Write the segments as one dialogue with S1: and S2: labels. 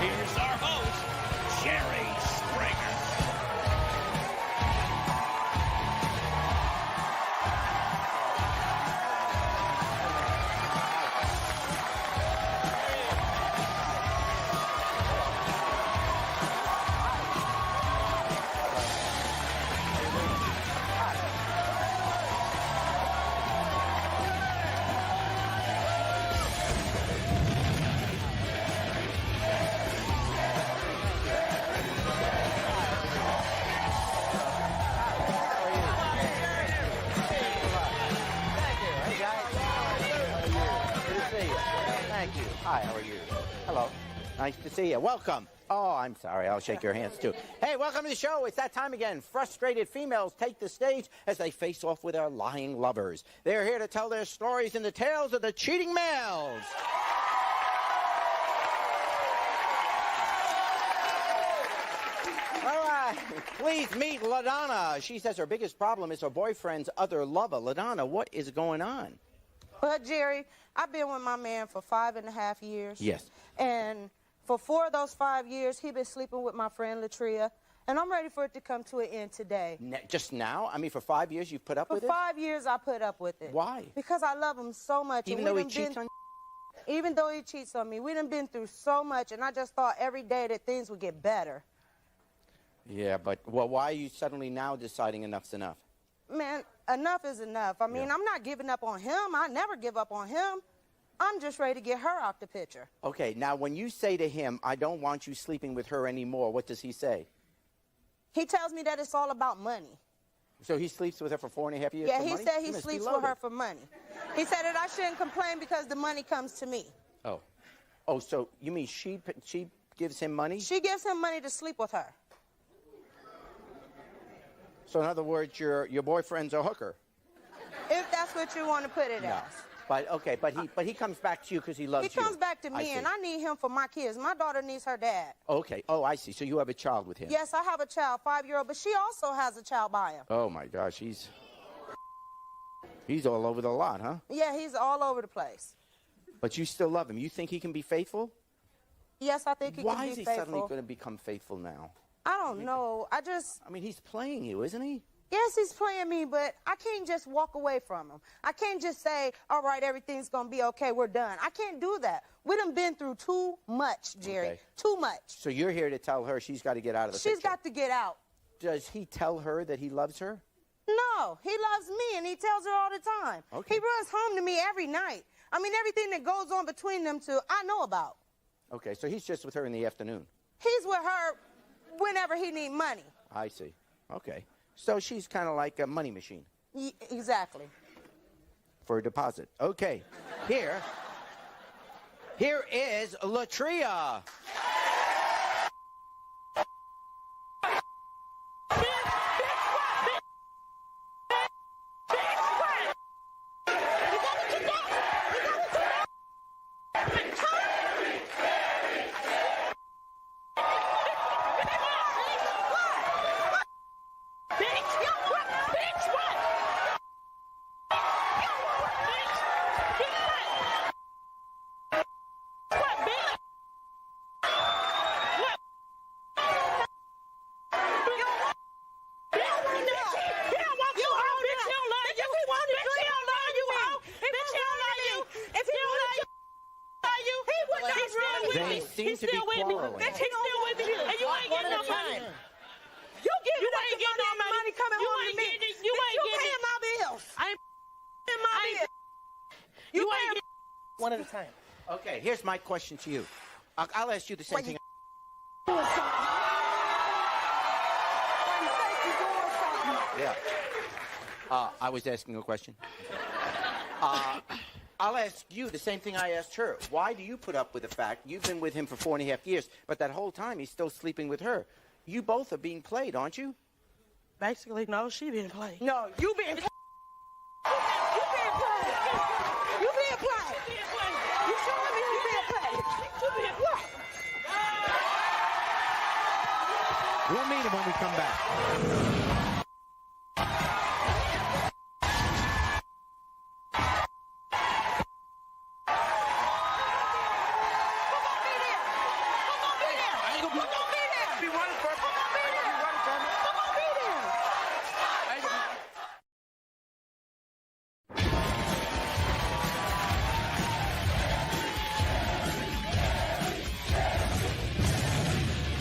S1: Here's our host, Jerry Springer.
S2: Hi, how are you? Hello. Nice to see you. Welcome. Oh, I'm sorry. I'll shake your hands, too. Hey, welcome to the show. It's that time again. Frustrated females take the stage as they face off with their lying lovers. They're here to tell their stories in the tales of the cheating males. All right. Please meet LaDonna. She says her biggest problem is her boyfriend's other lover. LaDonna, what is going on?
S3: Well, Jerry, I've been with my man for 5.5 years.
S2: Yes.
S3: And for 4 of those 5 years, he's been sleeping with my friend Latria. And I'm ready for it to come to an end today.
S2: Just now? I mean, for 5 years you've put up with it?
S3: For 5 years, I put up with it.
S2: Why?
S3: Because I love him so much.
S2: Even though he cheats on you?
S3: Even though he cheats on me. We done been through so much, and I just thought every day that things would get better.
S2: Yeah, but, well, why are you suddenly now deciding enough's enough?
S3: Man, enough is enough. I mean, I'm not giving up on him. I never give up on him. I'm just ready to get her out the picture.
S2: Okay, now when you say to him, I don't want you sleeping with her anymore, what does he say?
S3: He tells me that it's all about money.
S2: So he sleeps with her for 4.5 years
S3: Yeah,
S2: for
S3: he
S2: money?
S3: said he sleeps with her for money. He said that I shouldn't complain because the money comes to me.
S2: Oh. Oh, so you mean she gives him money?
S3: She gives him money to sleep with her.
S2: So in other words, your boyfriend's a hooker?
S3: If that's what you want to put it as.
S2: But, okay, but he comes back to you because he loves you.
S3: He comes back to me, and I need him for my kids. My daughter needs her dad.
S2: Okay. Oh, I see. So you have a child with him?
S3: Yes, I have a child, 5-year-old, but she also has a child by him.
S2: Oh, my gosh. He's all over the lot, huh?
S3: Yeah, he's all over the place.
S2: But you still love him. You think he can be faithful?
S3: Yes, I think he can be faithful.
S2: Why is he suddenly going to become faithful now?
S3: I don't know. I mean,
S2: he's playing you, isn't he?
S3: Yes, he's playing me, but I can't just walk away from him. I can't just say, all right, everything's going to be okay, we're done. I can't do that. We done been through too much, Jerry.
S2: Okay.
S3: Too much.
S2: So you're here to tell her she's got to get out of the picture.
S3: She's got to get out.
S2: Does he tell her that he loves her?
S3: No, he loves me, and he tells her all the time.
S2: Okay.
S3: He runs home to me every night. I mean, everything that goes on between them two, I know about.
S2: Okay, so he's just with her in the afternoon.
S3: He's with her whenever he need money.
S2: I see. Okay. So she's kind of like a money machine.
S3: Exactly.
S2: For a deposit. Okay. Here is Latria. They seem to be quarreling.
S4: He's still with you, and you ain't getting no money.
S3: You ain't getting no money coming home to me.
S4: You ain't getting
S3: paying my bills.
S4: I'm
S3: paying my bills. You
S4: ain't
S3: paying
S4: one at a time.
S2: Okay, here's my question to you. I'll ask you the same thing. Yeah. I was asking a question. I'll ask you the same thing I asked her. Why do you put up with the fact you've been with him for 4.5 years, but that whole time he's still sleeping with her? You both are being played, aren't you?
S4: Basically, no, she being played.
S3: No, you being played. You being played. You being played. You showing me you being played. You being played.
S2: We'll meet him when we come back.
S5: ain't gonna be
S3: there.
S5: be running for me.
S3: Who gonna be there?
S5: Be running for me.
S3: Who gonna be there?
S5: I ain't gonna be.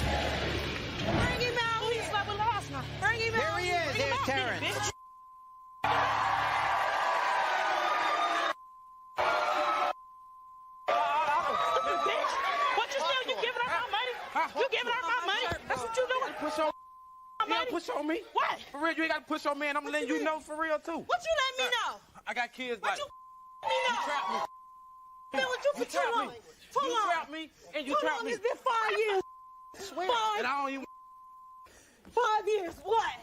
S3: Bring him out
S4: Who you
S3: here.
S4: slept with last night?
S3: Bring him
S2: Here
S3: out
S2: he
S3: here.
S2: is.
S3: Bring him
S2: There's
S3: out.
S2: Terrence.
S4: Bitch. Bitch. What you still? You giving her my money? You giving her my money? That's what you doing.
S5: Push on. You gotta push on me.
S4: What?
S5: For real, you ain't gotta push on me, and I'm letting you know for real too.
S3: What you let me know?
S5: I got kids
S3: What
S5: like
S3: you me know?
S5: trap me.
S3: Been with you for too
S5: trap
S3: long.
S5: me.
S3: Too
S5: You
S3: long.
S5: trap me, and you
S3: Too
S5: trap
S3: long.
S5: me.
S3: It's been 5 years.
S5: And I don't even.
S3: 5 years. What?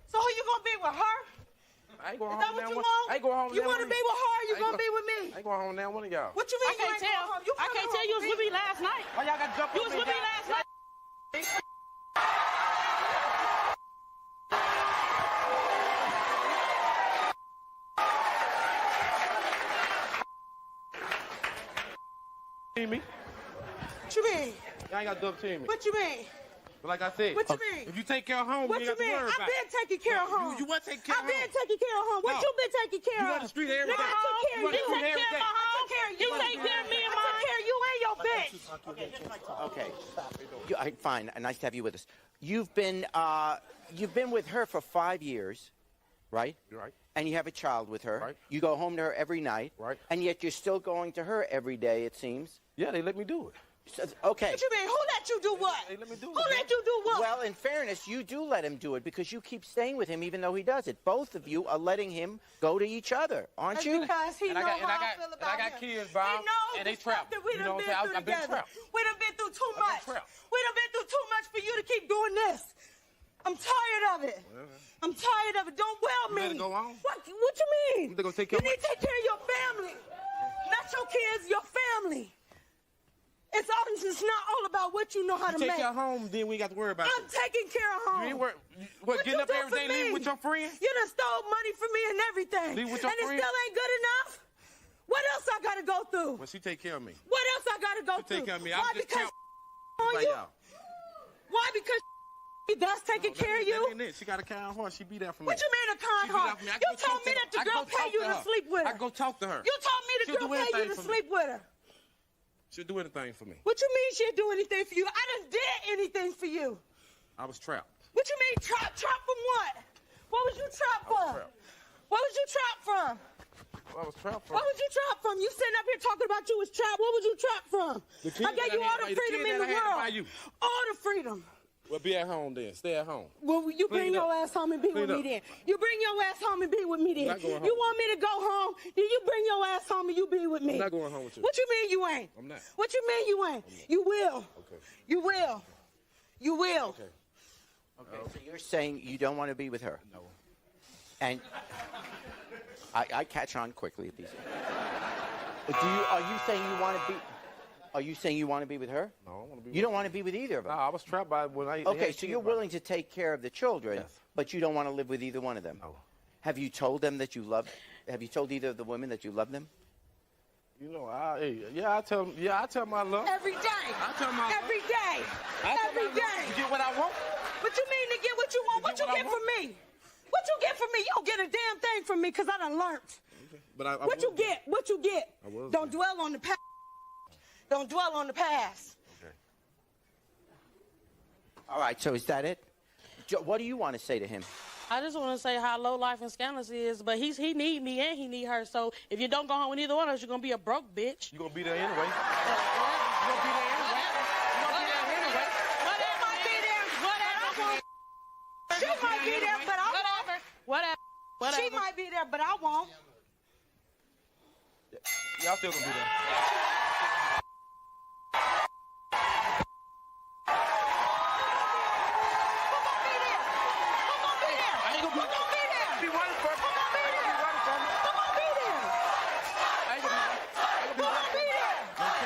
S3: So who you gonna be with her?
S5: I ain't going
S3: Is
S5: home
S3: that what
S5: now.
S3: you want?
S5: I ain't going home
S3: You
S5: now.
S3: want to be with her? Or you
S5: I ain't
S3: gonna
S5: go-
S3: be with me?
S5: I ain't going home now. One of y'all.
S3: What you mean
S4: I
S3: you
S4: can't
S3: ain't
S4: tell.
S3: going home? You
S4: I can't tell you was with me last night.
S5: Why y'all got to jump
S4: You
S5: on
S4: was
S5: me?
S4: with me
S5: down?
S4: last night.
S5: See me?
S3: What you mean?
S5: Y'all ain't got to double team me.
S3: What you mean?
S5: But like I said,
S3: What you mean?
S5: if you take care of home,
S3: What
S5: you
S3: you
S5: ain't got to
S3: mean?
S5: worry
S3: I've
S5: about it.
S3: been taking care of home.
S5: You want to take care
S3: I've
S5: of
S3: been
S5: home.
S3: taking care of home. What
S5: No.
S3: you been taking care
S5: You
S3: of?
S5: on the street every
S3: Nigga,
S5: day.
S3: I took care
S5: You
S3: of
S5: on the
S3: you.
S5: street
S3: I
S5: every
S3: took
S5: day.
S3: care of you.
S4: You take care of me and
S3: I took
S4: mine.
S3: care of you and your bitch.
S2: Okay. Fine. Nice to have you with us. You've been with her for 5 years, right?
S5: You're right.
S2: And you have a child with her.
S5: Right.
S2: You go home to her every night.
S5: Right.
S2: And yet you're still going to her every day, it seems.
S5: Yeah, they let me do it.
S2: So, okay.
S3: What you mean? Who let you do what?
S5: Hey, let me do
S3: Who
S5: it,
S3: let you do what?
S2: Well, in fairness, you do let him do it because you keep staying with him even though he does it. Both of you are letting him go to each other, aren't
S3: That's
S2: you?
S3: because he
S5: And I
S3: knows
S5: got- and I
S3: how I
S5: got-
S3: feel
S5: and
S3: about
S5: I got
S3: him.
S5: kids, Bob,
S3: He knows
S5: and they
S3: the stuff
S5: trapped.
S3: that we
S5: You
S3: done
S5: know what
S3: been
S5: I'm saying?
S3: through
S5: I've been
S3: together.
S5: trapped.
S3: We done been through too
S5: I've been
S3: much.
S5: trapped.
S3: We done been through too much for you to keep doing this. I'm tired of it. I'm tired of it. Don't well me.
S5: let it go on.
S3: What you mean?
S5: They gonna take care
S3: You
S5: of
S3: need to take care of your family. Not your kids, your family. It's not all about what you know how to
S5: Take
S3: make.
S5: your home, then we ain't got to worry about
S3: I'm
S5: it.
S3: taking care of home.
S5: You ain't worry. What,
S3: What
S5: getting
S3: you
S5: up
S3: do
S5: every
S3: for
S5: day,
S3: me?
S5: leaving with your friends?
S3: You done stole money from me and everything.
S5: Leave with your
S3: and it
S5: friends?
S3: still ain't good enough? What else I gotta go through?
S5: Well, she take care of me.
S3: What else I gotta go
S5: She
S3: through?
S5: take care of me.
S3: Why?
S5: I'm just
S3: Because
S5: count
S3: on
S5: by
S3: you?
S5: y'all.
S3: Why? Because he does taking care of you?
S5: That ain't it. She got a kind heart. She be there for me.
S3: What you mean a kind
S5: She be there
S3: heart?
S5: for me. I
S3: You
S5: can go
S3: told
S5: talk
S3: me
S5: to
S3: that
S5: her. I
S3: the
S5: can
S3: girl
S5: go talk
S3: pay you
S5: to
S3: to
S5: her.
S3: sleep with her.
S5: I can go talk to her.
S3: You told me the
S5: She'll
S3: girl
S5: do
S3: pay you
S5: anything
S3: to
S5: for me.
S3: sleep with her.
S5: She'll do anything for me.
S3: What you mean she'll do anything for you? I done did anything for you.
S5: I was trapped.
S3: What you mean trap? Trap from what? What was you trapped from?
S5: trapped.
S3: What was you trapped from?
S5: I was trapped from.
S3: What was you trapped from? You sitting up here talking about you was trapped. What was you trapped from?
S5: The kid
S3: I gave
S5: that
S3: you
S5: I
S3: all
S5: had-
S3: the
S5: the
S3: freedom
S5: kid
S3: in
S5: that
S3: the
S5: I had to
S3: world.
S5: buy you.
S3: All the freedom.
S5: Well, be at home then. Stay at home.
S3: Well, you bring
S5: Clean
S3: your
S5: up.
S3: ass home and be
S5: Clean
S3: with me
S5: up.
S3: then. You bring your ass home and be with me then.
S5: not going
S3: You
S5: home.
S3: want me to go home? Then you bring your ass home and you be with me.
S5: I'm not going home with you.
S3: What you mean you ain't?
S5: I'm not.
S3: What you mean you ain't? You will.
S5: Okay.
S3: You will. You will.
S5: Okay.
S2: Okay, so you're saying you don't want to be with her?
S5: No.
S2: And I catch on quickly at these. Are you saying you want to be? Are you saying you want to be with her?
S5: No, I want to be.
S2: You don't want to be with either of
S5: No,
S2: them.
S5: I was trapped by when I. they
S2: Okay,
S5: had
S2: so
S5: kids
S2: you're
S5: by me.
S2: willing to take care of the children,
S5: Yes.
S2: but you don't want to live with either one of them.
S5: No.
S2: Have you told them that you love? Have you told either of the women that you love them?
S5: You know, I tell them. Yeah, I tell them I love.
S3: Every day.
S5: I tell them I love.
S3: Every day.
S5: I tell them
S3: Every
S5: I love.
S3: day.
S5: You get what I want.
S3: What you mean to get what you want? What you
S5: get what I
S3: get from me? What you get from me? You don't get a damn thing from me because I done learned.
S5: But I
S3: What you get? What you get?
S5: I will
S3: Don't
S5: get.
S3: dwell on the past. Don't dwell on the past.
S5: Okay.
S2: All right, so is that it? What do you want to say to him?
S4: I just want to say how low life and scandalous he is, but he need me and he need her. So if you don't go home with either one of us, you're gonna be a broke bitch.
S5: You gonna be there anyway. You gonna be there anyway. You gonna be there anyway.
S3: She might be there, but I won't. She might be there, but I won't.
S4: Whatever.
S3: She might be there, but I won't.
S5: Y'all still gonna be there.
S3: Who gonna be there? Who gonna be there?
S5: I ain't gonna be.
S3: Who gonna be there?
S5: Be running for me.
S3: Who gonna be
S5: I ain't
S3: there?
S5: gonna be running for me.
S3: Who gonna be there?
S5: I ain't gonna be.
S3: Who gonna be there?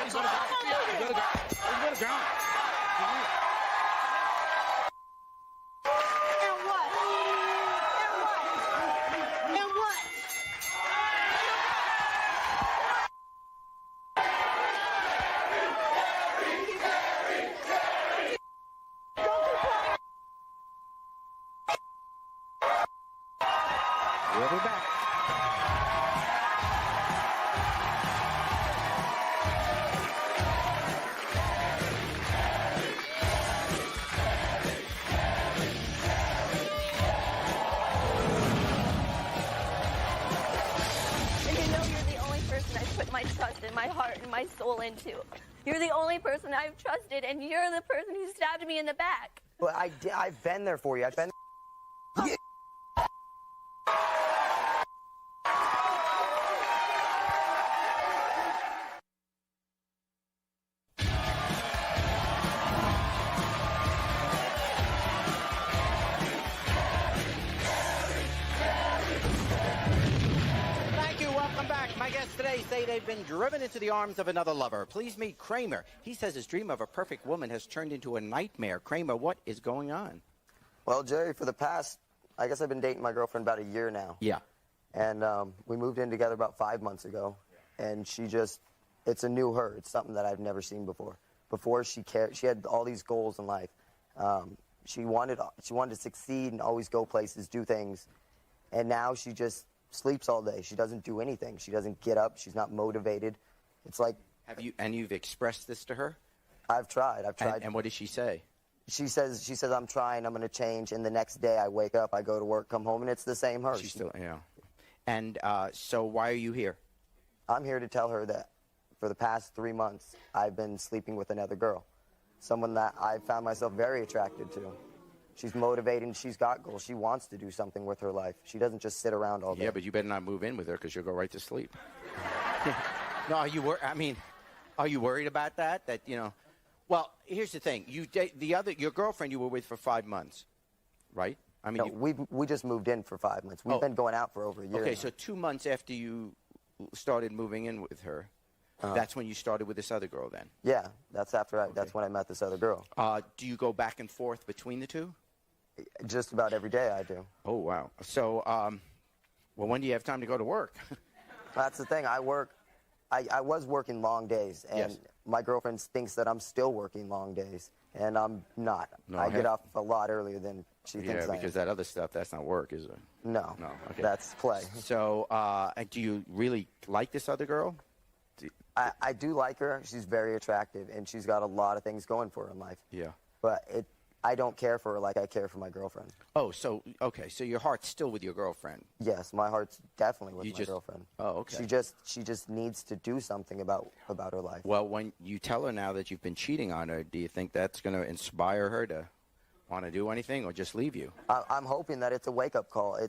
S5: You better go. You better go. You better go.
S3: And what? And what? And what?
S6: friend to. You're the only person I've trusted, and you're the person who stabbed me in the back.
S7: Well, I've been there for you. I've been.
S2: Thank you. Welcome back. My guests today say they've been driven into the arms of another lover. Please meet Kramer. He says his dream of a perfect woman has turned into a nightmare. Kramer, what is going on?
S7: Well, Jerry, for the past, I guess I've been dating my girlfriend about a year now.
S2: Yeah.
S7: And we moved in together about 5 months ago. And it's a new her. It's something that I've never seen before. Before she had all these goals in life. She wanted to succeed and always go places, do things. And now she just sleeps all day. She doesn't do anything. She doesn't get up. She's not motivated. It's like.
S2: You've expressed this to her?
S7: I've tried.
S2: And what does she say?
S7: She says, I'm trying, I'm going to change, and the next day I wake up, I go to work, come home, and it's the same her.
S2: She's still, yeah. And so why are you here?
S7: I'm here to tell her that for the past 3 months, I've been sleeping with another girl, someone that I found myself very attracted to. She's motivated, she's got goals, she wants to do something with her life. She doesn't just sit around all day.
S2: Yeah, but you better not move in with her because you'll go right to sleep. No, are you worried about that? That, you know, well, here's the thing. Your girlfriend you were with for 5 months, right? I mean,
S7: no, we just moved in for 5 months. We've been going out for over a year.
S2: Okay,
S7: now.
S2: so 2 months after you started moving in with her, that's when you started with this other girl then?
S7: Yeah, that's when I met this other girl.
S2: Do you go back and forth between the two?
S7: Just about every day I do.
S2: Oh, wow. So, well, when do you have time to go to work?
S7: That's the thing. I was working long days, and
S2: Yes.
S7: my girlfriend thinks that I'm still working long days, and I'm not.
S2: No,
S7: I get off a lot earlier than she thinks I am.
S2: Yeah, because that other stuff, that's not work, is it?
S7: No,
S2: okay.
S7: That's play.
S2: So, do you really like this other girl?
S7: I do like her. She's very attractive, and she's got a lot of things going for her in life.
S2: Yeah.
S7: But I don't care for her like I care for my girlfriend.
S2: Oh, so, okay, so your heart's still with your girlfriend.
S7: Yes, my heart's definitely with my girlfriend.
S2: Oh, okay.
S7: She just needs to do something about her life.
S2: Well, when you tell her now that you've been cheating on her, do you think that's going to inspire her to want to do anything or just leave you?
S7: I'm hoping that it's a wake-up call.
S2: It'll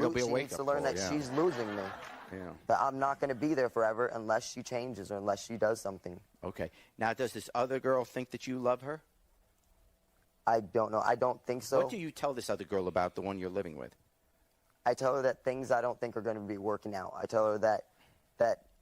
S2: be a
S7: she needs to
S2: wake-up
S7: learn
S2: call,
S7: that
S2: yeah.
S7: she's losing me.
S2: Yeah.
S7: That I'm not going to be there forever unless she changes or unless she does something.
S2: Okay. Now, does this other girl think that you love her?
S7: I don't know. I don't think so.
S2: What do you tell this other girl about the one you're living with?
S7: I tell her that things I don't think are going to be working out. I tell her that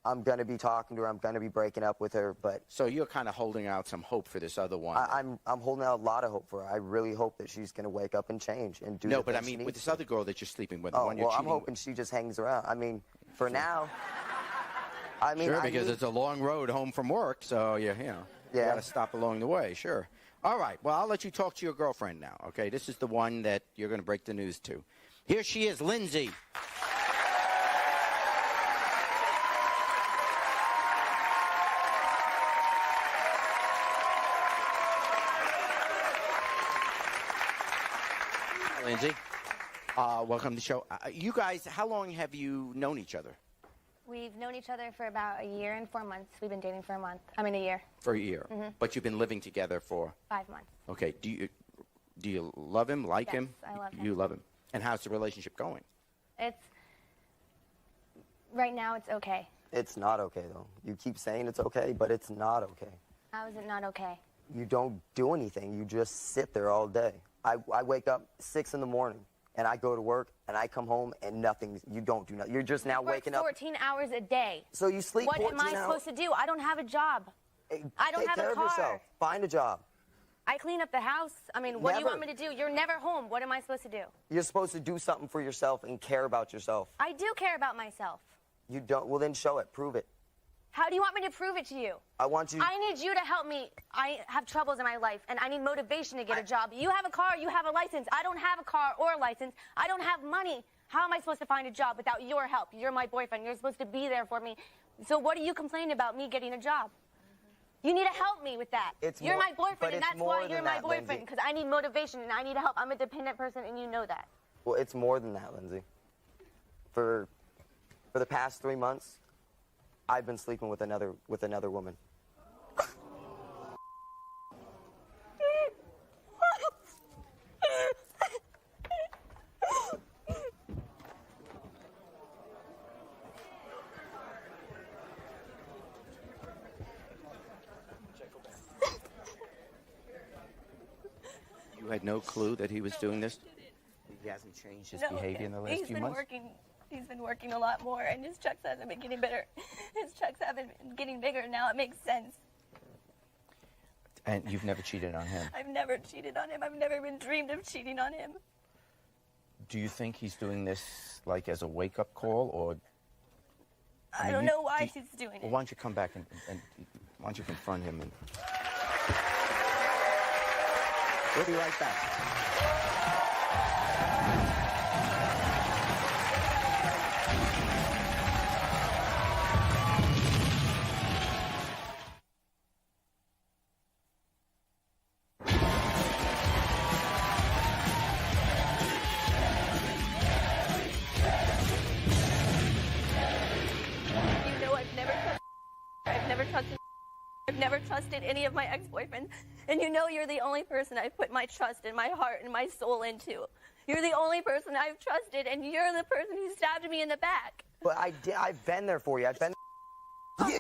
S7: I'm going to be talking to her. I'm going to be breaking up with her. But
S2: so you're kind of holding out some hope for this other one.
S7: I'm holding out a lot of hope for her. I really hope that she's going to wake up and change and do.
S2: No, but I mean with this other girl that you're sleeping with, the
S7: Oh,
S2: one you're
S7: well, I'm
S2: cheating
S7: hoping she just hangs around. I mean, for now. I mean,
S2: sure, because it's a long road home from work, so you got to stop along the way. Sure. All right. Well, I'll let you talk to your girlfriend now. Okay. This is the one that you're going to break the news to. Here she is, Lindsay. Hi, Lindsay. Welcome to the show. You guys, how long have you known each other?
S6: We've known each other for about a year and 4 months. We've been dating for a year.
S2: For a year.
S6: Mm-hmm.
S2: But you've been living together for
S6: 5 months.
S2: Okay. Do you love him? Like
S6: Yes,
S2: him?
S6: I love him.
S2: You love him. And how's the relationship going?
S6: Right now it's okay.
S7: It's not okay though. You keep saying it's okay, but it's not okay.
S6: How is it not okay?
S7: You don't do anything. You just sit there all day. I wake up 6 in the morning and I go to work and I come home and you don't do nothing. You're just now waking up.
S6: 14 hours a day.
S7: So you sleep 14 hours.
S6: What am I supposed to do? I don't have a job. I don't have a car.
S7: Take care of yourself. Find a job.
S6: I clean up the house. I mean, what do you want me to do? You're never home. What am I supposed to do?
S7: You're supposed to do something for yourself and care about yourself.
S6: I do care about myself.
S7: You don't? Well, then show it. Prove it.
S6: How do you want me to prove it to you?
S7: I want you.
S6: I need you to help me. I have troubles in my life, and I need motivation to get a job. You have a car. You have a license. I don't have a car or a license. I don't have money. How am I supposed to find a job without your help? You're my boyfriend. You're supposed to be there for me. So what do you complain about me getting a job? You need to help me with that. You're my boyfriend, and that's why you're my boyfriend, because I need motivation, and I need help. I'm a dependent person, and you know that.
S7: Well, it's more than that, Lindsay. For the past 3 months, I've been sleeping with another woman.
S2: had no clue that he was doing this? He hasn't changed his behavior in the last few months?
S8: He's been working a lot more, and his checks haven't been getting better. His checks haven't been getting bigger. Now it makes sense.
S2: And you've never cheated on him?
S8: I've never cheated on him. I've never even dreamed of cheating on him.
S2: Do you think he's doing this, like, as a wake-up call, or...
S8: I don't know why he's doing it.
S2: Well, why don't you come back and why don't you confront him? And... We'll be right back.
S8: You know I've never trusted any of my ex-boyfriends. And you know you're the only person I've put my trust and my heart and my soul into. You're the only person I've trusted, and you're the person who stabbed me in the back.
S7: But I've been there for you. I've been.
S8: You've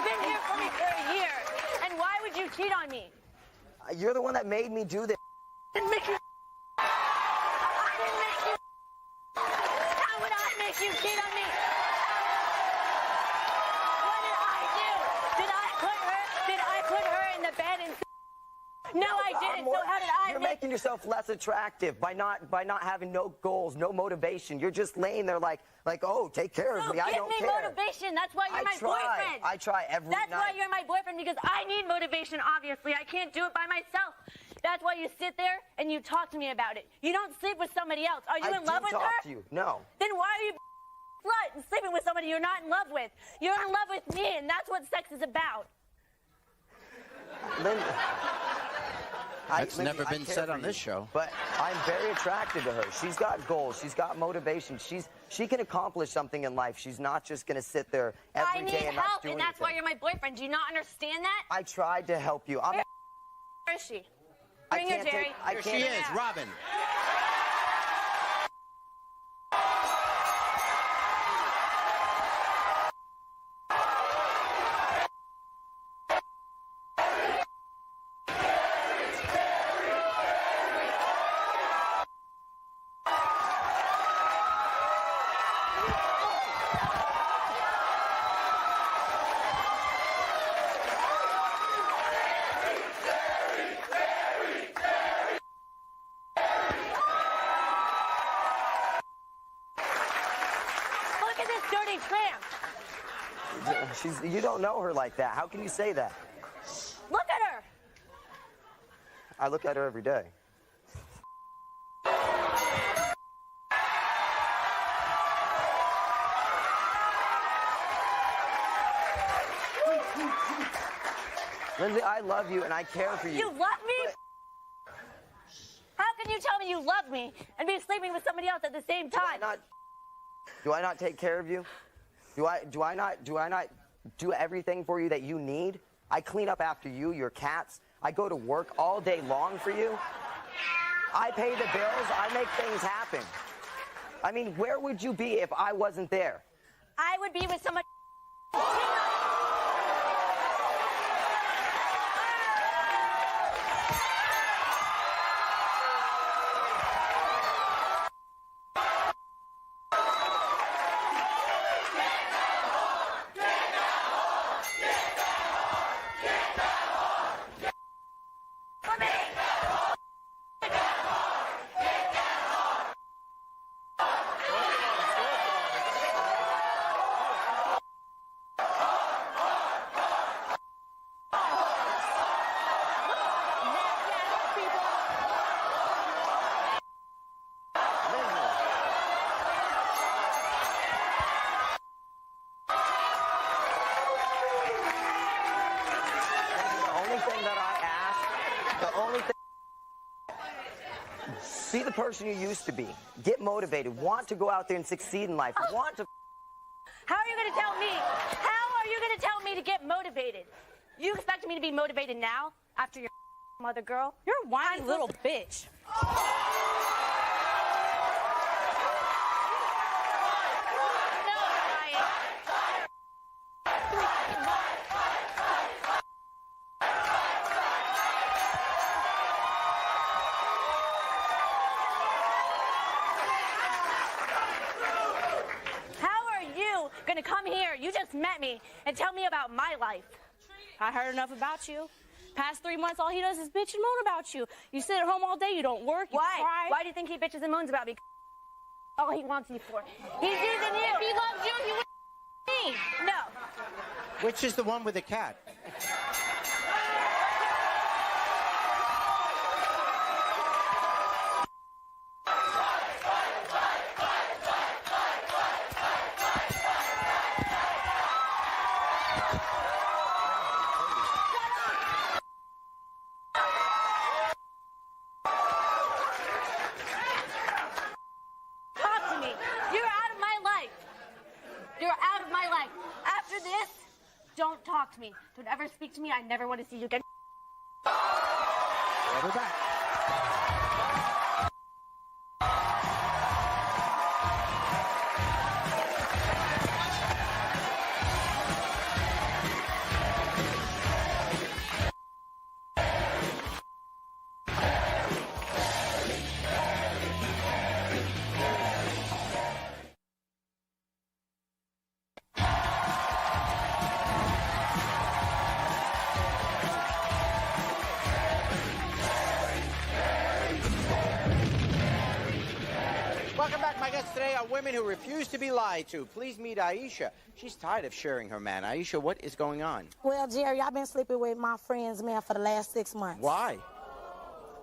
S8: been here for me for a year. And why would you cheat on me?
S7: You're the one that made me do this.
S8: I didn't make you. I didn't make you. How would I make you cheat on me? What did I do? Did I put her in the bed and... No, I didn't. So how did I
S7: You're
S8: make...
S7: making yourself less attractive by not having no goals, no motivation. You're just laying there like oh, take care of me. I don't
S8: give me
S7: care.
S8: motivation. That's why you're my boyfriend.
S7: I try every night.
S8: That's why you're my boyfriend, because I need motivation, obviously. I can't do it by myself. That's why you sit there and you talk to me about it. You don't sleep with somebody else. Are you in love with her?
S7: I do talk to you. No.
S8: Then why are you slut and sleeping with somebody you're not in love with? You're in love with me, and that's what sex is about.
S7: Linda.
S2: That's never been said on this show.
S7: But I'm very attracted to her. She's got goals. She's got motivation. She can accomplish something in life. She's not just going to sit there every day and not
S8: help,
S7: do
S8: and
S7: anything.
S8: that's why you're my boyfriend. Do you not understand that?
S7: I tried to help you.
S8: Where is she? Bring her, Jerry.
S2: Here she is, Robin.
S8: Look at this dirty tramp.
S7: You don't know her like that. How can you say that?
S8: Look at her.
S7: I look at her every day. Lindsay, I love you and I care for you.
S8: You love me? How can you tell me you love me and be sleeping with somebody else at the same time?
S7: Do I not take care of you? Do I not do everything for you that you need? I clean up after you, your cats. I go to work all day long for you. I pay the bills. I make things happen. I mean, where would you be if I wasn't there?
S8: I would be with somebody.
S7: Be the person you used to be. Get motivated. Want to go out there and succeed in life. Want to...
S8: How are you going to tell me? How are you going to tell me to get motivated? You expect me to be motivated now after your mother girl?
S4: You're a whiny little bitch.
S8: gonna come here, you just met me, and tell me about my life. I heard enough about you. Past 3 months, all he does is bitch and moan about you. You sit at home all day, you don't work, you cry. Why do you think he bitches and moans about me? All he wants you for. He's using you. If he loves you, he would me. No.
S2: Which is the one with the cat?
S8: Talk to me. You're out of my life. You're out of my life. After this, don't talk to me. Don't ever speak to me. I never want to see you again.
S2: We're back. Welcome back. My guests today are women who refuse to be lied to. Please meet Aisha. She's tired of sharing her man. Aisha, what is going on?
S3: Well, Jerry, I've been sleeping with my friend's man for the last 6 months.
S2: Why?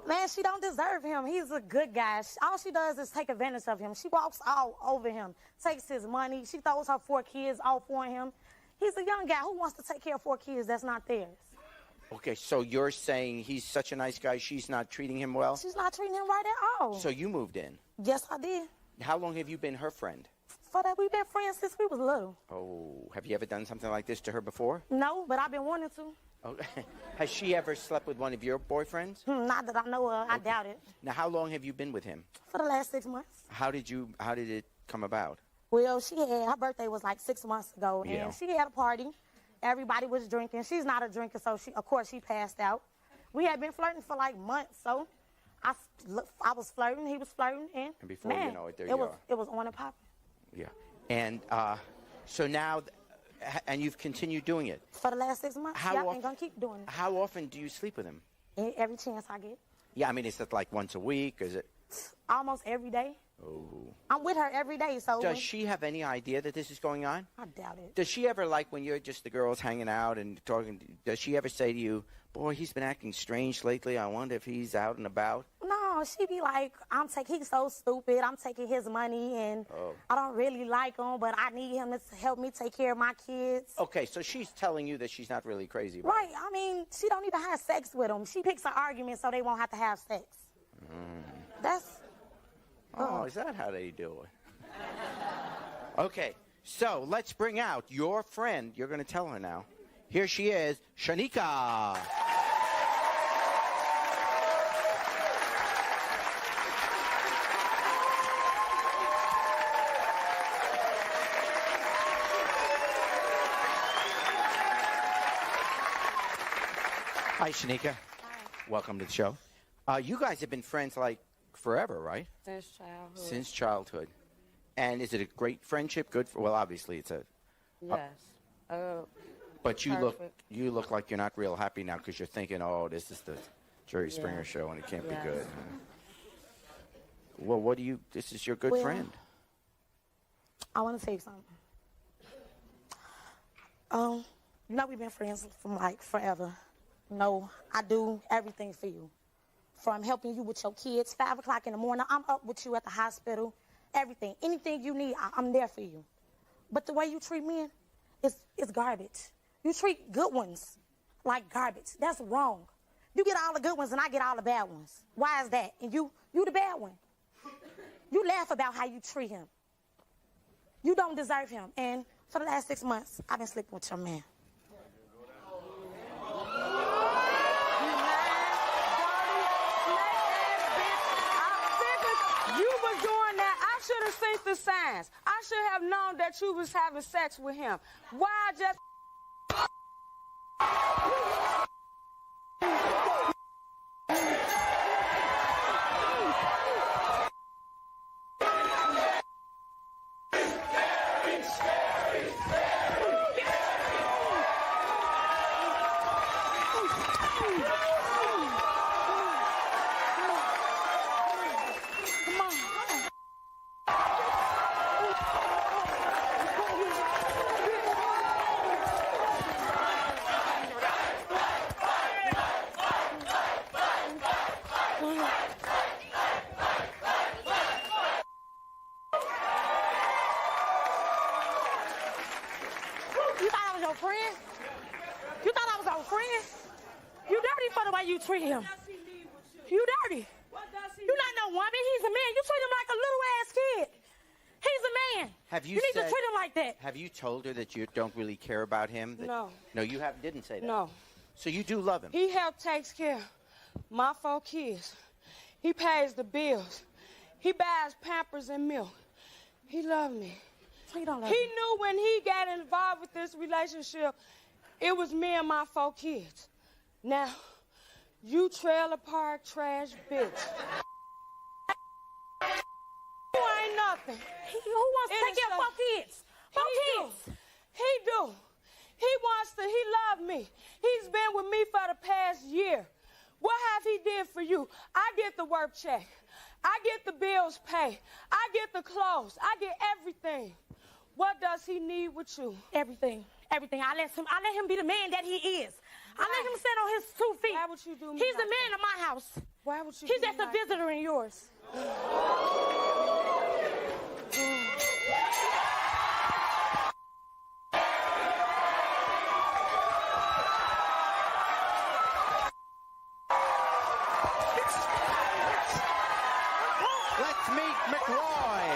S3: Man, she don't deserve him. He's a good guy. All she does is take advantage of him. She walks all over him, takes his money. She throws her 4 kids all for him. He's a young guy. Who wants to take care of 4 kids that's not theirs?
S2: Okay, so you're saying he's such a nice guy, she's not treating him well?
S3: She's not treating him right at all.
S2: So you moved in.
S3: Yes, I did.
S2: How long have you been her friend?
S3: For that, we've been friends since we was little.
S2: Oh, have you ever done something like this to her before?
S3: No, but I've been wanting to.
S2: Oh, has she ever slept with one of your boyfriends?
S3: Not that I know of. I doubt it.
S2: Now, how long have you been with him?
S3: For the last 6 months.
S2: How did it come about?
S3: Well, her birthday was like 6 months ago, and
S2: Yeah.
S3: she had a party. Everybody was drinking. She's not a drinker, so of course she passed out. We had been flirting for like months, so I was flirting, he was flirting, and
S2: before
S3: man,
S2: you know it, there you are.
S3: It was on and popping.
S2: Yeah. And so now, and you've continued doing it.
S3: For the last 6 months,
S2: How
S3: I'm gonna keep doing it.
S2: How often do you sleep with him?
S3: Every chance I get.
S2: Yeah, I mean, is it like once a week? Is it?
S3: Almost every day.
S2: Oh.
S3: I'm with her every day, so.
S2: Does she have any idea that this is going on?
S3: I doubt it.
S2: Does she ever, like, when you're just the girls hanging out and talking, does she ever say to you, boy, he's been acting strange lately, I wonder if he's out and about?
S3: No, she be like, he's so stupid, I'm taking his money, and I don't really like him, but I need him to help me take care of my kids.
S2: Okay, so she's telling you that she's not really crazy about
S3: Right, I mean, she don't even have sex with him. She picks an argument so they won't have to have sex. That's...
S2: Oh, is that how they do it? Okay, so let's bring out your friend. You're going to tell her now. Here she is, Shanika. Hi, Shanika.
S9: Hi.
S2: Welcome to the show. You guys have been friends like forever, right?
S9: Since childhood.
S2: Since childhood. And is it a great friendship? Good for, well, obviously it's a.
S9: Yes.
S2: But you
S9: Perfect.
S2: look like you're not real happy now because you're thinking, oh, this is the Jerry Springer show and it can't
S9: Yes.
S2: be good. Well, this is your good
S3: Well,
S2: friend.
S3: I want to tell you something. We've been friends from like forever. No, I do everything for you. From helping you with your kids, 5 o'clock in the morning, I'm up with you at the hospital, everything. Anything you need, I'm there for you. But the way you treat men is garbage. You treat good ones like garbage. That's wrong. You get all the good ones and I get all the bad ones. Why is that? And you the bad one. You laugh about how you treat him. You don't deserve him. And for the last 6 months, I've been sleeping with your man.
S5: You was doing that. I should have seen the signs. I should have known that you was having sex with him. Why just...
S3: You thought I was your friend? You thought I was your friend? You dirty for the way you treat him. You dirty. You not no woman. He's a man. You treat him like a little ass kid. He's a man.
S2: Have you
S3: need
S2: said,
S3: to treat him like that.
S2: Have you told her that you don't really care about him?
S5: No.
S2: No, you didn't say that.
S5: No.
S2: So you do love him?
S5: He takes care of my 4 kids. He pays the bills. He buys Pampers and milk. He loved me.
S3: He don't love
S5: He
S3: you.
S5: knew when he got involved with this relationship, it was me and my 4 kids. Now, you trailer park trash bitch. You ain't nothing.
S3: Who wants to take care of 4 kids? 4 kids.
S5: He do. He loved me. He's been with me for the past year. What have he did for you? I get the work check. I get the bills paid. I get the clothes. I get everything. What does he need with you?
S3: Everything. Everything. I let him be the man that he is. I let him stand on his 2 feet.
S5: Why would you do me
S3: He's
S5: like
S3: the man
S5: that?
S3: of my house.
S5: Why would you
S3: He's
S5: do
S3: just
S5: me
S3: a
S5: like
S3: visitor in yours.
S2: Let's meet McRoy.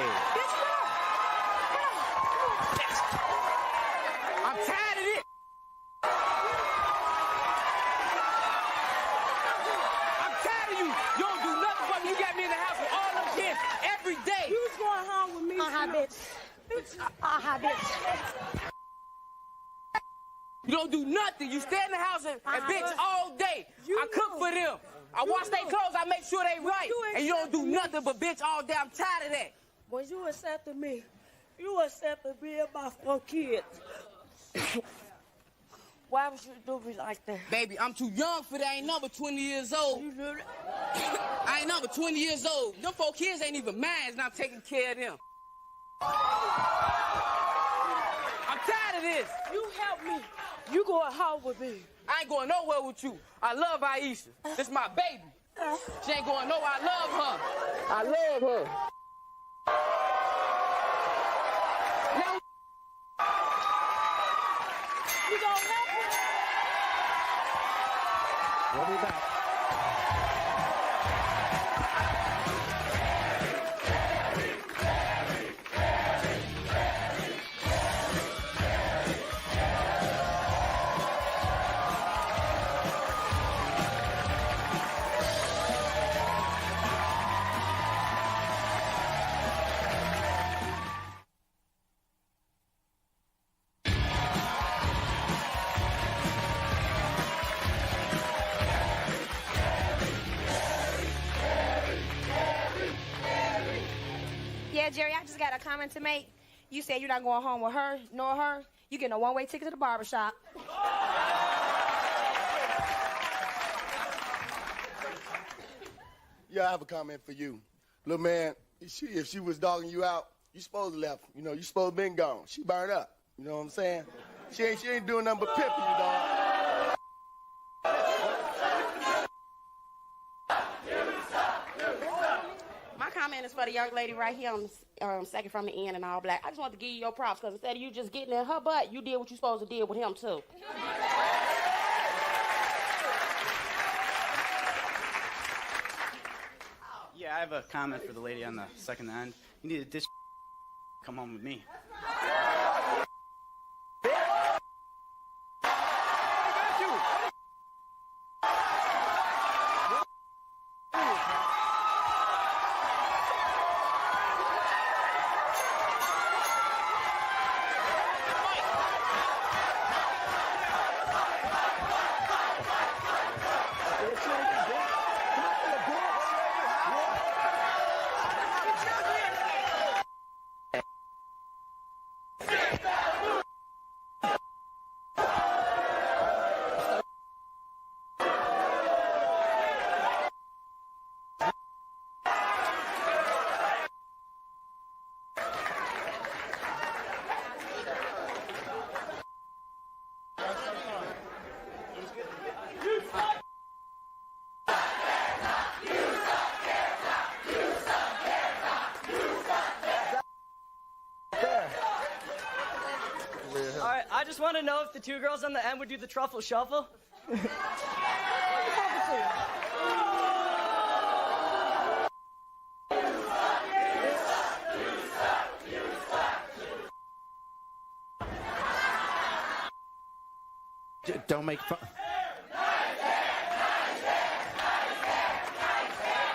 S9: I'm tired of this. I'm tired of you. You don't do nothing for me. You got me in the house with all them kids every day.
S5: You was going home with me.
S3: Bitch.
S9: You don't do nothing. You stay in the house and bitch all day. I cook for them. I wash their clothes. I make sure they right. And you don't do nothing but bitch all day. I'm tired of that.
S5: When you accepted me, you accepted me and my 4 kids. Why would you do me like that?
S9: Baby, I'm too young for that. I ain't number 20 years old.
S5: You knew that?
S9: I ain't number 20 years old. Them 4 kids ain't even mine, and I'm taking care of them. I'm tired of this.
S5: You help me. You going home with me.
S9: I ain't going nowhere with you. I love Aisha. This my baby. She ain't going nowhere. I love her. I love her. Now,
S5: You gonna help me?
S2: We'll be back.
S10: Yeah, Jerry, I just got a comment to make. You said you're not going home with her, nor her. You getting a one-way ticket to the barbershop.
S11: Yeah, I have a comment for you. Little man, if she was dogging you out, you supposed to left. You know, you supposed to been gone. She burned up. You know what I'm saying? She ain't doing nothing but pimping you, dog.
S10: My comment is for the young lady right here on the second from the end in all black. I just want to give you your props because instead of you just getting in her butt, you did what you supposed to do with him, too.
S12: Yeah, I have a comment for the lady on the second end. You need to ditch come home with me.
S13: All right, I just want to know if the two girls on the end would do the truffle shuffle.
S2: Don't make fun.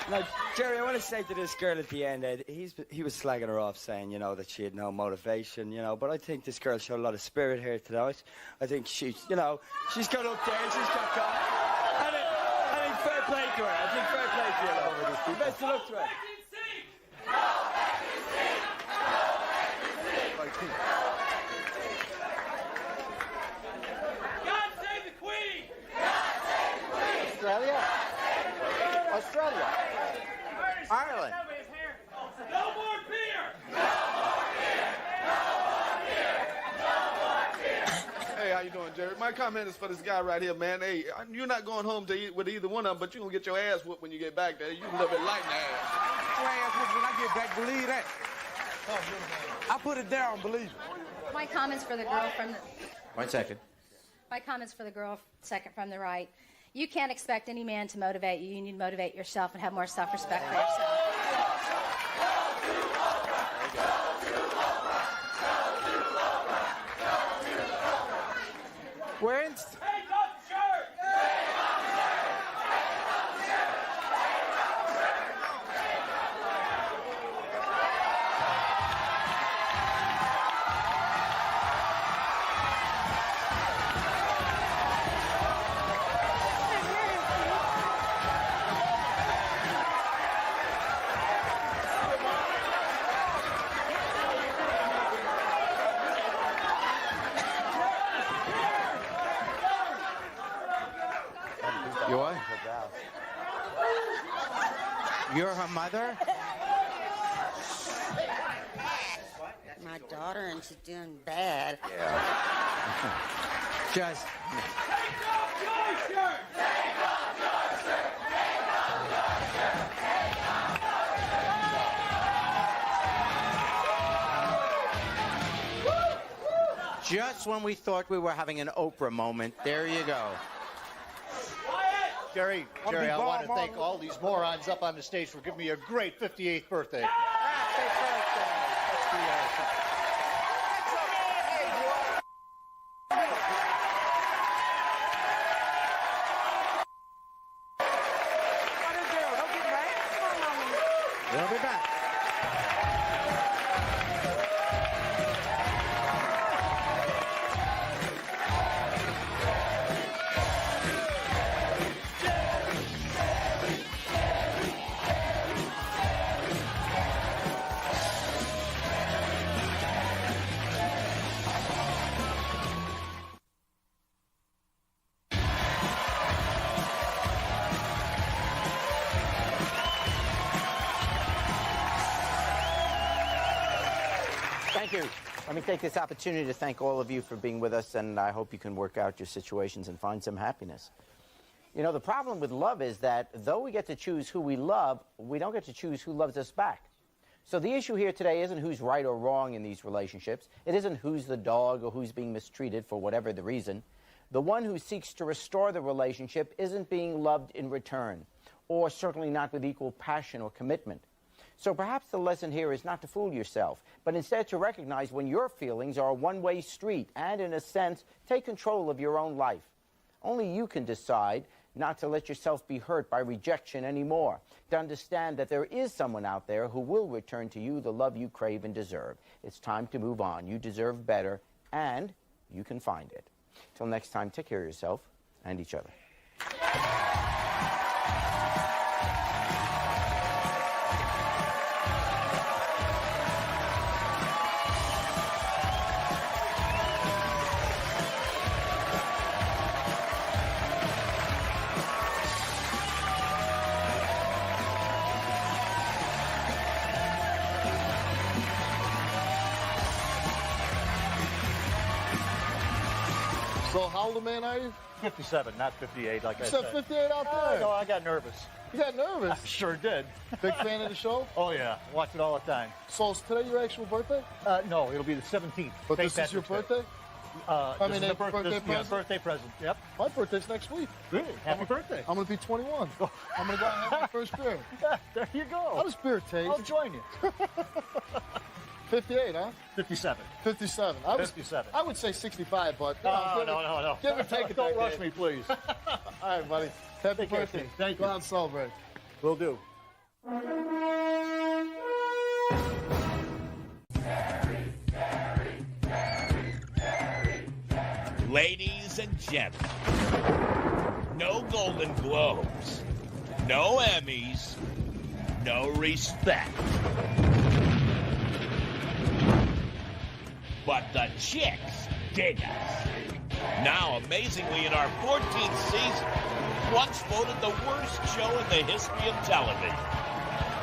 S14: Now, Jerry, I want to say to this girl at the end that he was slagging her off, saying, you know, that she had no motivation, you know. But I think this girl showed a lot of spirit here tonight. I think she's got up there, she's got caught. I think fair play to her. I think fair play to her. Best of luck to her.
S1: God save the Queen!
S2: Australia? Australia. Ireland.
S1: No more beer!
S15: Hey, how you doing, Jerry? My comment is for this guy right here, man. Hey, you're not going home with either one of them, but you're going to get your ass whooped when you get back there. You a little bit light in the ass.
S16: Your ass whooped when I get back, believe that. I put it down, believe it.
S17: My comments for the girl from the...
S2: 1 second.
S17: My comments for the girl second from the right. You can't expect any man to motivate you. You need to motivate yourself and have more self-respect for yourself.
S2: We're in... You what? You're her mother?
S18: My daughter, and she's doing bad.
S2: Yeah. Just... Just when we thought we were having an Oprah moment, there you go.
S19: Jerry, I want to thank all these morons up on the stage for giving me a great 58th birthday.
S2: We'll be back. Thank you. Let me take this opportunity to thank all of you for being with us, and I hope you can work out your situations and find some happiness. You know, the problem with love is that though we get to choose who we love, we don't get to choose who loves us back. So the issue here today isn't who's right or wrong in these relationships. It isn't who's the dog or who's being mistreated for whatever the reason. The one who seeks to restore the relationship isn't being loved in return, or certainly not with equal passion or commitment. So perhaps the lesson here is not to fool yourself, but instead to recognize when your feelings are a one-way street and, in a sense, take control of your own life. Only you can decide not to let yourself be hurt by rejection anymore, to understand that there is someone out there who will return to you the love you crave and deserve. It's time to move on. You deserve better, and you can find it. Till next time, take care of yourself and each other.
S19: So how old a man are you?
S20: 57, not 58, like I
S19: You
S20: said.
S19: said 58 out there.
S20: No, I got nervous.
S19: You got nervous?
S20: I sure did.
S19: Big fan of the show?
S20: Oh, yeah. Watch it all the time.
S19: So is today your actual birthday?
S20: No, it'll be the 17th.
S19: But
S20: St.
S19: this is your
S20: Patrick's Day.
S19: birthday?
S20: This is the birthday present. Yep.
S21: My birthday's next week.
S20: Really? Happy birthday.
S21: I'm going to be 21. I'm going to go out and have my first beer.
S20: There you go.
S21: How does beer taste?
S20: I'll join you.
S21: 58, huh?
S20: 57.
S21: 57.
S20: 57.
S21: I would say 65, but...
S20: No.
S21: Give or take it.
S20: Don't rush me, please.
S21: All right, buddy. Happy birthday.
S20: Thank you.
S21: Go out and celebrate.
S20: Will do.
S1: Ladies and gentlemen, no Golden Globes, no Emmys, no respect. But the chicks dig us. Now, amazingly, in our 14th season, once voted the worst show in the history of television.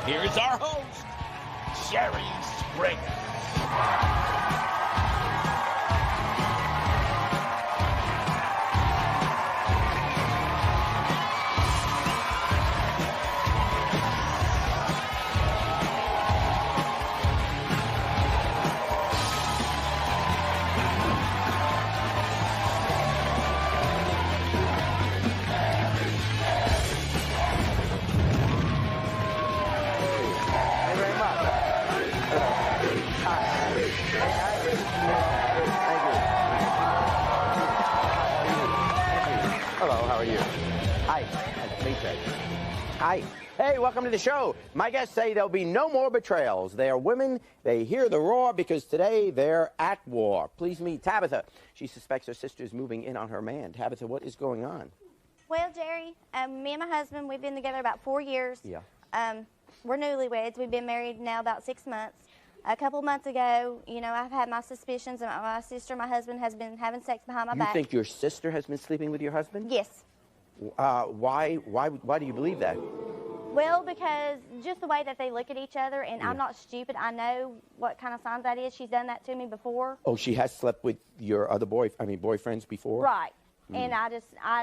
S1: Here's our host, Jerry Springer.
S2: Hi. Hey, welcome to the show. My guests say there'll be no more betrayals. They are women. They hear the roar because today they're at war. Please meet Tabitha. She suspects her sister is moving in on her man. Tabitha, what is going on?
S6: Well, Jerry, me and my husband, we've been together about 4 years.
S2: Yeah.
S6: We're newlyweds. We've been married now about 6 months. A couple months ago, you know, I've had my suspicions, and my sister, my husband, has been having sex behind my back.
S2: You think your sister has been sleeping with your husband?
S6: Yes.
S2: Why do you believe that?
S6: Well, because just the way that they look at each other, and I'm not stupid. I know what kind of signs that is. She's done that to me before.
S2: Oh, she has slept with your other boyfriends before?
S6: Right. And I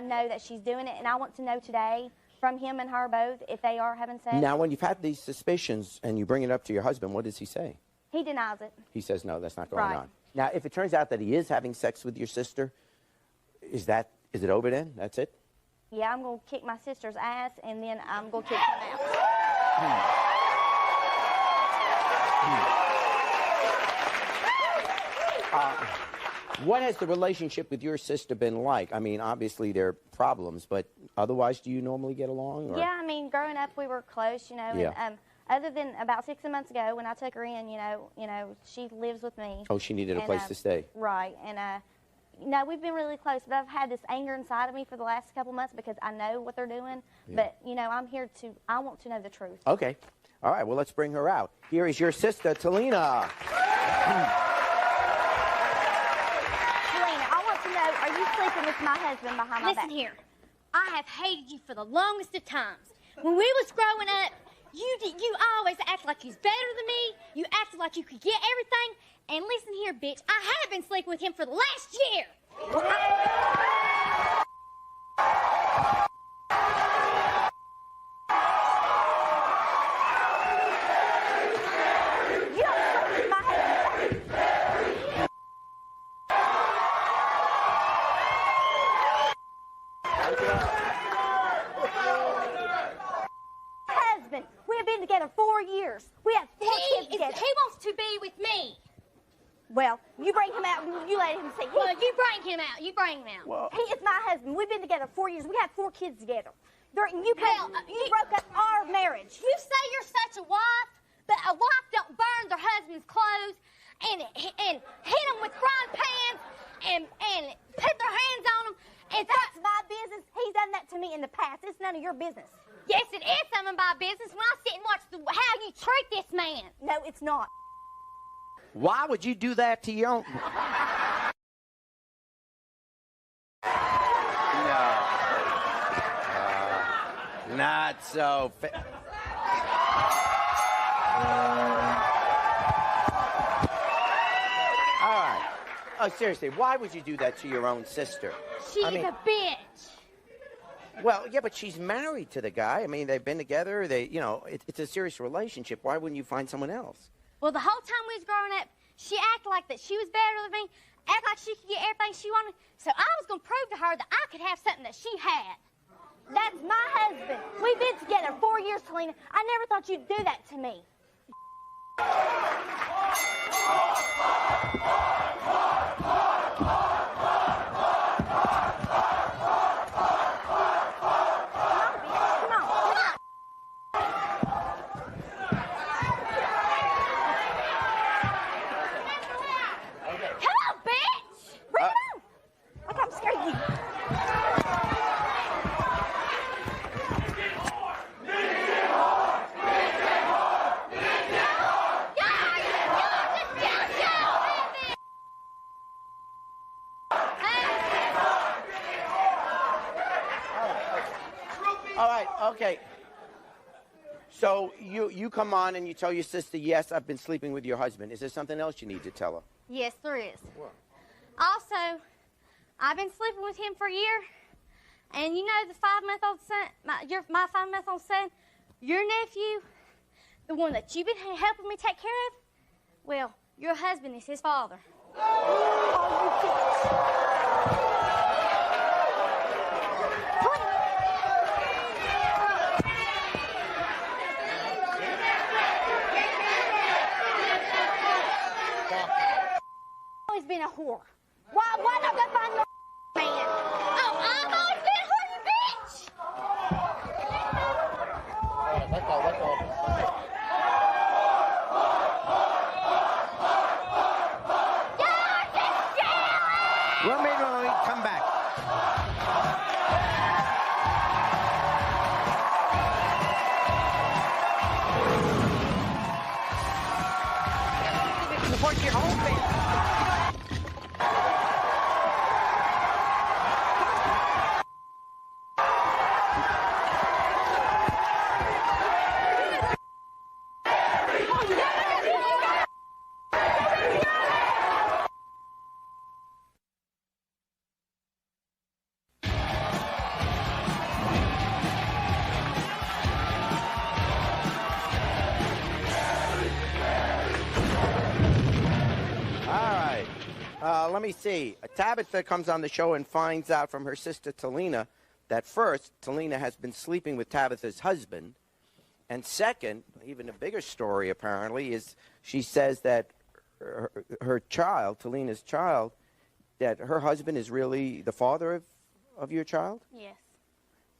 S6: know that she's doing it, and I want to know today from him and her both if they are having sex.
S2: Now, when you've had these suspicions and you bring it up to your husband, what does he say?
S6: He denies it.
S2: He says, no, that's not going on. Now, if it turns out that he is having sex with your sister, is it over then? That's it?
S6: Yeah, I'm going to kick my sister's ass, and then I'm going to kick him out.
S2: What has the relationship with your sister been like? I mean, obviously there are problems, but otherwise, do you normally get along? Or?
S6: Yeah, I mean, growing up, we were close, you know.
S2: Yeah.
S6: And, other than about 6 months ago, when I took her in, you know, she lives with me.
S2: Oh, she needed a place to stay.
S6: Right, and no, we've been really close, but I've had this anger inside of me for the last couple months because I know what they're doing. Yeah. But, you know, I want to know the truth.
S2: Okay. All right, well, let's bring her out. Here is your sister, Talina.
S6: Talina, I want to know, are you sleeping with my husband behind my back?
S22: Listen here. I have hated you for the longest of times. When we was growing up, you always acted like you was better than me. You acted like you could get everything. And listen here, bitch, I have been sleeping with him for the last year.
S6: Husband, we have been together 4 years. We have 4 kids together.
S22: He wants to be with me.
S6: Well, you bring him out and you let him see.
S22: Well, you bring him out. You bring him out.
S2: Well,
S6: he is my husband. We've been together 4 years. We have 4 kids together. You broke up our marriage.
S22: You say you're such a wife, but a wife don't burn their husband's clothes and hit them with frying pans and put their hands on them. And
S6: that's my business. He's done that to me in the past. It's none of your business.
S22: Yes, it is some of my business when I sit and watch how you treat this man.
S6: No, it's not.
S2: Why would you do that to your own? No. Not so All right. Oh, seriously, why would you do that to your own sister?
S22: She's a bitch.
S2: Well, yeah, but she's married to the guy. I mean, they've been together. It's a serious relationship. Why wouldn't you find someone else?
S22: Well, the whole time we was growing up, she acted like that she was better than me, acted like she could get everything everything she wanted. So I was going to prove to her that I could have something that she had.
S6: That's my husband. We've been together 4 years, Talina. I never thought you'd do that to me.
S2: Okay. So you come on and you tell your sister, yes, I've been sleeping with your husband. Is there something else you need to tell her?
S22: Yes, there is. What? Also, I've been sleeping with him for a year, and you know the 5-month-old son, my 5-month-old son, your nephew, the one that you've been helping me take care of, well, your husband is his father.
S6: Always been a whore. Why not go find your man?
S22: Oh, I've always been a whore, you bitch!
S21: Let go.
S2: Let me come back. Report to your home base. Let me see. Tabitha comes on the show and finds out from her sister Talina that first, Talina has been sleeping with Tabitha's husband. And second, even a bigger story apparently, is she says that her child, Talina's child, that her husband is really the father of your child?
S22: Yes.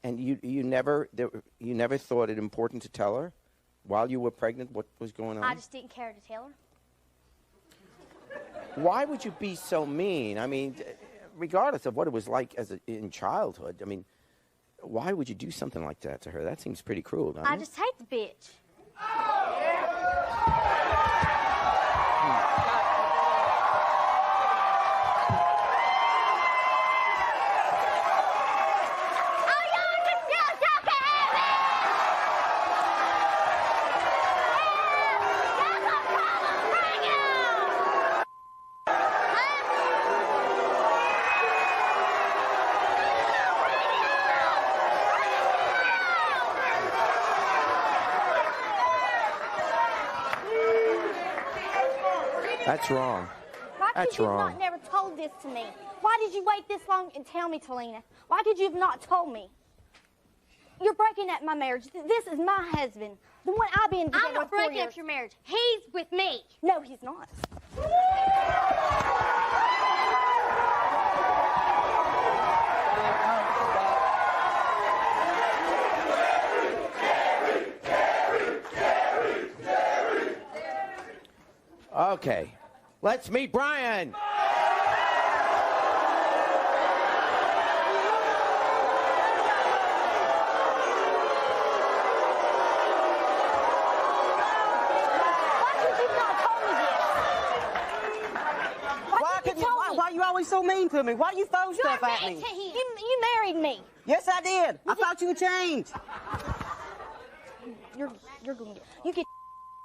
S2: And you never thought it important to tell her while you were pregnant what was going on?
S22: I just didn't care to tell her.
S2: Why would you be so mean? I mean, regardless of what it was like in childhood, I mean, why would you do something like that to her? That seems pretty cruel, doesn't it?
S22: I just hate the bitch.
S2: That's wrong.
S6: Why could you not never told this to me? Why did you wait this long and tell me, Talina? Why could you have not told me? You're breaking up my marriage. This is my husband, the one I've been together
S22: I'm not
S6: with 4 years.
S22: breaking up your marriage. He's with me.
S6: No, he's not.
S2: Okay, let's meet Brian.
S4: Why you always so mean to me? Why you throw stuff at me?
S6: You married me.
S4: Yes, I did. I thought you would change.
S6: You're going to get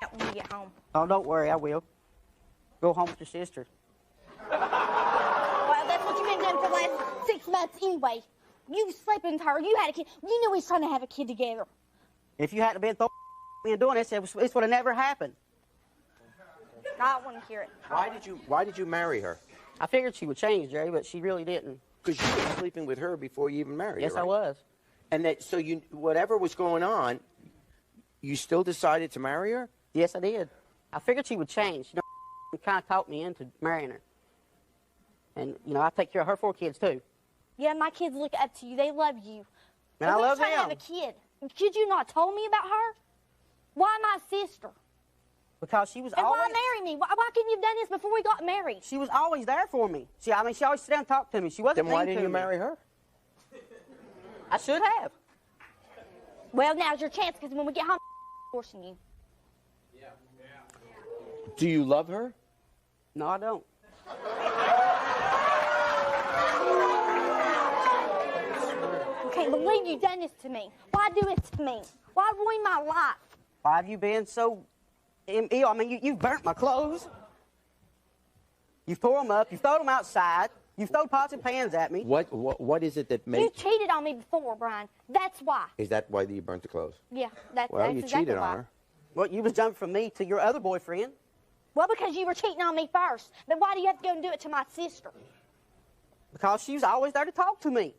S6: out when you get home.
S4: Oh, don't worry, I will. Go home with your sister.
S6: Well, that's what you've been doing for the last 6 months anyway. You slept with her. You had a kid. You knew we was trying to have a kid together.
S4: If you hadn't been me and doing this, this would have never happened.
S6: I don't want to hear it.
S2: Why did you marry her?
S4: I figured she would change, Jerry, but she really didn't.
S2: Because you were sleeping with her before you even married her,
S4: Yes, I
S2: right?
S4: was.
S2: And that, so you, whatever was going on, you still decided to marry her?
S4: Yes, I did. I figured she would change. You know, kind of talked me into marrying her. And, you know, I take care of her 4 kids, too.
S22: Yeah, my kids look up to you. They love you.
S4: And I love
S22: trying to have
S4: them.
S22: a kid. Could you not told me about her? Why my sister?
S4: Because she was
S22: And
S4: always...
S22: why marry me? Why couldn't you have done this before we got married?
S4: She was always there for me. She always sit down and talk to me. She wasn't
S2: Then why
S4: mean
S2: didn't
S4: to
S2: you
S4: me.
S2: marry her?
S4: I should have.
S22: Well, now's your chance, because when we get home, I'm forcing you.
S2: Do you love her?
S4: No, I don't.
S22: I can't believe you done this to me. Why do it to me? Why ruin my life?
S4: Why have you been so ill? I mean, you've burnt my clothes. You've tore them up. You've thrown them outside. You've thrown pots and pans at me.
S2: What is it that
S22: You
S2: made...
S22: cheated on me before, Brian. That's why.
S2: Is that why you burnt the clothes?
S22: Yeah, that's
S2: Well, you
S22: exactly
S2: cheated
S22: why.
S2: on her.
S4: Well, you was jumping from me to your other boyfriend.
S22: Well, because you were cheating on me first. But why do you have to go and do it to my sister?
S4: Because she was always there to talk to me.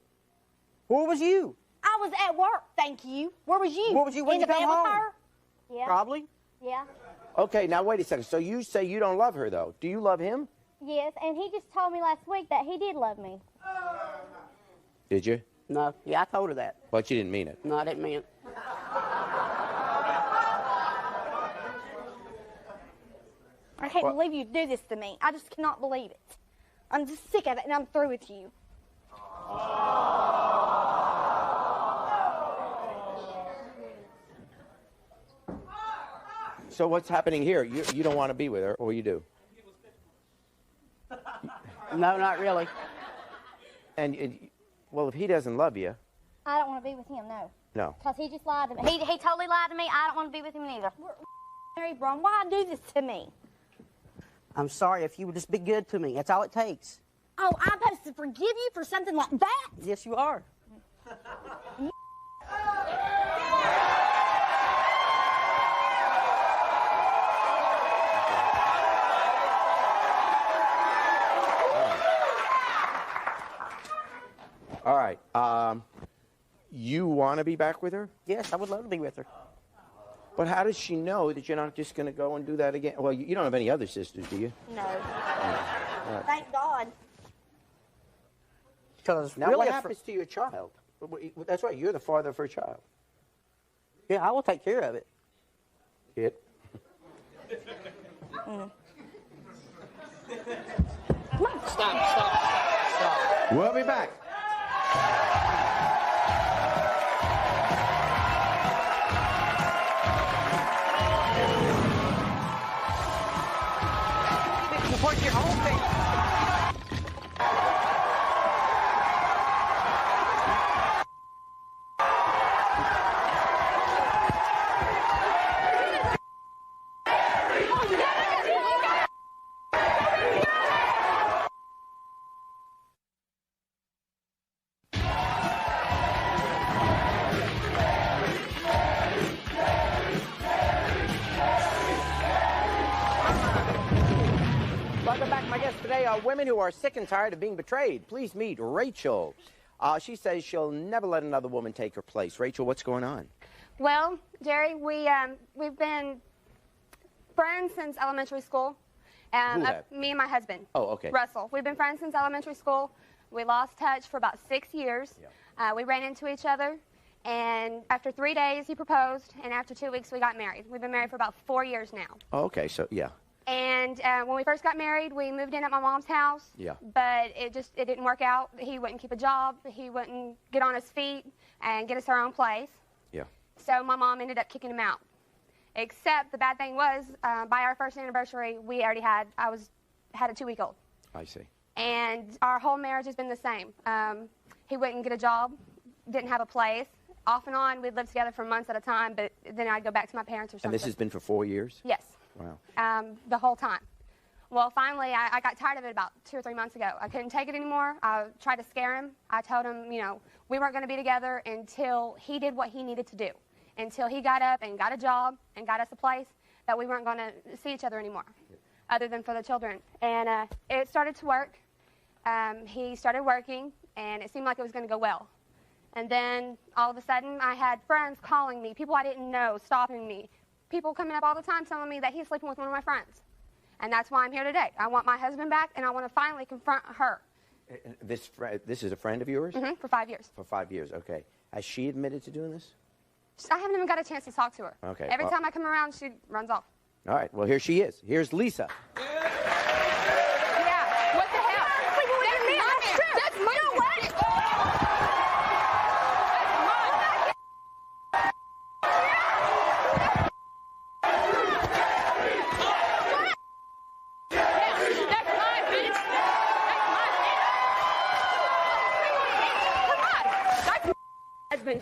S4: Where was you?
S22: I was at work, thank you. Where was you?
S4: Where was you when
S22: In
S4: you
S22: the
S4: come
S22: bed
S4: home?
S22: with her? Yeah.
S4: Probably.
S22: Yeah.
S2: Okay, now wait a second. So you say you don't love her, though. Do you love him?
S22: Yes, and he just told me last week that he did love me.
S2: Did you?
S4: No. Yeah, I told her that.
S2: But you didn't mean it.
S4: No, I didn't mean it.
S22: I can't
S2: What?
S22: believe you do this to me. I just cannot believe it. I'm just sick of it, and I'm through with you.
S2: So what's happening here? You don't want to be with her, or you do?
S4: No, not really.
S2: And, well, if he doesn't love you,
S22: I don't want to be with him, no.
S2: no.
S22: Because he just lied to me. He totally lied to me. I don't want to be with him neither. Mary Braun, why do this to me?
S4: I'm sorry if you would just be good to me. That's all it takes.
S22: Oh, I'm supposed to forgive you for something like that?
S4: Yes, you are.
S2: All right. You want to be back with her?
S4: Yes, I would love to be with her.
S2: But how does she know that you're not just going to go and do that again? Well, you don't have any other sisters, do you?
S22: No.
S2: All right.
S22: Thank God.
S4: Because
S2: Now,
S4: really,
S2: what happens to your child? That's right. You're the father of her child.
S4: Yeah, I will take care of it.
S2: It.
S4: Stop.
S2: We'll be back.
S4: Support your own thing.
S2: Welcome back. My guests today are women who are sick and tired of being betrayed. Please meet Rachel. She says she'll never let another woman take her place. Rachel, what's going on?
S7: Well, Jerry, we've been friends since elementary school.
S2: Who have?
S7: Me and my husband.
S2: Oh, okay.
S7: Russell. We've been friends since elementary school. We lost touch for about 6 years. We ran into each other, and after 3 days, he proposed, and after 2 weeks, we got married. We've been married for about 4 years now.
S2: Oh, okay, so yeah.
S7: And when we first got married, we moved in at my mom's house.
S2: Yeah.
S7: But it didn't work out. He wouldn't keep a job. He wouldn't get on his feet and get us our own place.
S2: Yeah.
S7: So my mom ended up kicking him out. Except the bad thing was, by our first anniversary, I had a 2-week-old.
S2: I see.
S7: And our whole marriage has been the same. He wouldn't get a job, didn't have a place. Off and on, we'd live together for months at a time, but then I'd go back to my parents or something.
S2: And this has been for 4 years?
S7: Yes.
S2: Wow.
S7: The whole time. Well, finally, I got tired of it about 2 or 3 months ago. I couldn't take it anymore. I tried to scare him. I told him, we weren't going to be together until he did what he needed to do. Until he got up and got a job and got us a place, that we weren't going to see each other anymore, other than for the children. And it started to work. he started working, and it seemed like it was going to go well. And then all of a sudden, I had friends calling me, people I didn't know stopping me, people coming up all the time telling me that he's sleeping with one of my friends. And that's why I'm here today. I want my husband back, and I want to finally confront her.
S2: This is a friend of yours?
S7: Mm-hmm, for 5 years.
S2: For 5 years, okay. Has she admitted to doing this?
S7: I haven't even got a chance to talk to her.
S2: Okay.
S7: Every time I come around, she runs off.
S2: All right, well, here she is. Here's Lisa.
S7: Yeah, what the hell? That's my no way!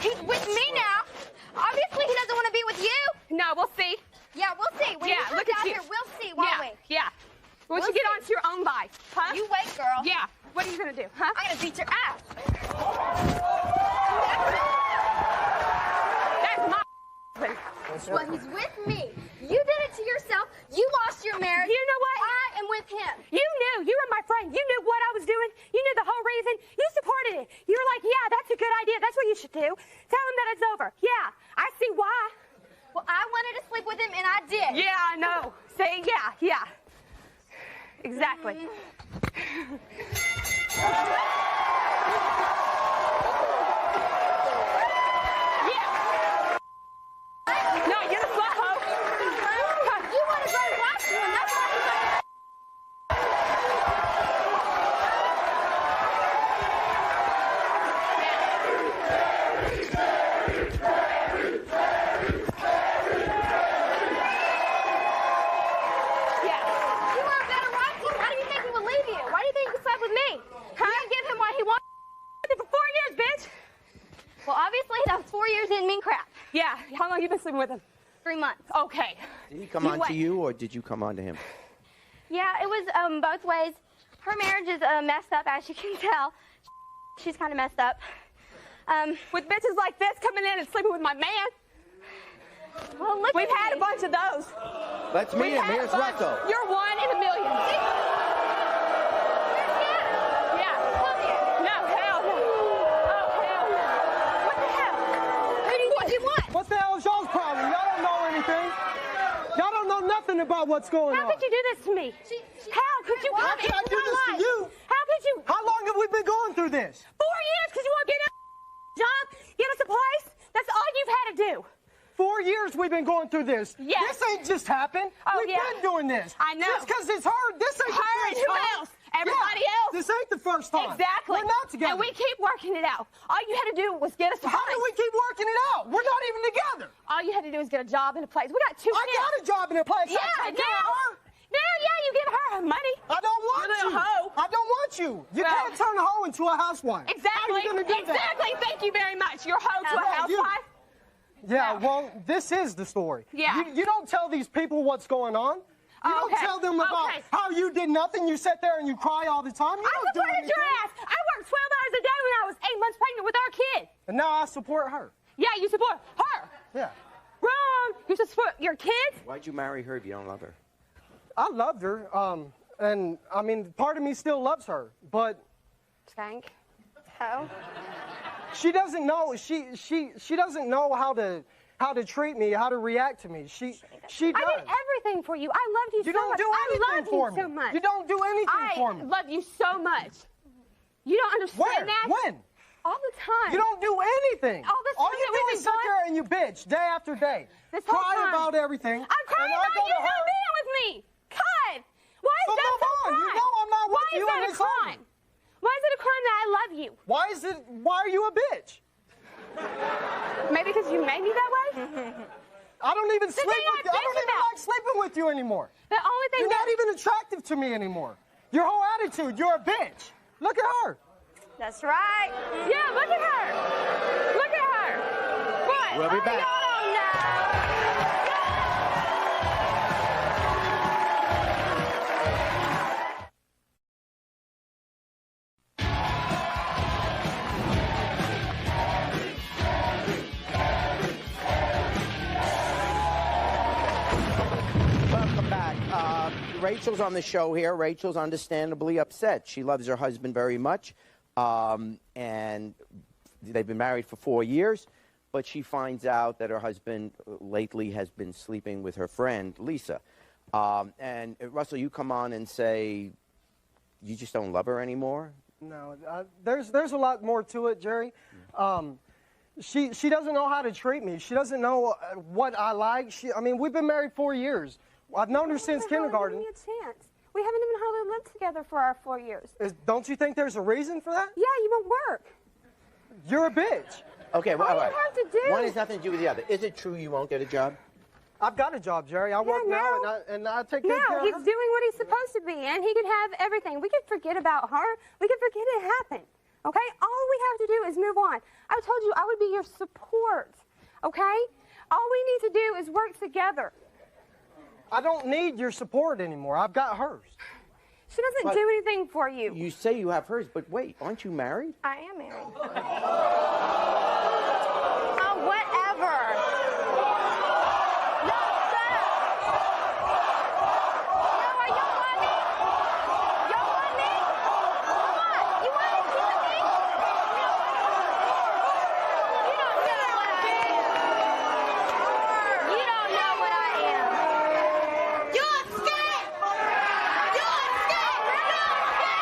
S22: He's with me now. Obviously, he doesn't want to be with you.
S7: No, we'll see.
S22: Yeah, we'll see. When
S7: Yeah,
S22: he
S7: look
S22: comes
S7: at
S22: out
S7: you.
S22: here, we'll see, won't we?
S7: Yeah. Once you get onto your own life, huh?
S22: You wait, girl.
S7: Yeah. What are you gonna do, huh?
S22: I'm gonna beat your ass.
S7: That's my husband.
S22: Well, he's with me. You did it to yourself. You lost your marriage.
S7: You know what?
S22: I am with him.
S7: You knew. You were my friend. You knew what I was doing. You knew the whole reason. You supported it. You were like, yeah, that's a good idea. That's what you should do. Tell him that it's over. Yeah, I see why.
S22: Well, I wanted to sleep with him, and I did.
S7: Yeah, I know. See, yeah. Exactly. No, you're the slut hoe.
S22: You want to go watch him. That's why he's like... You want a better wife? How do you think he would leave you? Why do you think he slept with me? Huh? You give him what he wants.
S7: For 4 years, bitch.
S22: Well, obviously, those 4 years didn't mean crap.
S7: Yeah. How long you been sleeping with him?
S22: 3 months.
S7: Okay.
S2: Did he come on to you, or did you come on to him?
S22: Yeah, it was both ways. Her marriage is messed up, as you can tell. She's kind of messed up.
S7: With bitches like this coming in and sleeping with my man.
S22: Well, look
S7: We've
S22: at
S7: had
S22: me.
S7: a bunch of those.
S2: Let's meet him. Here's Russell.
S7: You're one in a million. Yeah. No, hell no. Oh, hell no. What the hell?
S22: Who do you think you want?
S3: What the hell is y'all's problem? Y'all don't know anything. Y'all don't know nothing about what's going
S7: How
S3: on.
S7: could you do this to me? How could you
S3: How
S7: come
S3: can I
S7: into
S3: do
S7: my
S3: this to
S7: life?
S3: you?
S7: How could you?
S3: How long have we been going through this?
S7: 4 years because you want to get a job, get us a place? That's all you've had to do.
S3: 4 years we've been going through this.
S7: Yes.
S3: This ain't just happened.
S7: Oh,
S3: We've
S7: yeah.
S3: been doing this.
S7: I know.
S3: Just because it's her, this ain't
S7: Her
S3: the
S7: and
S3: first
S7: who
S3: time.
S7: else? Everybody else.
S3: This ain't the first time.
S7: Exactly.
S3: We're not together.
S7: And we keep working it out. All you had to do was get us a
S3: How
S7: place.
S3: do we keep working it out? We're not even together.
S7: All you had to do was get a job and a place. We got 2
S3: I
S7: kids.
S3: got a job in a place.
S7: Yeah,
S3: I take care of her.
S7: Yeah, you give her money.
S3: I don't want
S7: You
S3: you.
S7: little hoe.
S3: I don't want you. You
S7: Well-
S3: can't turn a hoe into a housewife.
S7: Exactly.
S3: How are you gonna do that?
S7: Exactly. Thank you very much. You're hoe to a
S3: Yeah, you-
S7: housewife.
S3: Yeah, well, this is the story.
S7: Yeah.
S3: You don't tell these people what's going on. You
S7: Oh,
S3: don't
S7: okay.
S3: tell them about
S7: Okay.
S3: how you did nothing. You sit there and you cry all the time. You
S7: I
S3: don't do
S7: supported
S3: anything.
S7: your ass. I worked 12 hours a day when I was 8 months pregnant with our kid.
S3: And now I support her.
S7: Yeah, you support her.
S3: Yeah.
S7: Wrong. You support your kids.
S2: Why'd you marry her if you don't love her?
S3: I loved her. And I mean, part of me still loves her, but
S7: Skank. Hoe.
S3: she doesn't know. She doesn't know how to treat me, how to react to me. She does.
S7: I did everything for you. I loved you,
S3: You
S7: so
S3: don't
S7: much.
S3: do
S7: I
S3: anything
S7: love
S3: for
S7: you
S3: me.
S7: so much.
S3: You don't do anything for me.
S7: I love you so much. You don't understand
S3: Where?
S7: that?
S3: When?
S7: All the time.
S3: You don't do anything.
S7: All the time
S3: you
S7: that
S3: do
S7: we've
S3: is
S7: been
S3: sit there and you bitch day after day.
S7: This whole
S3: Cry
S7: time.
S3: about everything.
S7: I'm crying
S3: and I
S7: about
S3: go
S7: you
S3: to
S7: not
S3: her.
S7: being with me. God. Why is
S3: So
S7: that
S3: move
S7: a
S3: on.
S7: crime?
S3: You know I'm not with
S7: Why
S3: you
S7: is that
S3: and
S7: a
S3: it's over.
S7: crime? Why is it a crime that I love you?
S3: Why are you a bitch?
S7: Maybe because you made me that way?
S3: I don't even
S7: The
S3: sleep
S7: thing
S3: with you. I
S7: I
S3: don't
S7: bitch
S3: even
S7: about.
S3: like sleeping with you anymore.
S7: The only thing
S3: You're not even attractive to me anymore. Your whole attitude, you're a bitch. Look at her.
S7: That's right. Yeah, look at her. Look at her. What?
S2: We'll be back.
S7: Y'all don't know.
S2: Welcome back. Rachel's on the show here. Rachel's understandably upset. She loves her husband very much, and they've been married for 4 years, but she finds out that her husband lately has been sleeping with her friend, Lisa. And Russell, you come on and say you just don't love her anymore?
S3: No, there's a lot more to it, Jerry. She doesn't know how to treat me. She doesn't know what I like. I mean, we've been married 4 years. I've known her since kindergarten.
S7: Give me a chance. We haven't even hardly lived together for our 4 years.
S3: Don't you think there's a reason for that?
S7: Yeah, you won't work.
S3: You're a bitch.
S2: Okay, well,
S7: All
S2: all
S7: you
S2: right.
S7: have to do-
S2: One has nothing to do with the other. Is it true you won't get a job?
S3: I've got a job, Jerry. I work now, and I take good care
S7: Now
S3: of
S7: he's
S3: her.
S7: doing what he's supposed to be, and he could have everything. We could forget about her. We could forget it happened. Okay? All we have to do is move on. I told you I would be your support. Okay? All we need to do is work together.
S3: I don't need your support anymore. I've got hers.
S7: She doesn't
S2: But-
S7: do anything for you.
S2: You say you have hers, but wait, aren't you married?
S7: I am married. Oh, whatever. No, shut up. No, you don't want me? You don't want me? What? You want to keep me? You don't know what I am. You don't know what I am. You're a skank! You're a skank! You're a skank!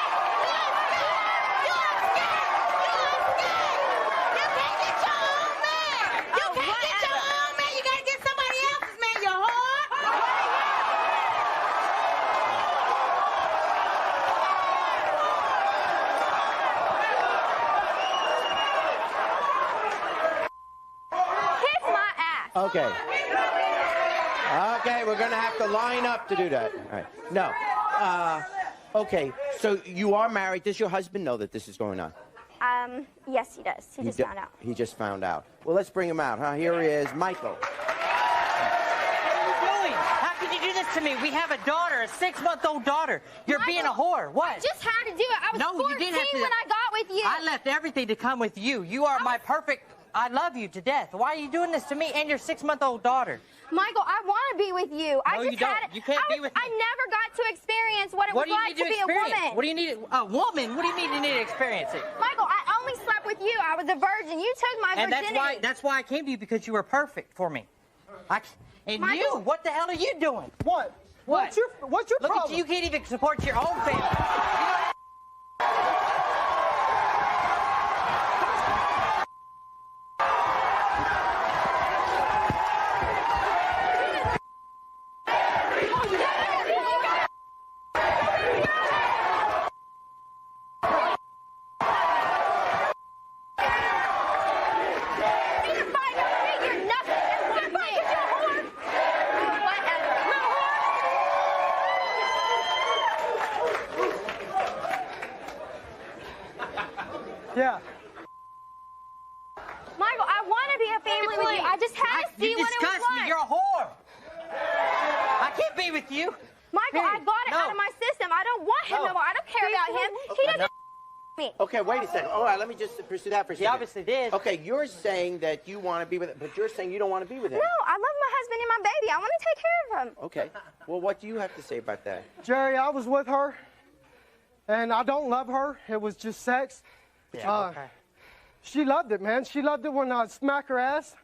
S7: You can't get your own man! You can't get your own man! You gotta get somebody else's man, you whore! Kiss my ass!
S2: Okay. Okay, we're going to have to line up to do that. All right. No. Okay, so you are married. Does your husband know that this is going on?
S7: Yes, he does. He just found out.
S2: He just found out. Well, let's bring him out, huh? Here he is, Michael.
S8: What are you doing? How could you do this to me? We have a daughter, a 6-month-old daughter. You're being a whore. What?
S22: I just had to do it. I was
S8: No,
S22: 14
S8: you didn't have to.
S22: when I got with you.
S8: I left everything to come with you. You are my perfect. I love you to death. Why are you doing this to me and your 6-month-old daughter?
S22: Michael, I want to be with you. I
S8: No,
S22: just
S8: you don't.
S22: had it.
S8: You can't be with me.
S22: I never got to experience what it
S8: What
S22: was
S8: do you
S22: like
S8: need
S22: to
S8: to
S22: be
S8: experience?
S22: a woman.
S8: What do you need? A woman? What do you mean you need to experience it?
S22: Michael, I only slept with you. I was a virgin. You took my
S8: And
S22: virginity.
S8: that's why I came to you, because you were perfect for me. And
S22: Michael.
S8: you, what the hell are you doing?
S3: What?
S8: What?
S3: What's your
S8: Look
S3: problem?
S8: at you can't even support your own family.
S3: Yeah.
S22: Michael, I want to be a family with you. I just had to see
S8: You
S22: what it was
S8: disgust me.
S22: like.
S8: You're a whore. I can't be with you.
S22: Michael, I
S8: Period.
S22: got it
S8: No.
S22: out of my system. I don't want him
S8: No.
S22: no more. I don't care about him. He doesn't me.
S2: Okay, wait a second. All right, let me just pursue that for a second.
S8: He obviously did.
S2: Okay, you're saying that you want to be with him, but you're saying you don't want to be with him.
S22: No, I love my husband and my baby. I want to take care of him.
S2: Okay. Well, what do you have to say about that?
S3: Jerry, I was with her, and I don't love her. It was just sex.
S8: Okay.
S3: She loved it, man. She loved it when I smack her ass.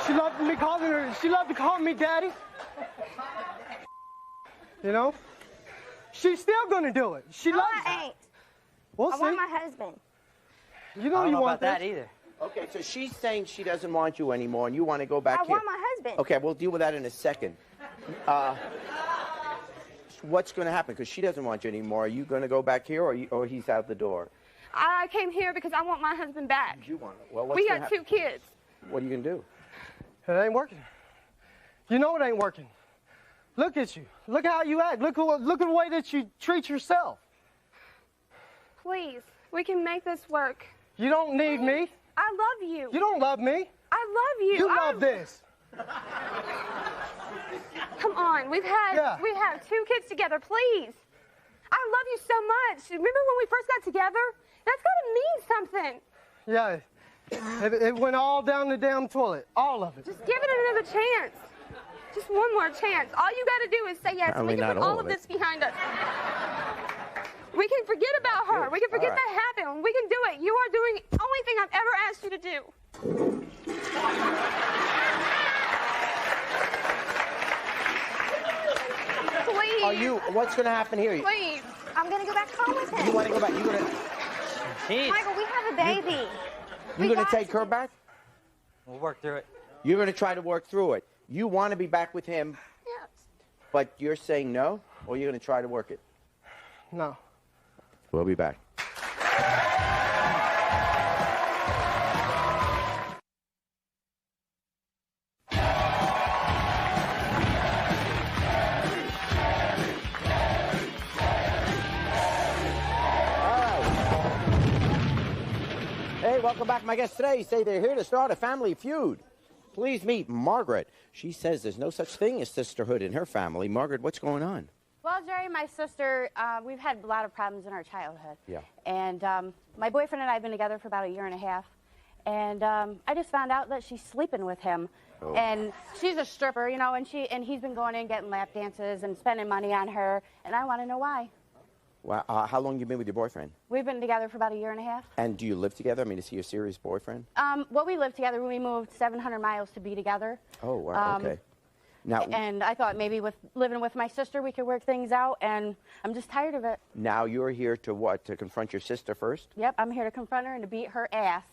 S3: She loved me calling her. She loved to call me daddy. You know? She's still gonna do it. She
S22: No,
S3: loves
S22: I
S3: it.
S22: ain't.
S3: We'll
S22: I
S3: see.
S22: want my husband.
S3: You know
S8: I don't
S3: you
S8: know
S3: want
S8: about that
S3: this.
S8: either.
S2: Okay, so she's saying she doesn't want you anymore, and you want to go back
S22: I
S2: here.
S22: want my husband.
S2: Okay, we'll deal with that in a second. What's going to happen? Because she doesn't want you anymore. Are you going to go back here, or he's out the door?
S7: I came here because I want my husband back.
S2: You want it? Well, what's
S7: We
S2: gonna
S7: got 2 kids.
S2: What are you going to do?
S3: It ain't working. You know it ain't working. Look at you. Look how you act. Look at the way that you treat yourself.
S7: Please, we can make this work.
S3: You don't need me.
S7: I love you.
S3: You don't love me.
S7: I love you.
S3: You love this.
S7: Come on, we have 2 kids together. Please, I love you so much. Remember when we first got together? That's gotta mean something.
S3: Yeah. It went all down the damn toilet. All of it.
S7: Just give it another chance. Just one more chance. All you got to do is say yes.
S2: Apparently
S7: We can
S2: not
S7: put
S2: all
S7: all
S2: of
S7: of
S2: it.
S7: this behind us. We can forget about her.
S2: Good.
S7: We can forget
S2: All right.
S7: that happened. We can do it. You are doing the only thing I've ever asked you to do. Please.
S2: Are you? What's going to happen here?
S7: Please. I'm going to go back home with him.
S2: You want to go back? You going to?
S7: Michael, we have a baby.
S2: You going to take her back?
S8: We'll work through it.
S2: You're going to try to work through it. You want to be back with him,
S7: Yes.
S2: but you're saying no, or you're going to try to work it?
S3: No.
S2: We'll be back. Hey, welcome back. My guests today say they're here to start a family feud. Please meet Margaret. She says there's no such thing as sisterhood in her family. Margaret, what's going on?
S5: Well, Jerry, my sister, we've had a lot of problems in our childhood.
S2: Yeah.
S5: And my boyfriend and I have been together for about a year and a half. And I just found out that she's sleeping with him.
S2: Oh.
S5: And she's a stripper, you know, and he's been going in getting lap dances and spending money on her. And I want to know why.
S2: Well, how long you been with your boyfriend?
S5: We've been together for about a year and a half.
S2: And do you live together? I mean, is he a serious boyfriend?
S5: Well, we lived together. We moved 700 miles to be together.
S2: Oh, wow. Okay. Now,
S5: And I thought maybe with living with my sister, we could work things out. And I'm just tired of it.
S2: now you're here to what? To confront your sister first?
S5: Yep, I'm here to confront her and to beat her ass.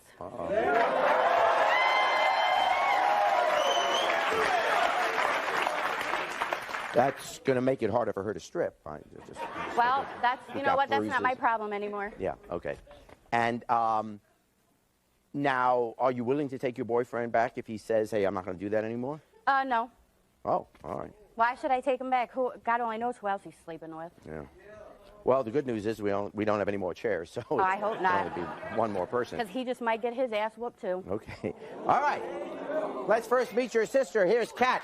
S2: That's going to make it harder for her to strip.
S5: Well, that's, you
S2: You've
S5: know
S2: got
S5: what, that's not my
S2: bruises.
S5: problem anymore.
S2: Yeah, okay. And now, are you willing to take your boyfriend back if he says, hey, I'm not going to do that anymore?
S5: No.
S2: Oh, all right.
S5: Why should I take him back? God only knows who else he's sleeping with.
S2: Yeah. Well, the good news is we don't have any more chairs, so
S5: Oh, I hope
S2: it
S5: not.
S2: can only be one more person.
S5: Because he just might get his ass whooped, too.
S2: Okay. All right. Let's first meet your sister. Here's Kat.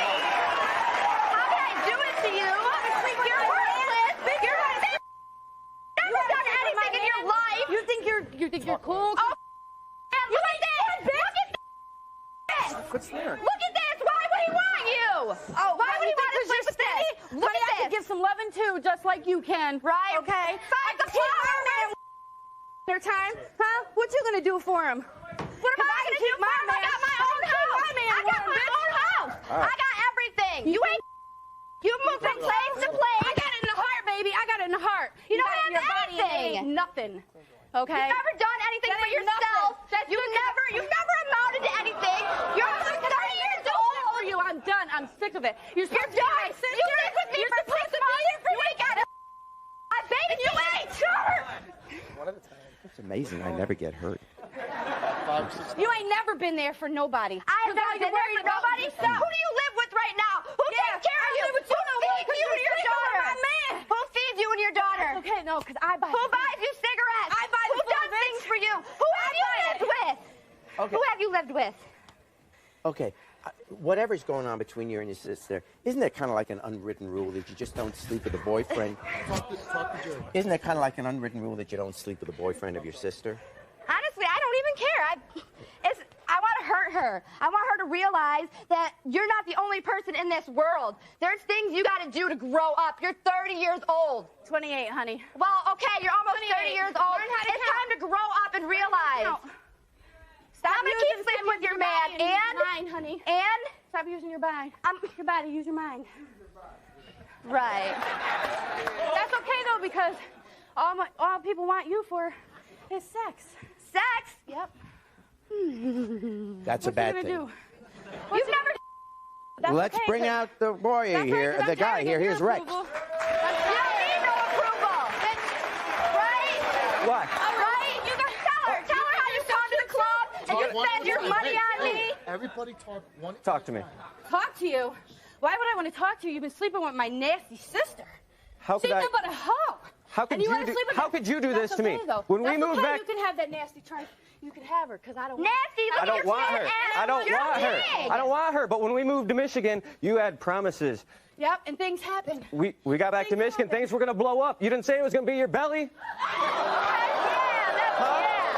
S7: How can I do it to you? You're worthless. You're never done anything in your life.
S5: You think you're cool?
S7: Oh, look at this. Look at this.
S2: Quit swearing.
S7: Look at this. Why would he want you?
S5: Oh,
S7: why would he want to sleep with this? Look
S5: Honey, I
S7: at
S5: can
S7: this.
S5: give some loving, too, just like you can.
S7: Right.
S5: Okay?
S7: Find the flower man.
S5: Their time? Huh? What you gonna do for him?
S7: What am I gonna do for him? I got my own house. I got my own house.
S2: All right.
S7: I got everything. You ain't. You moved from place to place.
S5: I got it in the heart, baby. I got it in the heart.
S7: You don't
S5: got it in
S7: have
S5: your body, it
S7: anything.
S5: ain't nothing. Okay?
S7: You've never done anything
S5: That
S7: for
S5: ain't
S7: yourself.
S5: nothing.
S7: You've never amounted to anything. You're almost 30 years old.
S5: For you, I'm done. I'm sick of it. You're
S7: You're done. You lived with me for 6 months. You ain't got a baby. You ain't sure.
S2: It's amazing. I never get hurt.
S5: You ain't never been there for nobody.
S7: I have never been there for nobody. Who do you live with right now? Who takes care of you? Who feeds you and your daughter?
S5: My man.
S7: Who feeds you and your daughter?
S5: Okay, no, because I buy.
S7: Who buys you cigarettes?
S5: I buy
S7: Who
S5: the
S7: does
S5: food, bitch.
S7: things for you? Who have you lived with?
S2: Okay.
S7: Who have you lived with?
S2: Okay. Whatever's going on between you and your sister, isn't it kind of like an unwritten rule that you just don't sleep with a boyfriend?
S21: Talk to Jerry.
S2: Isn't it kind of like an unwritten rule that you don't sleep with a boyfriend of your sister?
S7: Honestly, I don't even care. I want to hurt her. I want her to realize that you're not the only person in this world. There's things you got to do to grow up. You're 30 years old.
S5: 28, honey.
S7: Well, okay, you're almost 30 years old.
S5: Learn how to
S7: It's
S5: count.
S7: time to grow up and realize.
S5: Count.
S7: Stop I'm gonna keep sleeping with your man.
S5: Use your mind, honey.
S7: And
S5: Stop using your body. Your body. Use your mind.
S7: right.
S5: That's okay though, because all people want you for is sex.
S7: Sex?
S5: Yep.
S2: That's a bad thing.
S5: Do?
S7: You've never.
S5: That's
S2: Let's
S5: okay,
S2: bring
S5: but-
S2: out the boy
S5: That's
S2: here,
S5: right, 'cause
S2: the
S5: I'm
S2: guy
S5: tired
S2: here.
S5: of your
S2: Here's Rex.
S5: approval.
S7: You don't need no approval. Right?
S8: What?
S7: Right? You got tell her how you come to the club and you spend your money on me.
S21: Everybody talk one.
S8: Talk to me.
S5: Talk to you? Why would I want to talk to you? You've been sleeping with my nasty sister.
S8: How could
S5: She's
S8: I?
S5: nothing but a hoe.
S8: How could
S5: And you
S8: you
S5: wanna
S8: do?
S5: sleep with
S8: How
S5: her?
S8: could you do
S5: That's
S8: this to me?
S5: okay, though.
S8: When we
S5: That's
S8: moved
S5: okay.
S8: back,
S5: You can have that nasty charm. You can have her, because I don't.
S7: Nasty, look
S8: I
S7: at
S8: don't
S7: your
S8: want
S7: fat
S8: her.
S7: ass.
S8: I don't
S7: You're
S8: want her.
S7: big.
S8: I don't want her. But when we moved to Michigan, you had promises.
S5: Yep, and things happen.
S8: We got back to Michigan. Things were gonna blow up. You didn't say it was gonna be your belly.
S7: Yeah.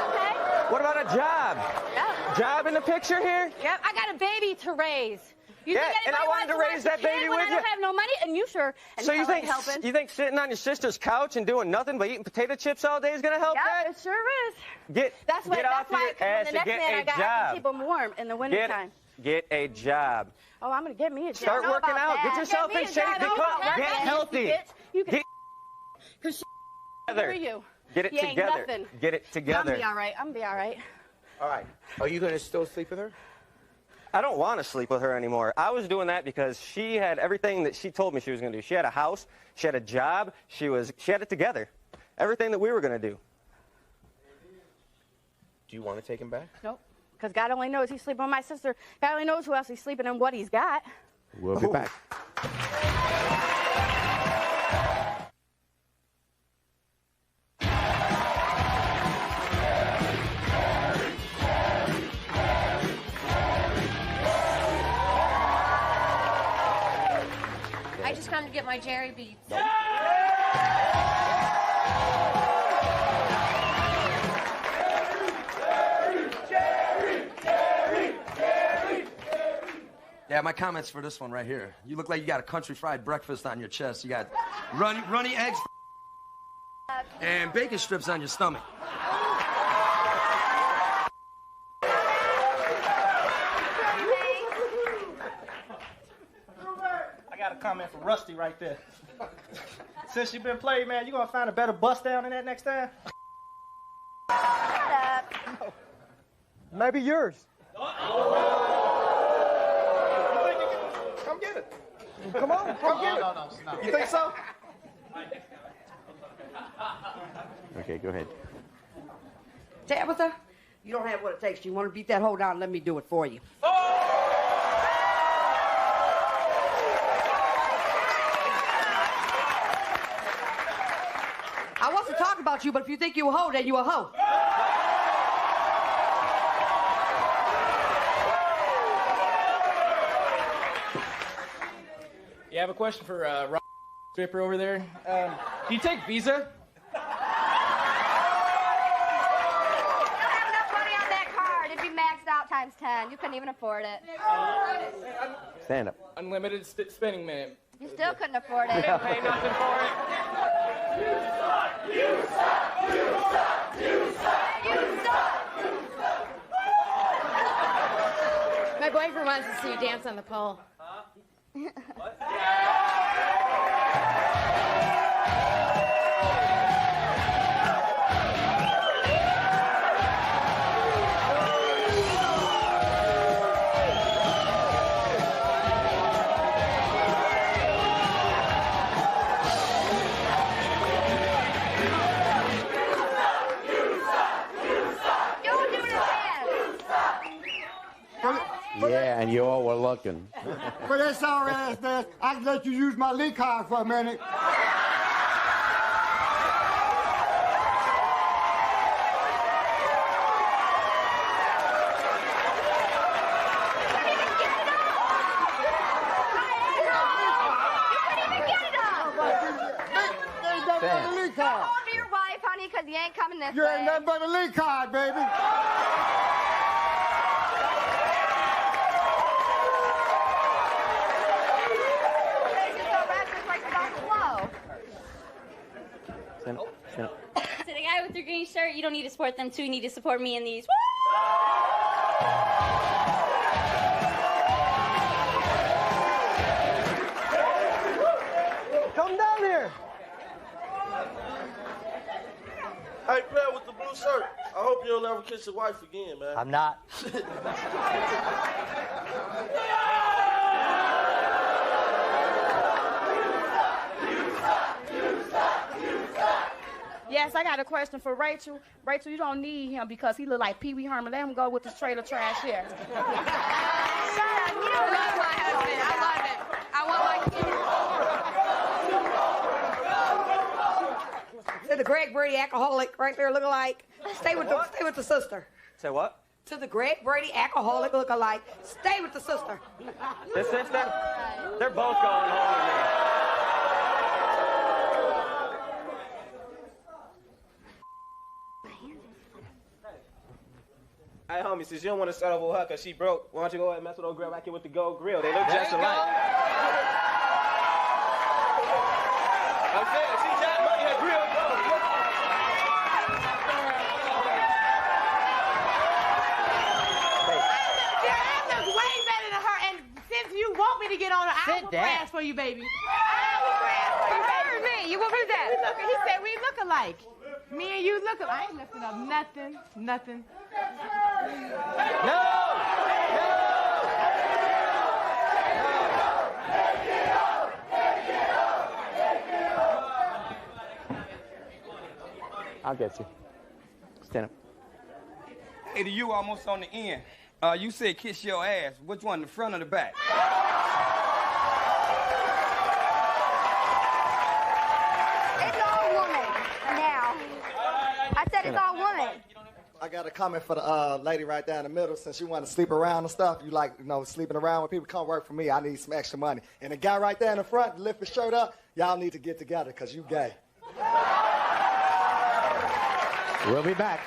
S9: What about a job?
S13: Yeah.
S9: Job in the picture here?
S13: Yep, I got a baby to raise. You
S9: Yeah,
S13: think
S9: and I
S13: anybody
S9: wanted to
S13: wants
S9: raise
S13: watch a
S9: that baby
S13: kid when
S9: with
S13: I don't
S9: you?
S13: have no money? And you sure? And
S9: So you
S13: hell ain't
S9: think
S13: helping.
S9: sitting on your sister's couch and doing nothing but eating potato chips all day is gonna help
S13: Yeah,
S9: that?
S13: it sure is. That's why.
S9: get
S13: That's
S9: off
S13: why.
S9: your
S13: 'Cause when
S9: ass
S13: the
S9: and
S13: next
S9: get
S13: man
S9: a
S13: I got, I
S9: job.
S13: can keep them warm in the wintertime.
S9: Get a job.
S13: Oh, I'm gonna get me a job.
S9: Start working out. Get yourself in shape. Get healthy. Get together.
S13: You.
S9: Get it
S13: You ain't
S9: together.
S13: nothing.
S9: Get it
S13: I'm
S9: together.
S13: gonna be all right. I'm gonna be all right.
S2: All right. Are you going to still sleep with her?
S9: I don't want to sleep with her anymore. I was doing that because she had everything that she told me she was going to do. She had a house. She had a job. She had it together. Everything that we were going to do.
S2: Do you want to take him back?
S13: Nope. Because God only knows he's sleeping with my sister. God only knows who else he's sleeping and what he's got.
S2: We'll be back.
S22: I just come to get my Jerry beads.
S11: Yeah, my comments for this one right here. You look like you got a country fried breakfast on your chest. You got runny eggs and bacon strips on your stomach.
S23: I got a comment for Rusty right there. Since you've been played, man, you gonna find a better bust down than that next time?
S3: Maybe yours.
S23: Come get it.
S3: Come on, come get it.
S23: No. You think so?
S2: Okay, go ahead.
S4: Tabitha, you don't have what it takes. You want to beat that hole down, let me do it for you. I wasn't talking about you, but if you think you a hoe, then you a hoe.
S13: You have a question for Rob Stripper over there? Do you take Visa?
S7: It'd be maxed out times 10. You couldn't even afford it.
S2: Stand up.
S13: Unlimited spending minute.
S7: You still couldn't afford it.
S13: You didn't pay nothing for it.
S22: My boyfriend wants to see you dance on the pole.
S2: Yeah, and you all were looking.
S24: For that sorry ass dance, I can let you use my leak card for a minute.
S7: Hold to your wife, honey, because you ain't coming this
S24: You
S7: way.
S24: ain't nothing but a leak card, baby.
S2: Stand up. Stand up.
S22: To the guy with your green shirt, you don't need to support them too. You need to support me in these.
S3: Come down here.
S25: Hey, player with the blue shirt. I hope you'll never kiss your wife again, man.
S8: I'm not.
S13: Yes, I got a question for Rachel. Rachel, you don't need him because he look like Pee Wee Herman. Let him go with the trailer trash here.
S7: Shut up. You don't love my husband. I love it. I want my kids.
S4: To the Greg Brady alcoholic right there look alike. Stay with the sister.
S9: Say what?
S4: To the Greg Brady alcoholic look alike. Stay with the sister.
S9: This sister? They're both going home with me.
S10: me, since you don't want to start over with her because she broke, why don't you go ahead and mess with old girl back here with the gold grill? They look just alike. I'm saying, she got money, her grill gold.
S12: I look way better than her, and since you want me to get on her, I will grass for you, baby. I will grass for you, baby. Me, you want me to that? He said we look alike. Me and you look alike. I ain't lifting up nothing.
S2: No! I'll get you. Stand up.
S14: Hey, you almost on the end. You said kiss your ass. Which one, the front or the back?
S6: It's all woman now. I said it's all woman.
S24: I got a comment for the lady right there in the middle. Since you want to sleep around and stuff, you like, sleeping around with people, come work for me. I need some extra money. And the guy right there in the front, lift his shirt up, y'all need to get together because you gay.
S2: We'll be back.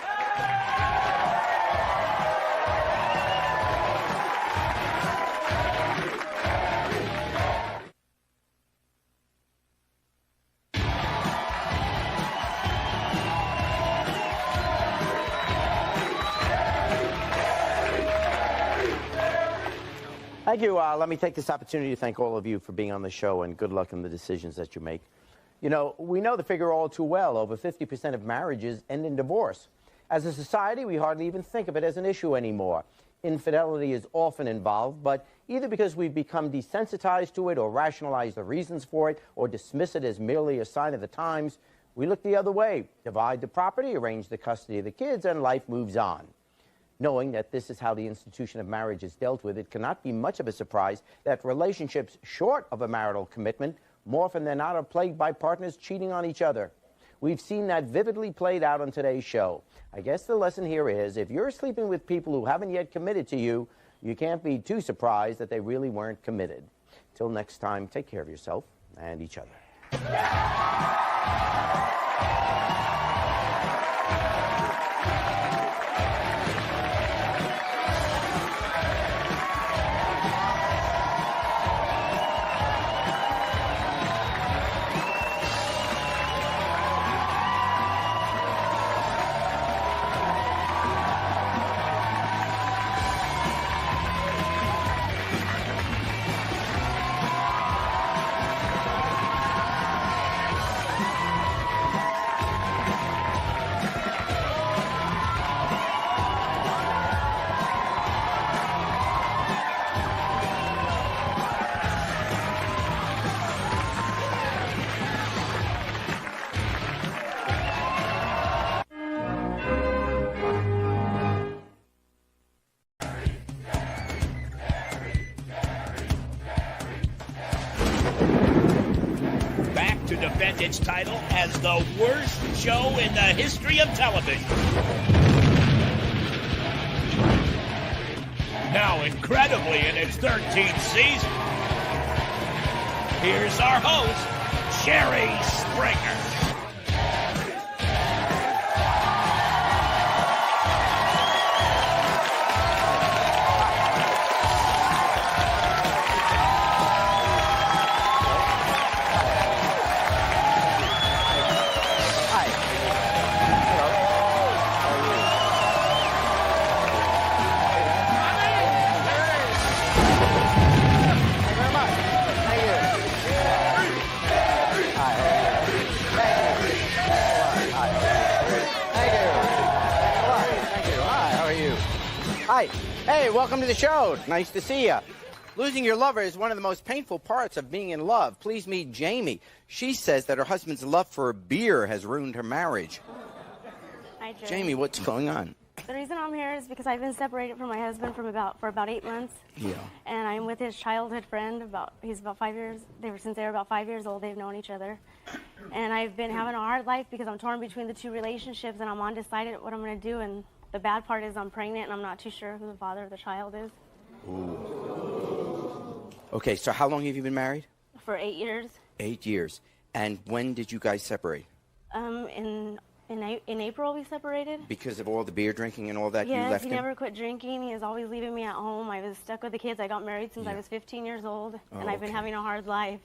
S2: Thank you. Let me take this opportunity to thank all of you for being on the show, and good luck in the decisions that you make. You know, we know the figure all too well. Over 50% of marriages end in divorce. As a society, we hardly even think of it as an issue anymore. Infidelity is often involved, but either because we've become desensitized to it or rationalize the reasons for it or dismiss it as merely a sign of the times, we look the other way, divide the property, arrange the custody of the kids, and life moves on. Knowing that this is how the institution of marriage is dealt with, it cannot be much of a surprise that relationships short of a marital commitment more often than not are plagued by partners cheating on each other. We've seen that vividly played out on today's show. I guess the lesson here is if you're sleeping with people who haven't yet committed to you, you can't be too surprised that they really weren't committed. Till next time, take care of yourself and each other.
S1: Defend its title as the worst show in the history of television. Now, incredibly, in its 13th season, here's our host, Jerry Springer.
S2: Hi. Hey, welcome to the show. Nice to see you. Losing your lover is one of the most painful parts of being in love. Please meet Jamie. She says that her husband's love for beer has ruined her marriage.
S15: Hi, Jerry.
S2: Jamie, what's going on?
S15: The reason I'm here is because I've been separated from my husband for about 8 months.
S2: Yeah.
S15: And I'm with his childhood friend. He's about 5 years. Since they were about 5 years old, they've known each other. And I've been having a hard life because I'm torn between the two relationships, and I'm undecided what I'm going to do. And the bad part is I'm pregnant, and I'm not too sure who the father of the child is.
S2: Ooh. Okay, so how long have you been married?
S15: For 8 years.
S2: 8 years. And when did you guys separate?
S15: In In April, we separated.
S2: Because of all the beer drinking and all that, you
S15: Yes,
S2: left
S15: he
S2: him?
S15: never quit drinking. He was always leaving me at home. I was stuck with the kids. I got married since I was 15 years old, and I've been
S2: okay.
S15: having a hard life.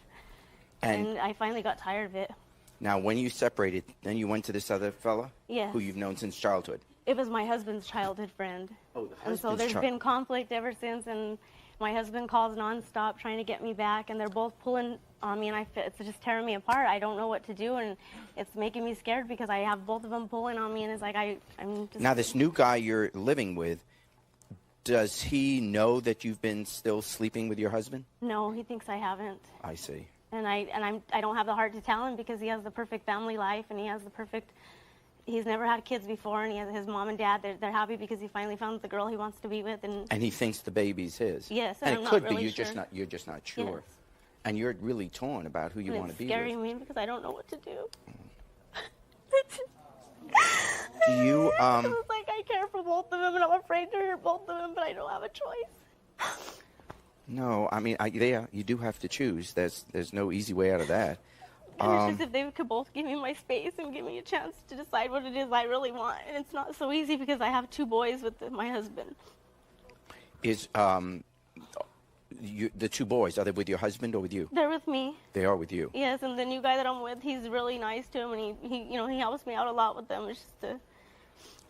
S15: And I finally got tired of it.
S2: Now, when you separated, then you went to this other fella?
S15: Yes.
S2: Who you've known since childhood?
S15: It was my husband's childhood friend.
S2: Oh, the
S15: And so
S2: husband's
S15: there's
S2: child-
S15: been conflict ever since, and my husband calls nonstop trying to get me back, and they're both pulling on me, and it's just tearing me apart. I don't know what to do, and it's making me scared because I have both of them pulling on me, and it's like I'm just...
S2: Now, this new guy you're living with, does he know that you've been still sleeping with your husband?
S15: No, he thinks I haven't.
S2: I see.
S15: And I don't have the heart to tell him because he has the perfect family life, and he has the perfect... He's never had kids before, and he has his mom and dad. They're happy because he finally found the girl he wants to be with, and
S2: he thinks the baby's his.
S15: Yes,
S2: and
S15: and
S2: it
S15: I'm
S2: could
S15: not
S2: be
S15: really
S2: you're just not sure.
S15: Yes.
S2: And you're really torn about who you want to be
S15: It's scaring
S2: with.
S15: me because I don't know what to do.
S2: Do you
S15: It's like I care for both of them, and I'm afraid to hurt both of them, but I don't have a choice.
S2: No, I mean, you do have to choose. There's no easy way out of that.
S15: And it's just if they could both give me my space and give me a chance to decide what it is I really want. And it's not so easy because I have 2 boys with my husband.
S2: Is the 2 boys, are they with your husband or with you?
S15: They're with me.
S2: They are with you.
S15: Yes, and the new guy that I'm with, he's really nice to him, and he helps me out a lot with them. It's just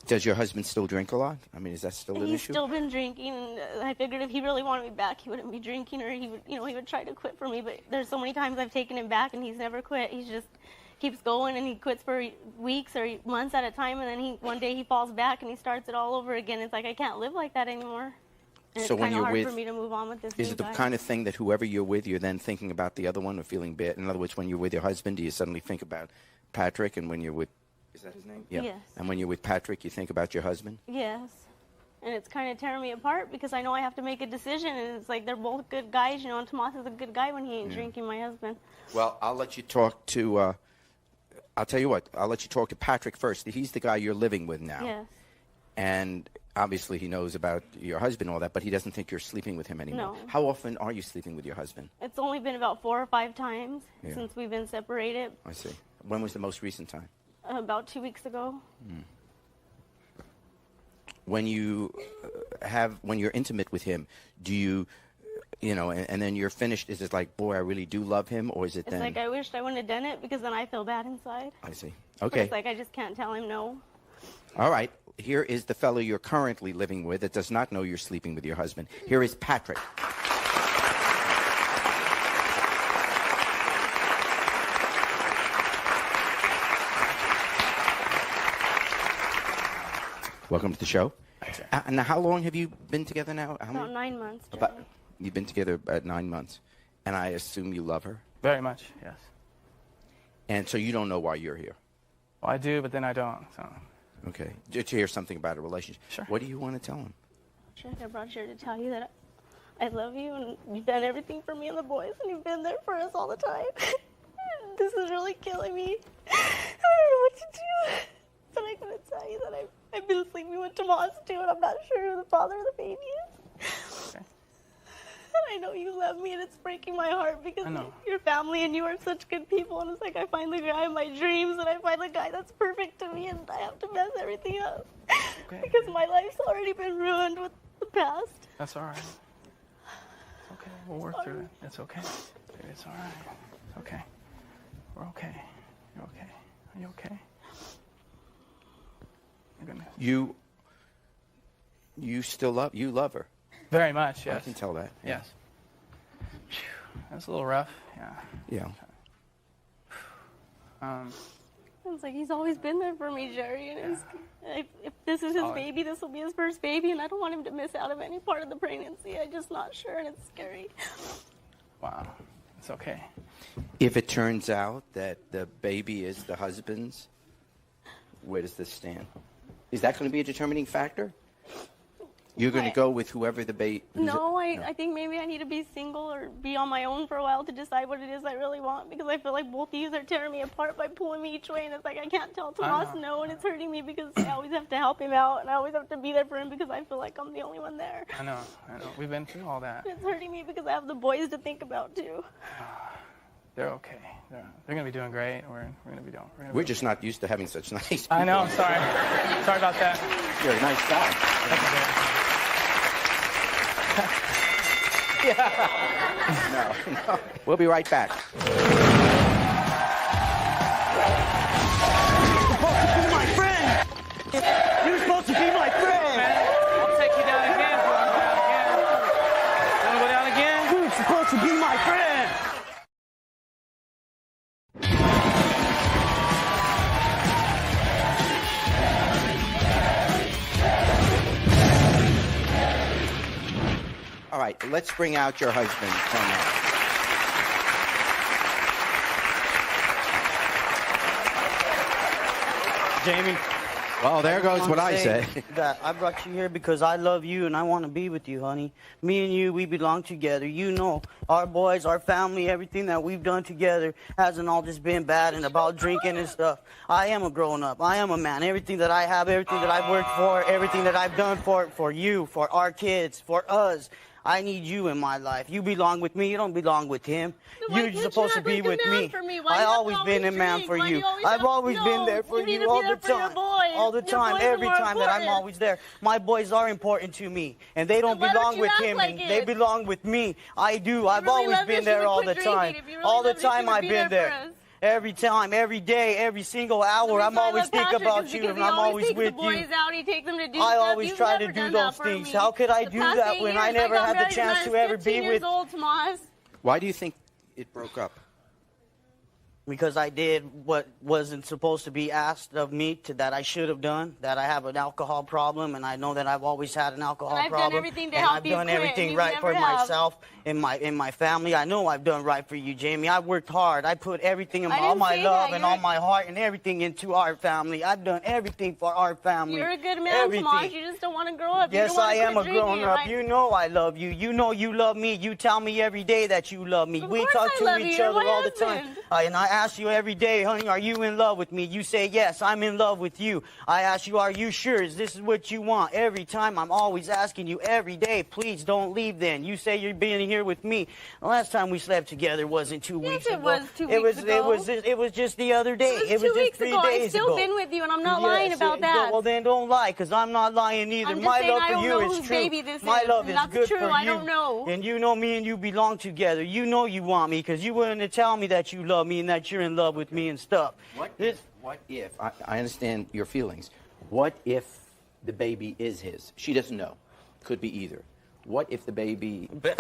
S2: Does your husband still drink a lot? I mean, is that still an
S15: he's
S2: issue?
S15: still been drinking, and I figured if he really wanted me back, he wouldn't be drinking, or he would try to quit for me. But there's so many times I've taken him back, and he's never quit. He's just keeps going, and he quits for weeks or months at a time, and then one day he falls back and he starts it all over again. It's like I can't live like that anymore. And
S2: So
S15: it's
S2: when
S15: kind of
S2: you're
S15: hard
S2: with-
S15: for me to move on with this
S2: Is
S15: new
S2: it the
S15: guy.
S2: kind of thing that whoever you're with, you're then thinking about the other one or feeling bad? In other words, when you're with your husband, do you suddenly think about Patrick? And when you're with, is that his name? Yeah.
S15: Yes.
S2: And when you're with Patrick, you think about your husband?
S15: Yes. And it's kind of tearing me apart because I know I have to make a decision, and it's like they're both good guys, and Tomas is a good guy when he ain't
S2: Yeah.
S15: drinking, my husband.
S2: Well, I'll let you talk to, I'll tell you what, I'll let you talk to Patrick first. He's the guy you're living with now.
S15: Yes.
S2: And obviously he knows about your husband and all that, but he doesn't think you're sleeping with him anymore.
S15: No.
S2: How often are you sleeping with your husband?
S15: It's only been about 4 or 5 times
S2: Yeah.
S15: since we've been separated,
S2: I see. When was the most recent time?
S15: about 2 weeks ago.
S2: When you when you're intimate with him, do you, and then you're finished, is it like, boy, I really do love him, or is it
S15: It's
S2: then?
S15: like I wished I wouldn't have done it because then I feel bad inside.
S2: I see.
S15: But
S2: Okay.
S15: it's like I just can't tell him no.
S2: All right. Here is the fellow you're currently living with that does not know you're sleeping with your husband. Here is Patrick. Welcome to the show. Now, how long have you been together now? How
S15: About 9 months.
S2: About, you've been together about 9 months. And I assume you love her?
S16: Very much, yes.
S2: And so you don't know why you're here?
S16: Well, I do, but then I don't. So.
S2: Okay. Just to hear something about a relationship.
S16: Sure.
S2: What do you want to tell him?
S15: I brought you here to tell you that I love you, and you've done everything for me and the boys, and you've been there for us all the time. This is really killing me. I don't know what to do. But I'm going to tell you that I've been sleeping with Tomas, too, and I'm not sure who the father of the baby is.
S16: Okay.
S15: And I know you love me, and it's breaking my heart because your family and you are such good people, and it's like I find the guy of my dreams, and I find the guy that's perfect to me, and I have to mess everything up.
S16: Okay.
S15: Because my life's already been ruined with the past.
S16: That's all right. It's okay. We'll work through it. It's okay. Baby, it's all right. It's okay. We're okay. You're okay. Are you okay? My goodness.
S2: You still love her?
S16: Very much, yes.
S2: I can tell that. Yeah.
S16: Yes. Phew. That's a little rough. Yeah.
S2: Yeah.
S15: It's like he's always been there for me, Jerry. And if this is his
S16: Oh.
S15: baby, this will be his first baby, and I don't want him to miss out of any part of the pregnancy. I'm just not sure, and it's scary.
S16: Wow. It's okay.
S2: If it turns out that the baby is the husband's, where does this stand? Is that going to be a determining factor? You're going to go with whoever the baby...
S15: No, I think maybe I need to be single or be on my own for a while to decide what it is I really want, because I feel like both of you are tearing me apart by pulling me each way, and it's like I can't tell Tomas no, and it's hurting me because I always have to help him out, and I always have to be there for him because I feel like I'm the only one there.
S16: I know. We've been through all that.
S15: It's hurting me because I have the boys to think about, too.
S16: They're okay. They're going to be doing great. We're going to be doing.
S2: We're just not used to having such nice people.
S16: I know. Sorry. Sorry about that.
S2: You're a nice guy. No. We'll be right back.
S8: You're supposed to be my friend.
S16: I'll take you down again. Want to go down again?
S8: You're supposed to be my friend.
S2: All right, let's bring out your husband for now.
S4: Jamie.
S2: Well, there goes what I say.
S4: That I brought you here because I love you and I want to be with you, honey. Me and you, we belong together. You know, our boys, our family, everything that we've done together hasn't all just been bad and about drinking and stuff. I am a grown up. I am a man. Everything that I have, everything that I've worked for, everything that I've done for you, for our kids, for us. I need you in my life. You belong with me. You don't belong with him. You're supposed to be with me. I always been a man for you. I've always been there for you all the time. All the time, every time that I'm always there. My boys are important to me, and they don't belong with him. They belong with me. I do. I've always been there all the time. All the time I've been there. Every time, every day, every single hour, I'm always thinking about you, and I'm always with you. I always try to do those things. How could I do that when I never had the chance to ever be with you?
S2: Why do you think it broke up?
S4: Because I did what wasn't supposed to be asked of me that I should have done, that I have an alcohol problem, and I know that I've always had an alcohol problem.
S15: I've done everything to help you quit,
S4: I've done everything
S15: and
S4: right
S15: you
S4: for
S15: never have.
S4: myself and my family. I know I've done right for you, Jamie. I worked hard. I put everything, all my love and all my heart and everything into our family. I've done everything for our family.
S15: You're a good man, Tomas. You just don't want to grow up.
S4: Yes, I am a grown up.
S15: Right?
S4: You know I love you. You know you love me. You tell me every day that you love me. We talk to each other all the time. And I ask you every day, honey, are you in love with me? You say, yes, I'm in love with you. I ask you, are you sure? Is this what you want? Every time I'm always asking you every day, please don't leave then. You say you're being here with me. The last time we slept together wasn't 2 weeks ago.
S15: It was 2 weeks ago.
S4: It was just the other day.
S15: It was 2 weeks ago. I've still been with you, and I'm not lying about that.
S4: Well, then don't lie, because I'm not lying either. My love for you is true. My love is good for you.
S15: I don't know.
S4: And you know me and you belong together. You know you want me, because you wouldn't tell me that you love me and that you're in love with me and stuff.
S2: What if I understand your feelings. What if the baby is his? She doesn't know. Could be either. What if the baby...
S8: You're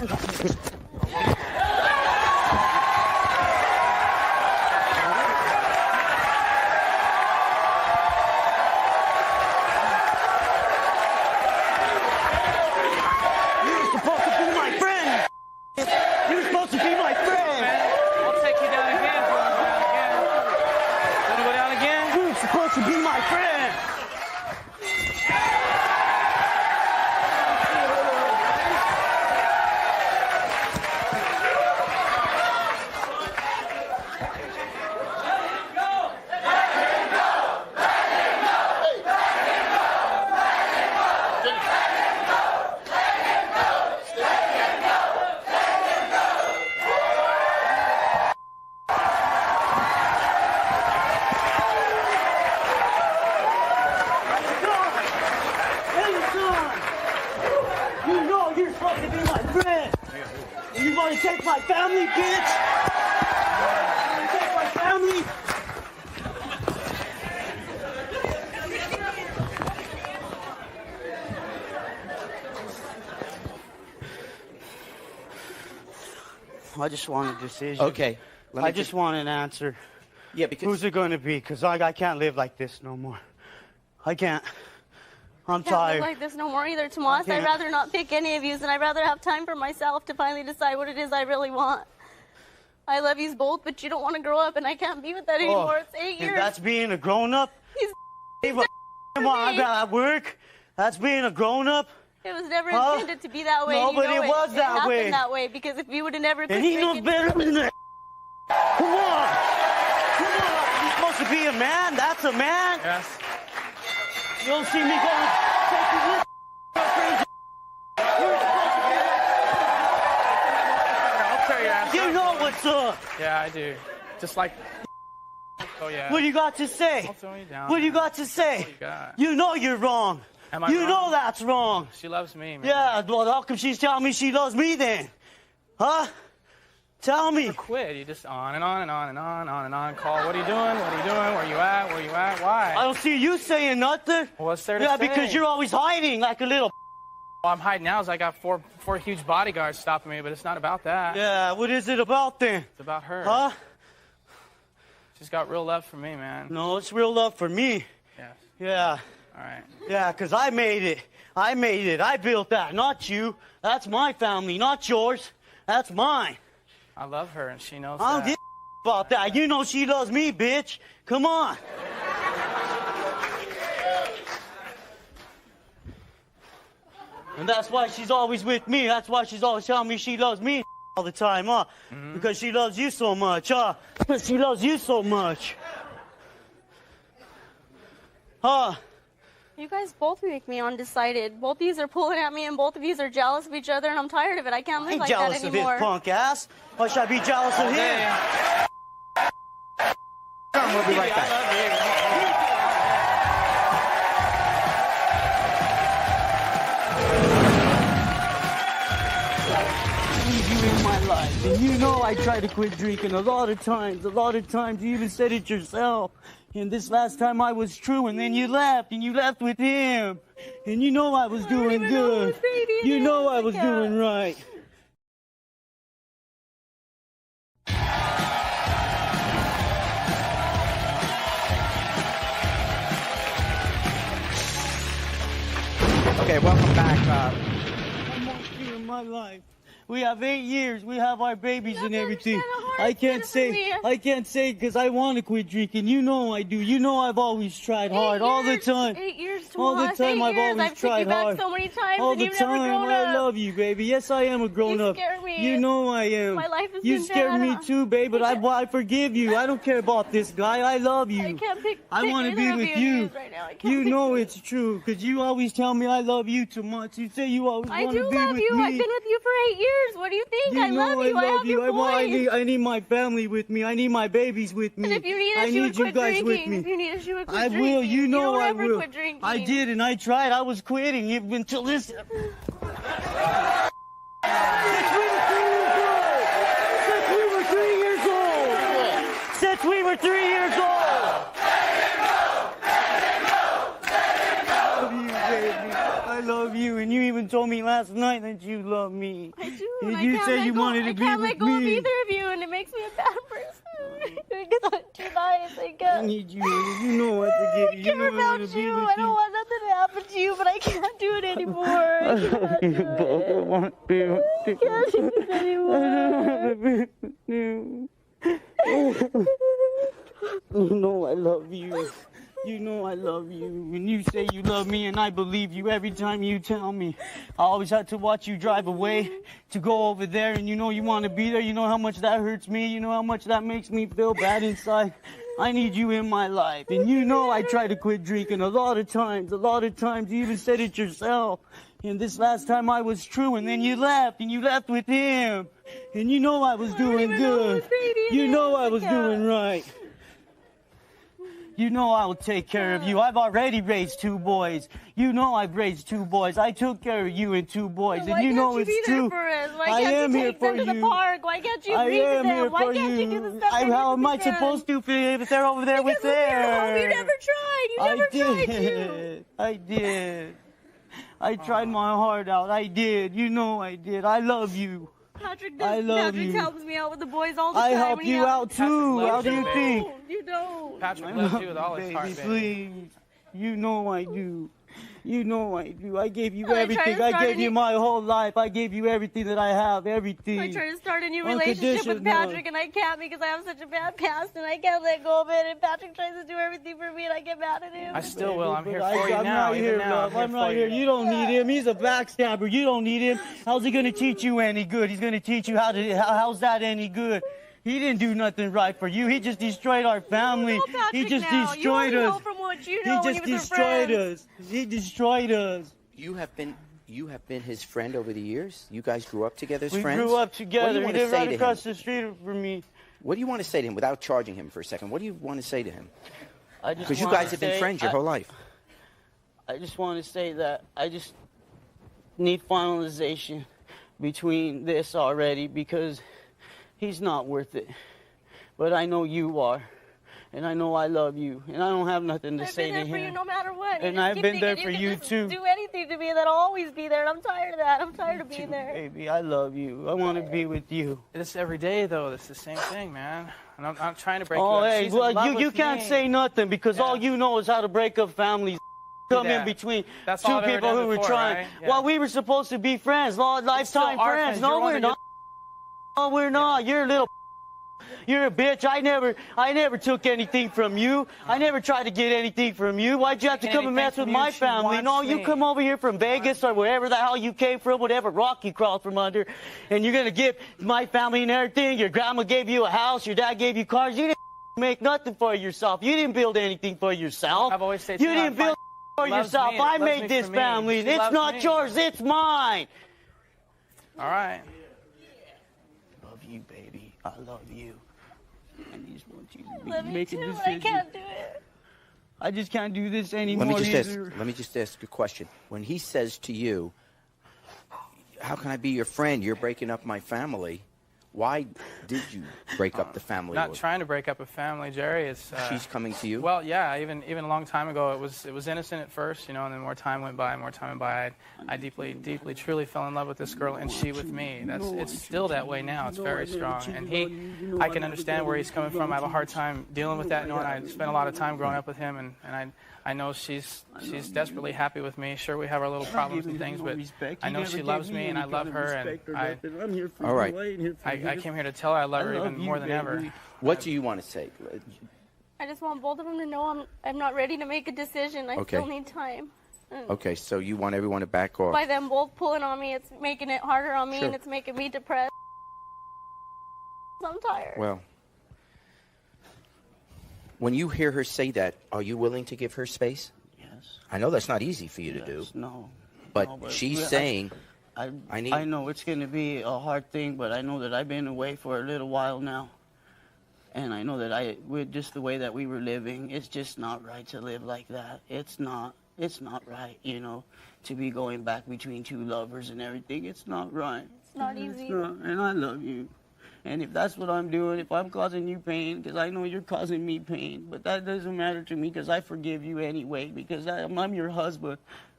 S8: supposed to be my friend. You're supposed to be my friend.
S16: I'll take you down again. Want to go down again?
S8: You're supposed to be my friend. You know you're supposed to be my friend. You want to take my family, bitch? You want to take my family?
S4: I just want a decision.
S2: Okay.
S4: I just want an answer.
S2: Yeah, because...
S4: Who's it going to be? Because I can't live like this no more. I can't. I'm
S15: I can't
S4: tired.
S15: live like this no more either, Tomas. I'd rather not pick any of yous, and I'd rather have time for myself to finally decide what it is I really want. I love yous both, but you don't want to grow up, and I can't be with that anymore. It's 8 years.
S4: And that's being a grown-up? Come on, I got work. That's being a grown-up?
S15: It was never intended to be that way.
S4: No,
S15: and you
S4: but
S15: know
S4: it was that
S15: happened
S4: way.
S15: that way because if you would have never.
S4: And he knows better than that. Come on. Come on. You're supposed to be a man. That's a man.
S16: Yes.
S4: You don't see me going, take you with crazy.
S16: I'll tell you after.
S4: You know what's up.
S16: Yeah, I do. Just like. Oh yeah.
S4: What do you got to say?
S16: Don't throw me down.
S4: What do you got to say?
S16: What do you got?
S4: You know you're wrong.
S16: Am I
S4: you
S16: wrong?
S4: know that's wrong.
S16: She loves me, man.
S4: Yeah, well, how come she's telling me she loves me then? Huh? Tell me.
S16: You never quit. You just on and on and on and on and on. Call. What are you doing? What are you doing? Where you at? Where you at? Why?
S4: I don't see you saying nothing.
S16: What's there to
S4: Yeah,
S16: say?
S4: because you're always hiding like a little.
S16: Well, I'm hiding now. Is I got four huge bodyguards stopping me, but it's not about that.
S4: Yeah, what is it about then?
S16: It's about her.
S4: Huh?
S16: She's got real love for me, man.
S4: No, it's real love for me.
S16: Yes.
S4: Yeah.
S16: All right.
S4: Yeah, because I made it. I made it. I built that, not you. That's my family, not yours. That's mine.
S16: I love her, and she knows
S4: I don't
S16: that.
S4: give a about that. You know she loves me, bitch. Come on. And that's why she's always with me. That's why she's always telling me she loves me all the time, huh?
S16: Mm-hmm.
S4: Because she loves you so much, huh? Because she loves you so much. Huh?
S15: You guys both make me undecided. Both of you are pulling at me, and both of you are jealous of each other, and I'm tired of it. I can't
S4: I
S15: live
S4: ain't
S15: like
S4: jealous
S15: that
S4: of his
S15: anymore.
S4: punk ass. Why should I be jealous of him?
S2: We'll be right back.
S4: You in my life, and you know I tried to quit drinking a lot of times. You even said it yourself. And this last time I was true, and then you left with him. And you know I was doing good. You know I was doing right.
S2: Okay, welcome back.
S4: I'm more free in my life. We have 8 years. We have our babies and everything. I can't say because I want to quit drinking. You know I do. You know I've always tried hard all the time.
S15: 8 years to
S4: All the
S15: us,
S4: time
S15: 8
S4: I've
S15: years.
S4: always
S15: I've
S4: tried
S15: took you back
S4: hard.
S15: so many times,
S4: All
S15: and
S4: the
S15: you've never
S4: time.
S15: grown
S4: I
S15: up.
S4: love you, baby. Yes, I am a grown up.
S15: scare me.
S4: You know I am.
S15: My life has
S4: You
S15: been
S4: scared
S15: bad.
S4: me too, babe, but I forgive you. I don't care about this guy. I love you.
S15: I can't pick
S4: I want to be
S15: either of
S4: with
S15: you
S4: you.
S15: news right now. I can't
S4: You
S15: pick
S4: know
S15: you.
S4: it's true because you always tell me I love you too much. You say you always
S15: I
S4: want to
S15: do
S4: be
S15: love
S4: with
S15: you.
S4: me.
S15: I've been with you for 8 years. What do you think?
S4: You
S15: I
S4: know
S15: love you. I have your boys.
S4: I need my family with me. I need my babies with me.
S15: And if you need us,
S4: I
S15: you
S4: need
S15: would
S4: you
S15: quit
S4: guys
S15: drinking.
S4: with me.
S15: If you need us, you would quit
S4: I
S15: drinking.
S4: will. You know
S15: don't
S4: I
S15: ever
S4: will.
S15: quit drinking.
S4: I did, and I tried. I was quitting until this. Since we were 3 years old. Since we were 3 years old. I love you, baby. I love you, and you even told me last night that you love me.
S15: I do.
S4: And
S15: I
S4: you
S15: can't
S4: said
S15: let
S4: you
S15: go.
S4: wanted to
S15: I
S4: be
S15: can't
S4: with
S15: let go of
S4: me.
S15: either of you, and it makes me a bad person. Because I'm too nice. I
S4: I
S15: can't.
S4: need you. You know I forgive you.
S15: I care
S4: You know I want
S15: about
S4: to be
S15: you.
S4: with
S15: I don't want nothing to happen to you, but I can't do it anymore. I can't do
S4: I want to be with
S15: I can't do it anymore.
S4: I don't want to be with you. You know I love you. You know I love you. When you say you love me, and I believe you every time you tell me. I always had to watch you drive away to go over there, and you know you want to be there. You know how much that hurts me. You know how much that makes me feel bad inside. I need you in my life. And you know I tried to quit drinking a lot of times. You even said it yourself. And this last time I was true, and then you left with him. And you know I was doing good. You know I was doing right. You know I will take care of you. I've already raised 2 boys. You know I've raised 2 boys. I took care of you and 2 boys, and you know it's true.
S15: Why can't you take them to the park? Why can't you read to them? Why can't you do the stuff that
S4: How
S15: you
S4: am I
S15: can?
S4: supposed to if they're over there with
S15: Because
S4: their?
S15: you never tried. You never tried to.
S4: I did. I tried my heart out. I did. You know I did. I love you.
S15: Patrick
S4: you.
S15: helps me out with the boys all the
S4: I
S15: time.
S4: help
S15: when he
S4: you
S15: has-
S4: out too. How do you
S15: don't.
S4: think?
S15: You don't.
S16: Patrick loves you with all his heart,
S4: Baby,
S16: baby.
S4: please. You know I do. You know I do. I gave you
S15: I tried
S4: everything.
S15: to
S4: I
S15: start
S4: gave
S15: a
S4: you
S15: new-
S4: my whole life. I gave you everything that I have. Everything.
S15: I try to start a new relationship with
S4: Unconditional.
S15: Patrick, and I can't because I have such a bad past, and I can't let go of it. And Patrick tries to do everything for me, and I get mad at him.
S16: I still will. I'm here
S4: But
S16: for you
S4: I'm
S16: now.
S4: right
S16: Even
S4: here,
S16: now,
S4: love. I'm
S16: for
S4: right here. You don't need him. He's a backstabber. You don't need him. How's he gonna teach you any good? He's gonna teach you how's that any good? He didn't do nothing right for you. He just destroyed our family.
S15: You know Patrick
S4: He just
S15: now.
S4: destroyed
S15: you
S4: us.
S15: know from what you
S4: He
S15: know when
S4: just
S15: he was with
S4: destroyed
S15: friends.
S4: us. He destroyed us.
S2: You have been his friend over the years. You guys grew up together as
S4: We
S2: friends.
S4: grew up
S2: What do
S4: together.
S2: you
S4: He
S2: want to
S4: lived
S2: say
S4: right
S2: to
S4: across
S2: him?
S4: the street from me.
S2: What do you want to say to him without charging him for a second? What do you want to say to him? Because you
S4: wanna
S2: guys have been
S4: say-
S2: friends your whole life.
S4: I just want to say that I just need finalization between this already because he's not worth it. But I know you are. And I know I love you. And I don't have nothing to say to him.
S15: I've been there for you no matter what.
S4: And
S15: You just
S4: I've
S15: keep
S4: been there
S15: thinking
S4: for
S15: you
S4: you
S15: can
S4: too.
S15: just do anything to me, that I'll always be there. And I'm tired of that. I'm tired of being there.
S4: Baby, I love you. I want to be with you.
S16: It's every day, though. It's the same thing, man. And I'm not trying to break you
S4: Oh,
S16: up.
S4: hey,
S16: She's in love
S4: well, you
S16: with
S4: can't
S16: me.
S4: say nothing because all you know is how to break up families. Come in
S16: that.
S4: between
S16: That's
S4: two
S16: all I've ever
S4: people
S16: done
S4: who were
S16: before,
S4: trying.
S16: right? Yeah.
S4: Well, we were supposed to be friends, lifetime
S16: still are
S4: friends.
S16: friends.
S4: No,
S16: You're
S4: we're
S16: one
S4: not. No, we're not. You're a little. You're a bitch. I never took anything from you. I never tried to get anything from you. Why'd you have to come and mess with my family? No, you come over here from Vegas or wherever the hell you came from, whatever rock you crawled from under, and you're gonna give my family and everything. Your grandma gave you a house. Your dad gave you cars. You didn't make nothing for yourself. You didn't build anything for yourself.
S16: I've always said
S4: you didn't build for
S16: loves
S4: yourself.
S16: me.
S4: I
S16: Loves
S4: made
S16: me
S4: this
S16: for me.
S4: family.
S16: She
S4: It's
S16: loves
S4: not
S16: me.
S4: yours. It's mine.
S16: All right.
S4: Love you, baby. I love you. I just want you to
S15: I love you
S4: make a
S15: too, but
S4: decision.
S15: I can't do it.
S4: I just can't do this anymore.
S2: Let
S4: either.
S2: me just ask you a question. When he says to you, how can I be your friend? You're breaking up my family. Why did you break up the family?
S16: Not trying to break up a family, Jerry. It's
S2: She's coming to you?
S16: Well, yeah. Even a long time ago, it was innocent at first, and then more time went by. I deeply, truly fell in love with this girl, and she with me. It's still that way now. It's very strong, and I can understand where he's coming from. I have a hard time dealing with that, knowing I spent a lot of time growing up with him, and I know she's desperately happy with me. Sure, we have our little problems and things, but I know she loves me, and I love her, and
S2: All right.
S16: I came here to tell her I love her even more than ever.
S2: What do you want to say?
S15: I just want both of them to know I'm not ready to make a decision. I
S2: Okay.
S15: still need time. And
S2: Okay, so you want everyone to back off.
S15: by them both pulling on me, it's making it harder on me,
S2: Sure.
S15: and it's making me depressed. I'm tired.
S2: Well, when you hear her say that, are you willing to give her space?
S4: Yes.
S2: I know that's not easy for you to do.
S4: No.
S2: But
S4: No,
S2: she's saying,
S4: I know it's going to be a hard thing, but I know that I've been away for a little while now. And I know that with just the way that we were living, it's just not right to live like that. It's not right, to be going back between two lovers and everything. It's not right.
S15: It's not easy.
S4: It's not, and I love you. And if that's what I'm doing, if I'm causing you pain, because I know you're causing me pain, but that doesn't matter to me because I forgive you anyway, because I'm your husband.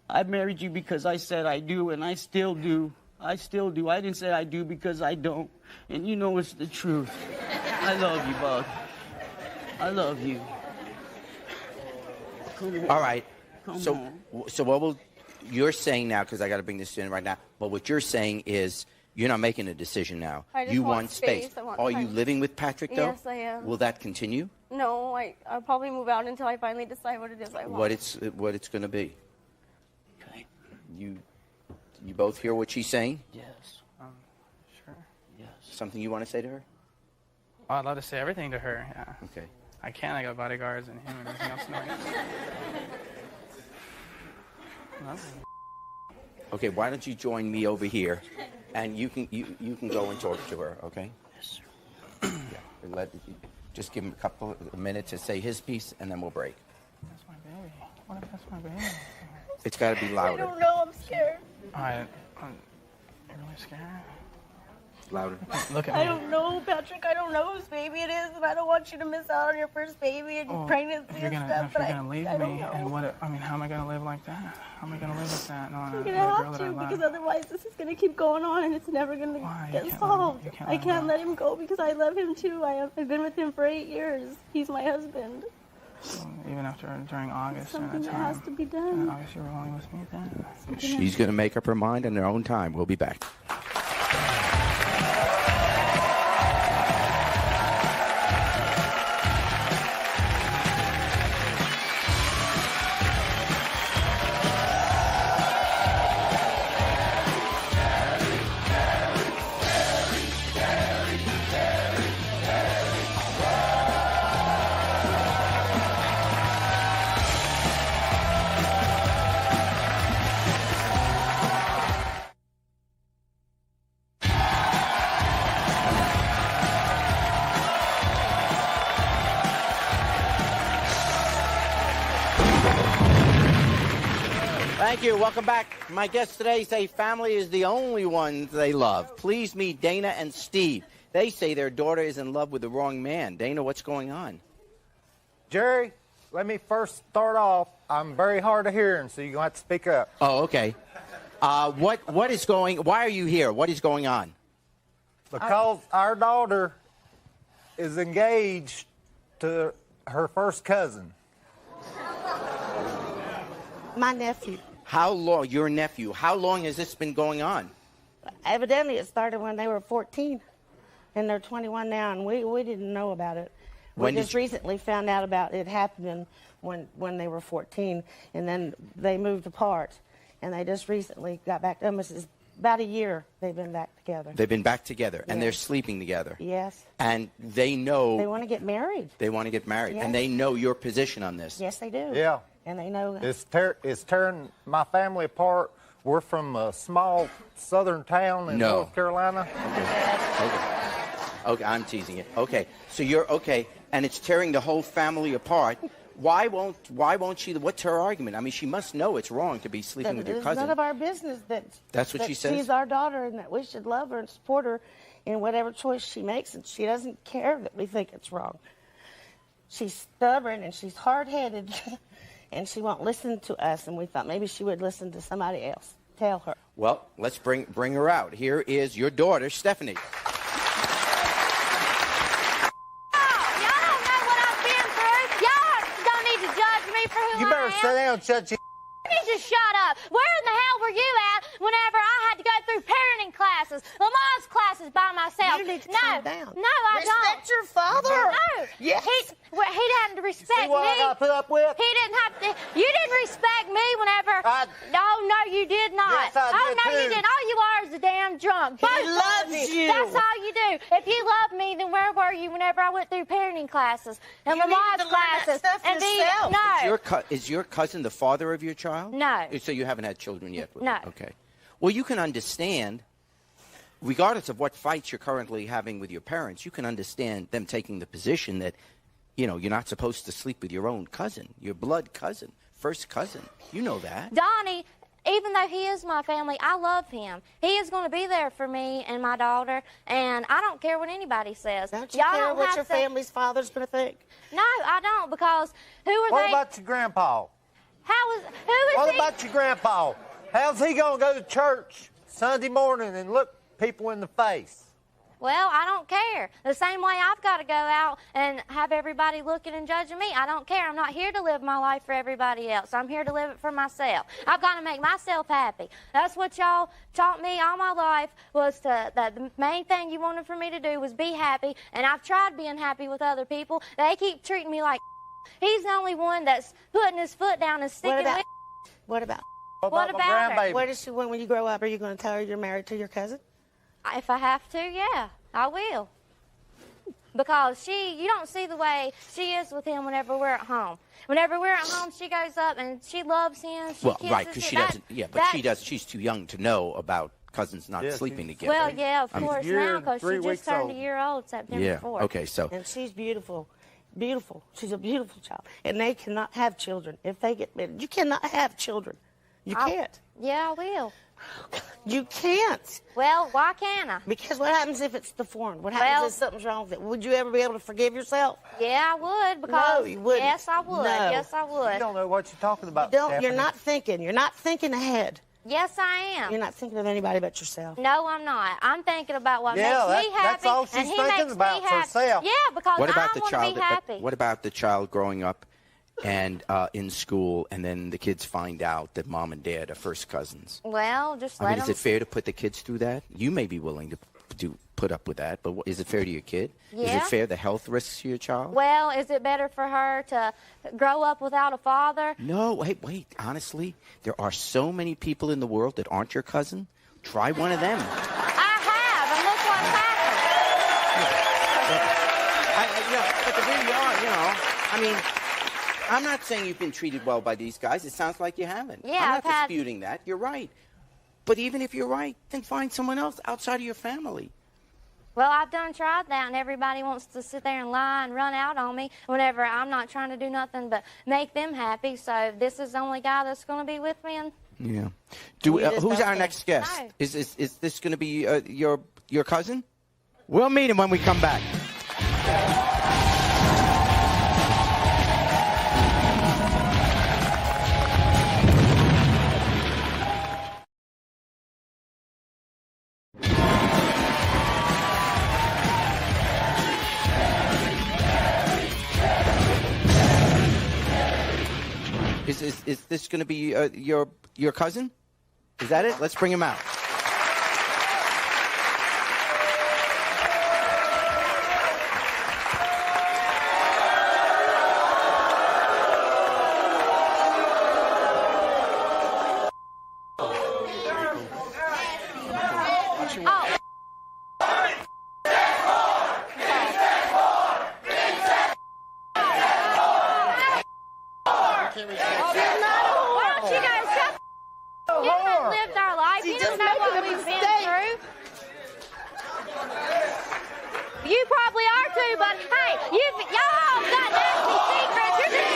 S4: I married you because I said I do, and I still do. I still do. I didn't say I do because I don't. And you know it's the truth. I love you, bud. I love you. Come on.
S2: all right.
S4: Come
S2: So
S4: on.
S2: what you're saying now, because I got to bring this in right now, but what you're saying is you're not making a decision now.
S15: I just
S2: you
S15: want space. I want
S2: Are you
S15: time.
S2: living with Patrick, though?
S15: Yes, I am.
S2: Will that continue?
S15: No, I'll probably move out until I finally decide what it is I want.
S2: What it's going to be?
S4: Okay.
S2: You both hear what she's saying?
S4: Yes.
S16: Sure.
S4: Yes.
S2: Something you want to say to her?
S16: Oh, I'd love to say everything to her. Yeah.
S2: Okay.
S16: I can. I got bodyguards and him and everything else. No.
S2: Okay, why don't you join me over here, and you can go and talk to her, okay?
S4: Yes, sir.
S2: Just give him a couple of minutes to say his piece, and then we'll break.
S16: That's my baby. What if that's my baby?
S2: It's got to be
S15: I
S2: louder.
S15: don't know. I'm scared.
S16: You're really scared?
S2: Louder.
S16: Look at
S15: I
S16: me.
S15: don't know, Patrick. I don't know whose baby it is, and I don't want you to miss out on your first baby and pregnancy
S16: If you're
S15: and
S16: gonna,
S15: stuff. But
S16: leave
S15: I don't
S16: me,
S15: know.
S16: and how am I gonna live like that? How am I gonna live like that?
S15: I'm
S16: No,
S15: gonna
S16: girl
S15: have
S16: that I
S15: to
S16: love.
S15: because otherwise this is gonna keep going on and it's never gonna get solved. I can't let him go because I love him too. I've been with him for 8 years. He's my husband.
S16: Even during August, during
S15: Something
S16: that
S15: that
S16: time.
S15: has to be done.
S16: August, you were only with me then.
S2: She's going to make up her mind in her own time. We'll be back. Thank you. Welcome back. My guests today say family is the only ones they love. Please meet Dana and Steve. They say their daughter is in love with the wrong man. Dana, what's going on?
S17: Jerry, let me first start off. I'm very hard of hearing, so you're going to have to speak up.
S2: Oh, okay. What is going... Why are you here? What is going on?
S17: Because our daughter is engaged to her first cousin.
S18: My nephew.
S2: How long... Your nephew. How long has this been going on?
S18: Evidently, it started when they were 14, and they're 21 now, and we didn't know about it. We just recently found out about it happening when they were 14, and then they moved apart, and they just recently got back. Almost about a year they've been back together.
S2: They've been back together, and
S18: Yes.
S2: they're sleeping together.
S18: Yes.
S2: And they know...
S18: They want to get married.
S2: They want to get married,
S18: Yes.
S2: and they know your position on this.
S18: Yes, they do.
S17: Yeah.
S18: And they know...
S17: It's tearing my family apart. We're from a small southern town in North Carolina.
S2: Okay, I'm teasing it. Okay, so you're okay, and it's tearing the whole family apart. Why won't she? What's her argument? I mean, she must know it's wrong to be sleeping with your
S18: It's
S2: cousin.
S18: none of our business
S2: That's what she says?
S18: She's our daughter and that we should love her and support her in whatever choice she makes, and she doesn't care that we think it's wrong. She's stubborn and she's hard-headed, and she won't listen to us, and we thought maybe she would listen to somebody else. Tell her.
S2: Well, let's bring her out. Here is your daughter, Stephanie.
S18: You better
S17: sit down and shut your...
S22: You just shut up. Where in the hell were you at whenever I had to go through parenting classes, Lamont's classes by myself?
S18: You need to
S22: no,
S18: calm down.
S22: No, I don't.
S18: Respect your father.
S22: No.
S18: Yes.
S22: He didn't respect
S17: See what
S22: me.
S17: I got to put up with?
S22: He didn't have to. You didn't respect me whenever. No, you did not.
S17: Yes, I did
S22: no, you
S17: too.
S22: didn't. All you are is a damn drunk.
S18: He
S22: Both of
S18: loves you.
S22: That's all you do. If you love me, then where were you whenever I went through parenting classes and
S18: You
S22: Lamont's
S18: needed to learn that
S22: classes?
S18: stuff
S22: And
S18: yourself.
S22: no.
S2: Is your cousin the father of your child?
S22: No.
S2: So you haven't had children yet?
S22: No.
S2: Okay. Well, you can understand, regardless of what fights you're currently having with your parents, you can understand them taking the position that, you know, you're not supposed to sleep with your own cousin, your blood cousin, first cousin. You know that.
S22: Donnie, even though he is my family, I love him. He is going to be there for me and my daughter, and I don't care what anybody says.
S18: Don't you care what your family's father's going to think?
S22: No, I don't, because who are
S17: What
S22: they?
S17: about your grandpa?
S22: Who is
S17: What
S22: he?
S17: about your grandpa? How's he going to go to church Sunday morning and look people in the face?
S22: Well, I don't care. The same way I've got to go out and have everybody looking and judging me. I don't care. I'm not here to live my life for everybody else. I'm here to live it for myself. I've got to make myself happy. That's what y'all taught me all my life, was that the main thing you wanted for me to do was be happy, and I've tried being happy with other people. They keep treating me like he's the only one that's putting his foot down and sticking with.
S18: What about?
S22: What about her?
S18: Where does she, when you grow up, are you going to tell her you're married to your cousin?
S22: If I have to, yeah, I will. Because you don't see the way she is with him whenever we're at home. Whenever we're at home, she goes up and she loves him. She kisses
S2: right, because
S22: him.
S2: she doesn't. Yeah, but she does. She's too young to know about cousins not sleeping together.
S22: Well, yeah, of
S2: I mean-
S22: course, now, because she just turned a year old September
S2: Yeah.
S22: 4th.
S2: Okay, so
S18: And she's beautiful. Beautiful. She's a beautiful child. And they cannot have children if they get married. You cannot have children. You can't.
S22: Yeah, I will.
S18: You can't.
S22: Well, why can't I?
S18: Because what happens if it's deformed? What happens
S22: Well-
S18: if something's wrong with it? Would you ever be able to forgive yourself?
S22: Yeah, I would. Because
S18: No, you wouldn't.
S22: Yes, I would.
S18: No.
S22: Yes, I would.
S17: You don't know what you're talking about,
S18: You're
S17: Stephanie.
S18: not thinking. You're not thinking ahead.
S22: Yes, I am.
S18: You're not thinking of anybody but yourself.
S22: No, I'm not. I'm thinking about what
S18: Yeah,
S22: makes me happy,
S18: that's all she's
S22: and he
S18: thinking
S22: makes
S18: about
S22: me happy.
S18: herself.
S22: Yeah, because
S2: what about
S22: I
S2: the
S22: want to
S2: child?
S22: be happy.
S2: What about the child growing up and in school, and then the kids find out that mom and dad are first cousins?
S22: Well, just
S2: I
S22: let
S2: mean, is
S22: them.
S2: it fair to put the kids through that? You may be willing to put up with that, but is it fair to your kid? Is
S22: Yeah.
S2: it fair the health risks to your child?
S22: Well, is it better for her to grow up without a father?
S2: No, wait. Honestly, there are so many people in the world that aren't your cousin. Try one of them.
S22: I have, and look what's happened.
S2: But the really are, I mean, I'm not saying you've been treated well by these guys. It sounds like you haven't.
S22: Yeah,
S2: I'm
S22: I've
S2: not
S22: had-
S2: disputing that. You're right. But even if you're right, then find someone else outside of your family.
S22: Well, I've done tried that, and everybody wants to sit there and lie and run out on me whenever I'm not trying to do nothing but make them happy. So this is the only guy that's going to be with me, and
S2: Yeah.
S18: We just
S2: Who's
S18: don't
S2: our
S18: care.
S2: next guest?
S18: No.
S2: Is this going to be your cousin? We'll meet him when we come back. Is this going to be your cousin? Is that it? Let's bring him out.
S6: You probably are too, but hey, y'all got nasty secrets. You're just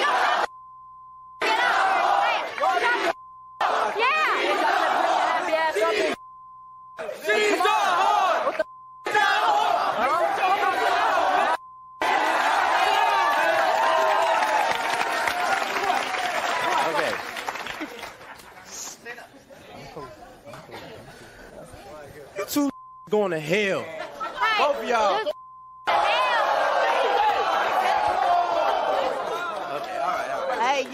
S6: get out. Yeah.
S2: Okay.
S10: You two going to hell. Both of y'all.
S18: Hey,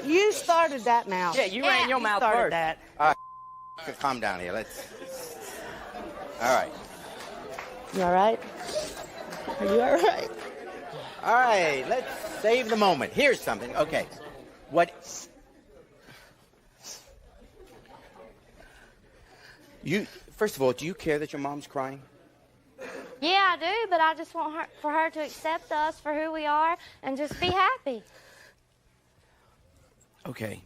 S18: you started that mouth.
S4: Yeah, you ran your mouth
S18: started
S4: first.
S18: that.
S2: All right. Calm down here. All right.
S18: You all right? Are you all right?
S2: All right. Let's save the moment. Here's something. Okay. First of all, do you care that your mom's crying?
S6: Yeah, I do, but I just want for her to accept us for who we are and just be happy.
S2: Okay.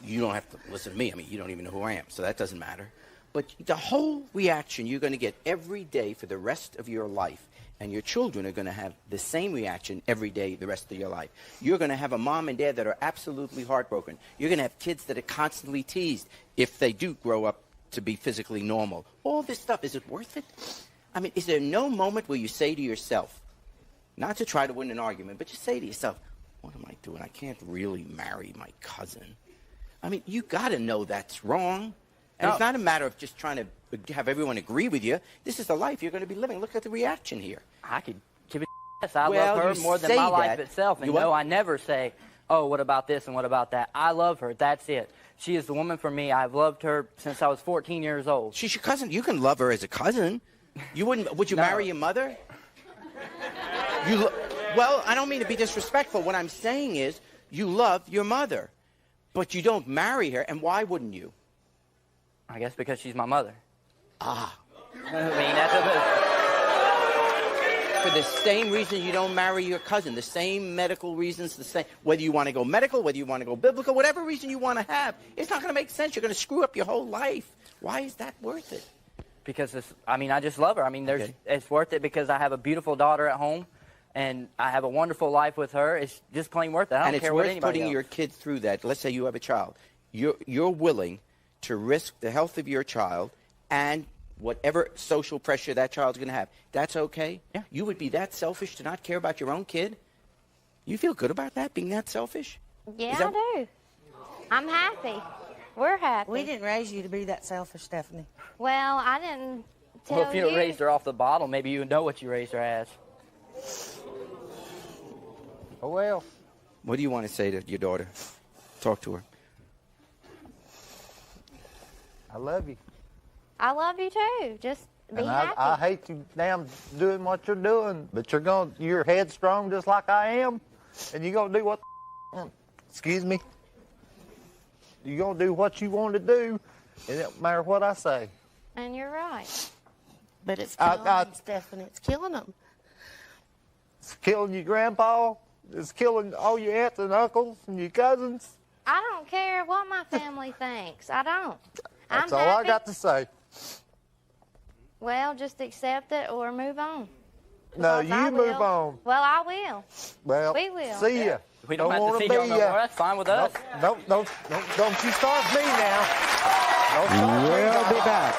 S2: You don't have to listen to me. I mean, you don't even know who I am, so that doesn't matter. But the whole reaction you're going to get every day for the rest of your life, and your children are going to have the same reaction every day the rest of your life. You're going to have a mom and dad that are absolutely heartbroken. You're going to have kids that are constantly teased if they do grow up to be physically normal. All this stuff, is it worth it? I mean, is there no moment where you say to yourself, not to try to win an argument, but just say to yourself, what am I doing? I can't really marry my cousin. I mean, you got to know that's wrong. And it's not a matter of just trying to have everyone agree with you. This is the life you're going to be living. Look at the reaction here.
S4: I could give it yes, I love her more than my life itself. And no, I never say, oh, what about this and what about that? I love her. That's it. She is the woman for me. I've loved her since I was 14 years old.
S2: She's your cousin. You can love her as a cousin. You wouldn't? Would you marry your mother? Well, I don't mean to be disrespectful. What I'm saying is you love your mother, but you don't marry her. And why wouldn't you?
S4: I guess because she's my mother.
S2: Ah.
S4: I mean, that's
S2: for the same reason you don't marry your cousin, the same medical reasons, the same, whether you want to go medical, whether you want to go biblical, whatever reason you want to have, it's not going to make sense. You're going to screw up your whole life. Why is that worth it?
S4: Because I just love her. I mean, it's worth it because I have a beautiful daughter at home, and I have a wonderful life with her. It's just plain worth it. I don't care what anybody
S2: And it's worth putting
S4: else.
S2: your kid through that. Let's say you have a child. You're willing to risk the health of your child and whatever social pressure that child's going to have. That's okay? Yeah. You would be that selfish to not care about your own kid? You feel good about that, being that selfish?
S6: Yeah, I do. I'm happy. We're happy.
S18: We didn't raise you to be that selfish, Stephanie.
S6: Well, I didn't tell
S4: Well, if you raised her off the bottle, maybe you would know what you raised her as.
S17: Oh, well.
S2: What do you want to say to your daughter? Talk to her.
S17: I love you.
S6: I love you too. Just be
S17: And
S6: happy.
S17: I hate you damn doing what you're doing, but you're headstrong just like I am, and you're going to do what, excuse me, you're going to do what you want to do, and it don't matter what I say.
S6: And you're right.
S18: But it's killing them, Stephanie. It's killing them.
S17: It's killing your grandpa. It's killing all your aunts and uncles and your cousins.
S6: I don't care what my family thinks. I don't.
S17: That's
S6: I'm
S17: all
S6: happy.
S17: I got to say.
S6: Well, just accept it or move on.
S17: No,
S6: Because I
S17: you move
S6: will.
S17: on.
S6: Well, I will.
S17: Well,
S6: We will.
S17: see ya.
S5: We don't have to see y'all no more. That's fine with us.
S17: Don't you start me now. Don't start me
S2: We'll
S17: now.
S2: be back.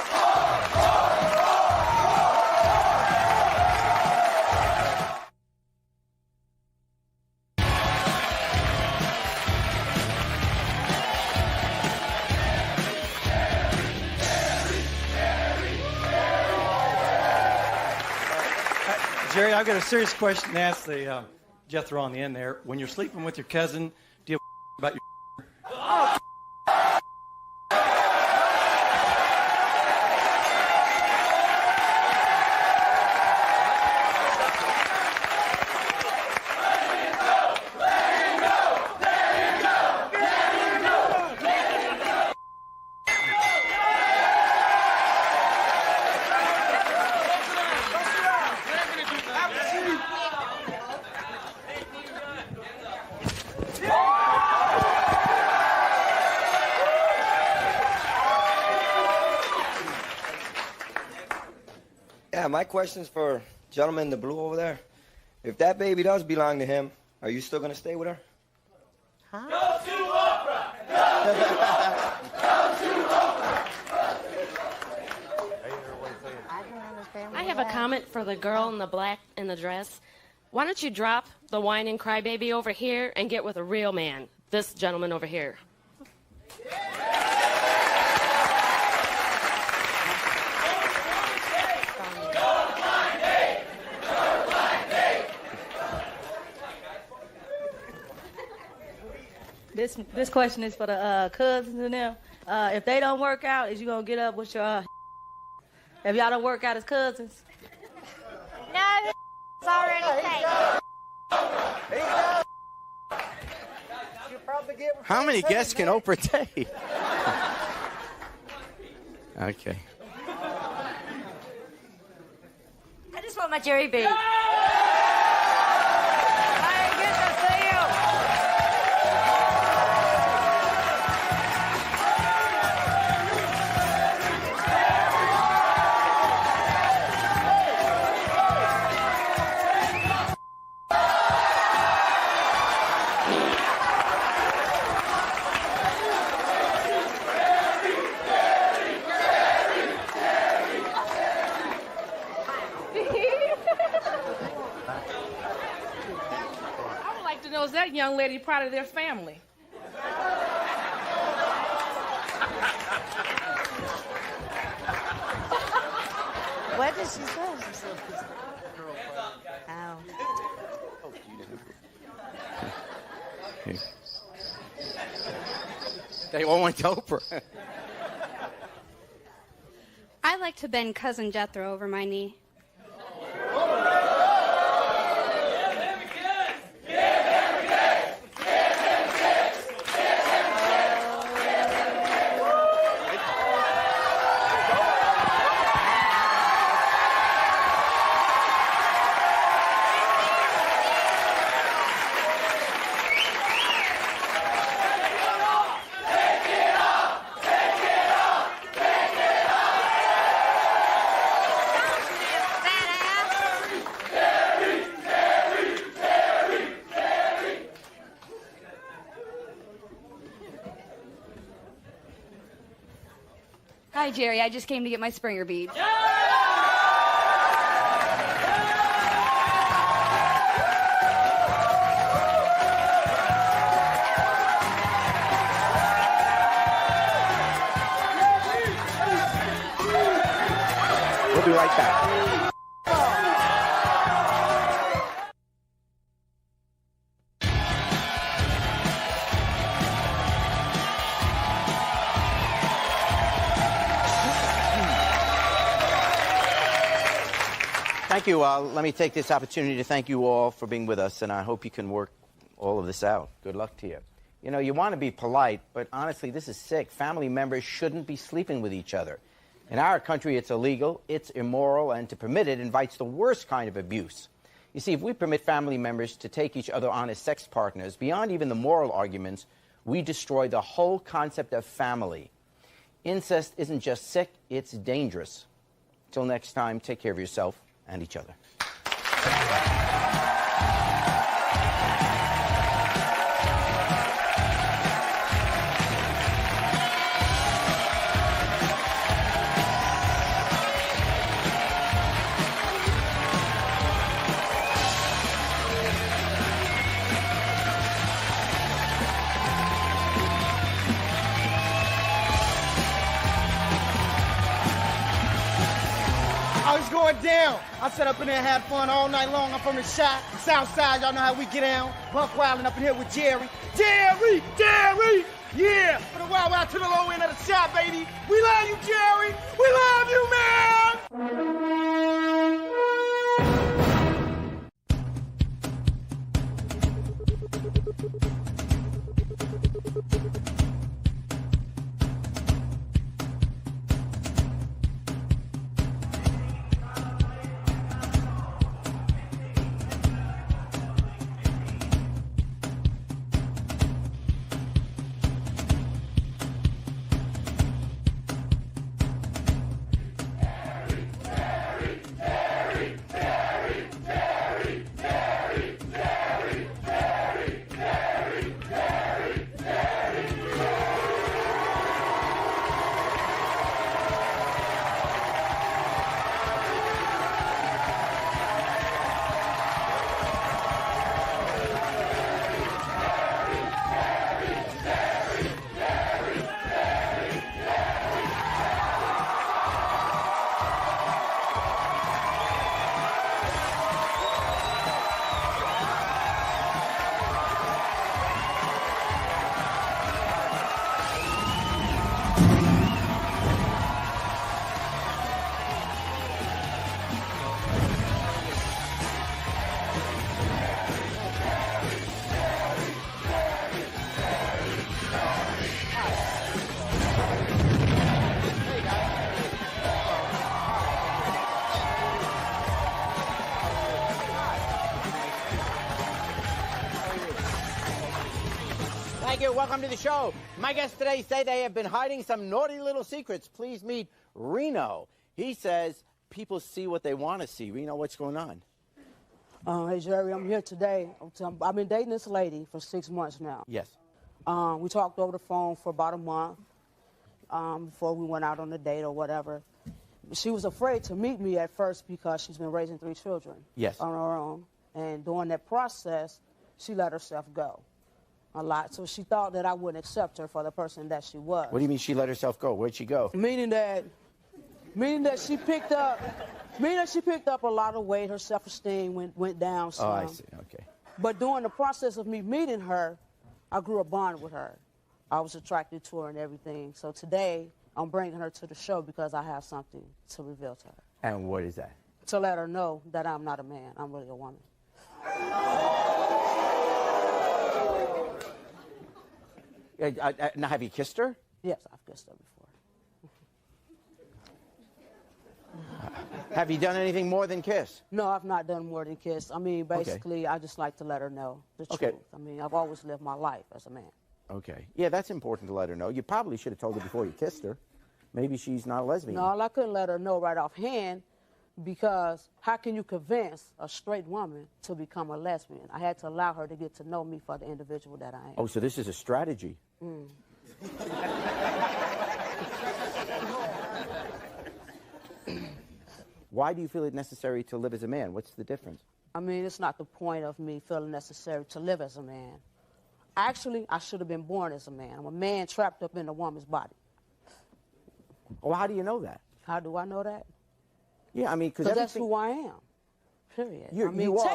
S11: Jerry, I've got a serious question to ask the Jethro on the end there. When you're sleeping with your cousin, do you about your
S9: Yeah, my question's for gentleman in the blue over there. If that baby does belong to him, are you still going to stay with her?
S19: I have a comment for the girl in the black in the dress. Why don't you drop the whining crybaby over here and get with a real man? This gentleman over here.
S13: This question is for the cousins and them. If they don't work out, is you gonna get up with your if y'all don't work out as cousins?
S22: No, it's already taken.
S2: How many guests can Oprah take? Okay.
S20: I just want my Jerry B.
S13: Is that young lady proud of their family?
S18: What did she say? Ow.
S2: They all went to Oprah.
S21: I like to bend Cousin Jethro over my knee.
S20: Hi, Jerry. I just came to get my Springer beads.
S2: We'll be right back. Thank you. Let me take this opportunity to thank you all for being with us, and I hope you can work all of this out. Good luck to you. You know, you want to be polite, but honestly, this is sick. Family members shouldn't be sleeping with each other. In our country, it's illegal, it's immoral, and to permit it invites the worst kind of abuse. You see, if we permit family members to take each other on as sex partners, beyond even the moral arguments, we destroy the whole concept of family. Incest isn't just sick, it's dangerous. Till next time, take care of yourself and each other.
S8: down. I sat up in there and had fun all night long. I'm from the shop, South Side. Y'all know how we get down. Buck wildin' up in here with Jerry. Jerry! Yeah! For the wild to the low end of the shop, baby. We love you, Jerry. We love you, man.
S2: Thank you. Welcome to the show. My guests today say they have been hiding some naughty little secrets. Please meet Reno. He says people see what they want to see. Reno, what's going on?
S3: Hey, Jerry, I'm here today. I've been dating this lady for 6 months now.
S2: Yes.
S3: We talked over the phone for about a month before we went out on a date or whatever. She was afraid to meet me at first because she's been raising 3 children
S2: Yes.
S3: on her own. And during that process, she let herself go a lot. So she thought that I wouldn't accept her for the person that she was.
S2: What do you mean she let herself go? Where'd she go?
S3: Meaning that she picked up a lot of weight. Her self-esteem went down some.
S2: Oh, I see. Okay.
S3: But during the process of me meeting her, I grew a bond with her. I was attracted to her and everything. So today, I'm bringing her to the show because I have something to reveal to her.
S2: And what is that?
S3: To let her know that I'm not a man. I'm really a woman.
S2: Now, have you kissed her?
S3: Yes, I've kissed her before.
S2: Have you done anything more than kiss?
S3: No, I've not done more than kiss. I mean, basically, I just like to let her know the truth. I mean, I've always lived my life as a man.
S2: Okay. Yeah, that's important to let her know. You probably should have told her before you kissed her. Maybe she's not a lesbian.
S3: No, I couldn't let her know right offhand because how can you convince a straight woman to become a lesbian? I had to allow her to get to know me for the individual that I am.
S2: Oh, so this is a strategy.
S3: Mm.
S2: Why do you feel it necessary to live as a man? What's the difference?
S3: I mean, it's not the point of me feeling necessary to live as a man. Actually, I should have been born as a man. I'm a man trapped up in a woman's body.
S2: Well, how do you know that?
S3: How do I know that?
S2: Yeah, I mean, because
S3: that's who I am. Period. I mean,
S2: you are.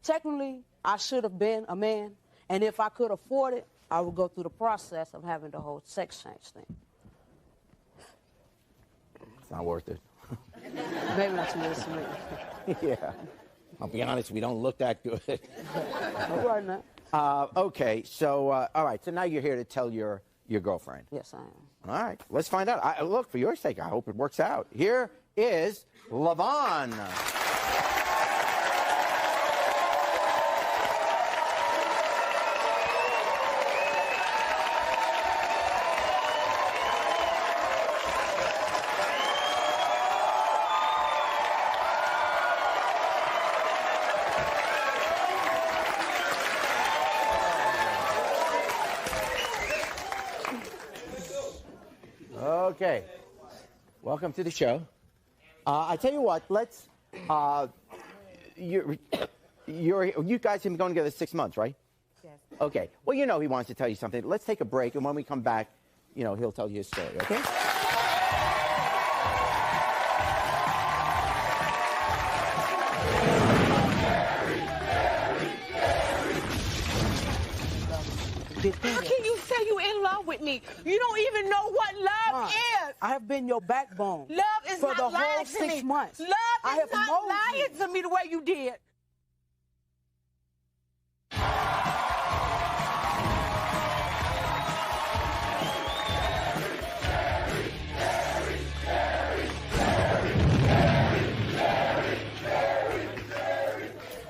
S3: technically, I should have been a man, and if I could afford it, I would go through the process of having the whole sex change thing.
S2: It's not worth it.
S3: Maybe not to listen to me.
S2: Yeah. I'll be honest, we don't look that good.
S3: All right, now.
S2: Okay, so, all right, so now you're here to tell your girlfriend.
S3: Yes, I am.
S2: All right, let's find out. Look, for your sake, I hope it works out. Here is LaVon. Okay, welcome to the show. I tell you what, let's. You guys have been going together 6 months, right?
S18: Yes.
S2: Okay. Well, you know he wants to tell you something. Let's take a break, and when we come back, you know, he'll tell you his story. Okay.
S3: through
S18: How
S3: this.
S18: can you say you in love with me? You don't even know what love is.
S3: I have been your backbone.
S18: Love is
S3: for
S18: not
S3: the
S18: lying
S3: whole
S18: to
S3: 6
S18: me.
S3: months.
S18: Love
S3: I
S18: is
S3: have
S18: not
S3: molded
S18: lying
S3: you.
S18: to me the way you did.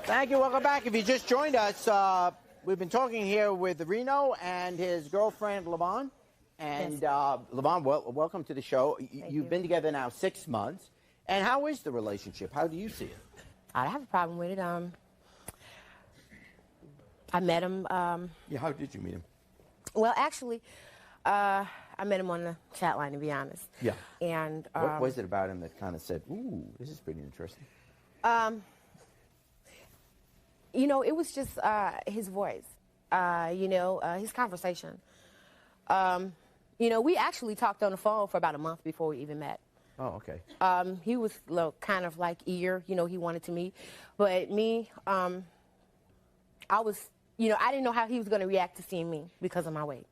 S2: Thank you. Welcome back. If you just joined us, we've been talking here with Reno and his girlfriend, Levon. And Levon, welcome to the show. You've been together now 6 months. And how is the relationship? How do you see it?
S7: I don't have a problem with it. I met him.
S2: Yeah, how did you meet him?
S7: Well, actually, I met him on the chat line, to be honest.
S2: Yeah.
S7: And
S2: What was it about him that kind of said, ooh, this is pretty interesting?
S7: You know, it was just his voice, his conversation. You know, we actually talked on the phone for about a month before we even met.
S2: Oh, okay.
S7: He was kind of like eager, he wanted to meet. But me, I was, I didn't know how he was going to react to seeing me because of my weight.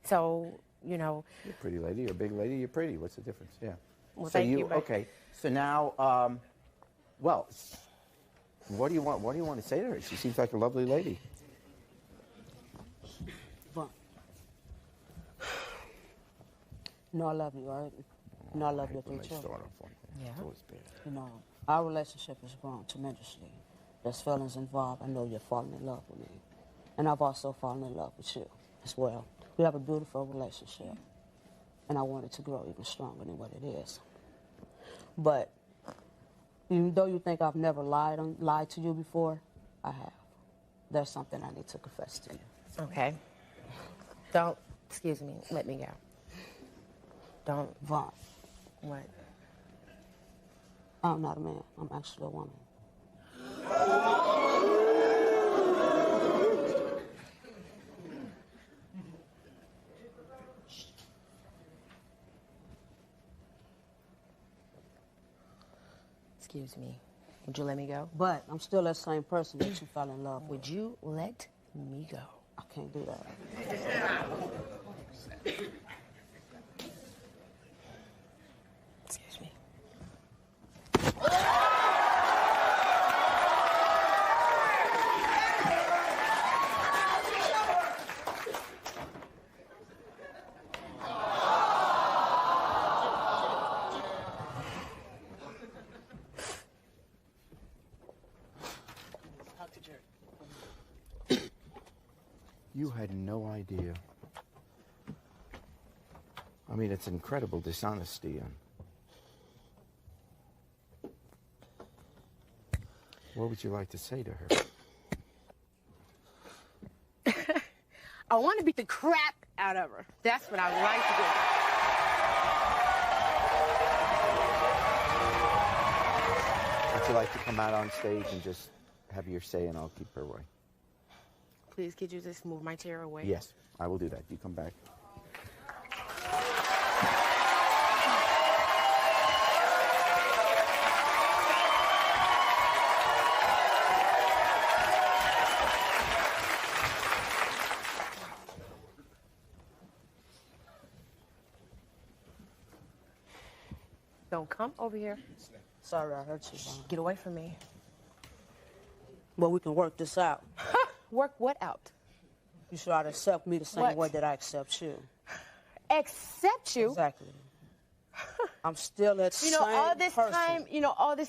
S7: So,
S2: You're a pretty lady, you're a big lady, you're pretty. What's the difference? Yeah.
S7: Well,
S2: So
S7: thank you, but-
S2: okay. So now, what do you want? What do you want to say to her? She seems like a lovely lady.
S3: But, I love you, right? I love your three children.
S2: Yeah. It's always bad.
S3: Our relationship has grown tremendously. There's feelings involved. I know you're falling in love with me. And I've also fallen in love with you as well. We have a beautiful relationship. And I want it to grow even stronger than what it is. But even though you think I've never lied to you before, I have. There's something I need to confess to you.
S7: Okay. Excuse me, let me go. Don't.
S3: Vaughn.
S7: What?
S3: I'm not a man. I'm actually a woman.
S7: Excuse me. Would you let me go?
S3: But I'm still that same person that you fell in love with.
S7: Would you let me go?
S3: I can't do that.
S7: Excuse me.
S2: You had no idea. I mean, it's incredible dishonesty. What would you like to say to her?
S18: I want to beat the crap out of her. That's what I would like to do.
S2: Would you like to come out on stage and just have your say and I'll keep her away?
S7: Please, could you just move my chair away?
S2: Yes, I will do that. You come back.
S7: Don't come over here.
S3: Sorry I hurt you, Vaughn.
S7: Get away from me.
S3: Well, we can work this out.
S7: Work what out?
S3: You should ought to accept me the same
S7: What?
S3: way that I accept you.
S7: Accept you?
S3: Exactly. I'm still that same
S18: all this
S3: person.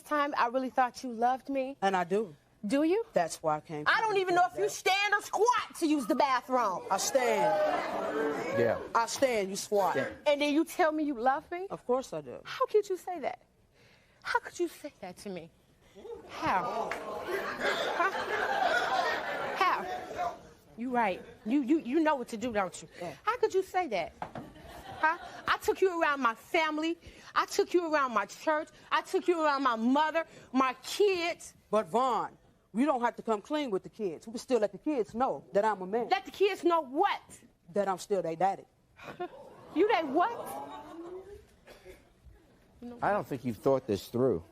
S18: time, I really thought you loved me.
S3: And I do.
S18: Do you?
S3: That's why I came.
S18: I don't even know if you stand or squat to use the bathroom.
S3: I stand.
S2: Yeah.
S3: I stand, you squat.
S2: Yeah.
S18: And then you tell me you love me?
S3: Of course I do.
S18: How could you say that? How could you say that to me? How? Huh? How? You right. You know what to do, don't you?
S3: Yeah.
S18: How could you say that? Huh? I took you around my family. I took you around my church. I took you around my mother, my kids.
S3: But Vaughn, we don't have to come clean with the kids. We can still let the kids know that I'm a man.
S18: Let the kids know what?
S3: That I'm still their daddy.
S18: You they what?
S2: I don't think you've thought this through.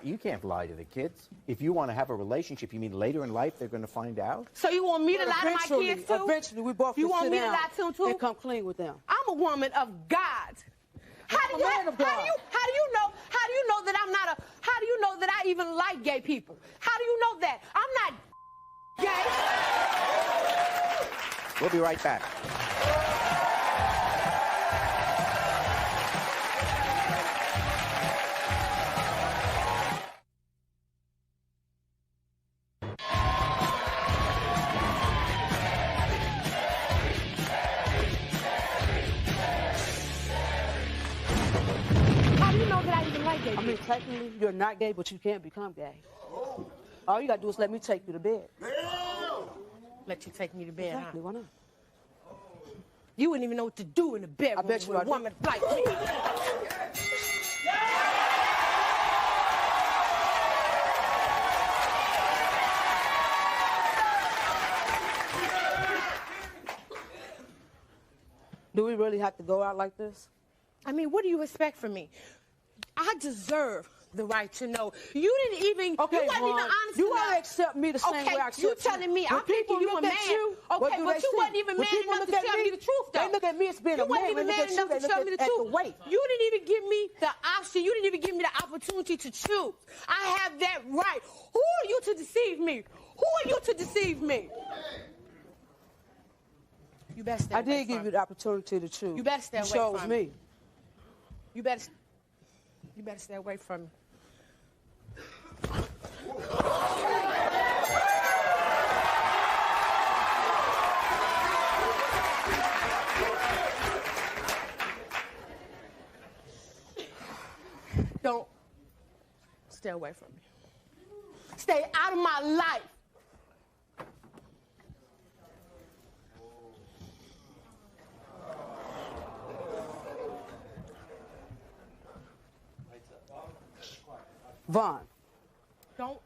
S2: You can't lie to the kids. If you want to have a relationship, you mean later in life they're going to find out?
S7: So you want me to lie to my kids too?
S3: Eventually, we both
S7: You
S3: can
S7: want
S3: sit
S7: me to
S3: down
S7: lie to them too?
S3: and come clean with them.
S7: I'm a woman of God. How do you know that I'm not a? How do you know that I even like gay people? How do you know that I'm not gay?
S2: We'll be right back.
S3: I mean, technically, you're not gay, but you can't become gay. All you gotta do is let me take you to bed.
S7: Let you take me to bed,
S3: Exactly,
S7: huh?
S3: why not?
S7: You wouldn't even know what to do in the bedroom
S3: I bet you
S7: with
S3: I
S7: a
S3: do.
S7: woman like me.
S3: Do we really have to go out like this?
S7: I mean, what do you expect from me? I deserve the right to know. You didn't even.
S3: Okay,
S7: you wasn't even
S3: Ron,
S7: honest
S3: you
S7: enough.
S3: want to accept me the same
S7: okay,
S3: way I accept
S7: you telling me
S3: When
S7: I'm thinking
S3: people
S7: you a
S3: look
S7: man.
S3: at you, what
S7: Okay,
S3: do
S7: but
S3: they
S7: you
S3: see?
S7: wasn't even
S3: When
S7: man
S3: people
S7: enough
S3: look
S7: to
S3: at
S7: tell me the truth, though.
S3: They look at me as being
S7: you
S3: a
S7: wasn't
S3: man.
S7: even
S3: They look
S7: man
S3: at you,
S7: enough
S3: they
S7: to
S3: look
S7: tell me the
S3: at the
S7: truth.
S3: weight.
S7: You didn't even give me the option. You didn't even give me the opportunity to choose. I have that right. Who are you to deceive me? Who are you to deceive me? You better stay
S3: I
S7: away
S3: did give
S7: from
S3: you the opportunity to choose.
S7: You better stay
S3: You
S7: away
S3: chose
S7: from
S3: me.
S7: You better stay away from me. Don't stay away from me. Stay out of my life.
S3: Vaughn.
S7: Don't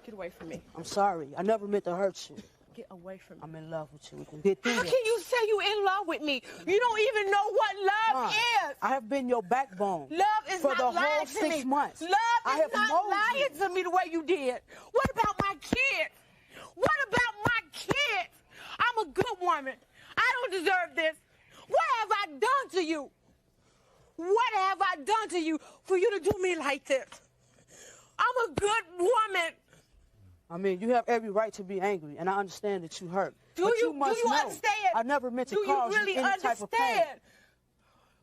S7: get away from me.
S3: I'm sorry. I never meant to hurt you.
S7: Get away from me.
S3: I'm in love with you. We can get through
S7: How
S3: this.
S7: can you say you in love with me? You don't even know what love is.
S3: I have been your backbone.
S7: Love is
S3: for
S7: not
S3: the
S7: lying
S3: whole
S7: to
S3: 6
S7: me.
S3: months.
S7: Love
S3: I
S7: is
S3: have
S7: not
S3: molded
S7: lying
S3: you.
S7: to me the way you did. What about my kids? What about my kids? I'm a good woman. I don't deserve this. What have I done to you? What have I done to you for you to do me like this? I'm a good woman.
S3: I mean, you have every right to be angry, and I understand that you hurt.
S7: Do
S3: but
S7: you
S3: must know,
S7: understand?
S3: I never meant to
S7: Do
S3: cause
S7: you really
S3: any type of pain.
S7: understand?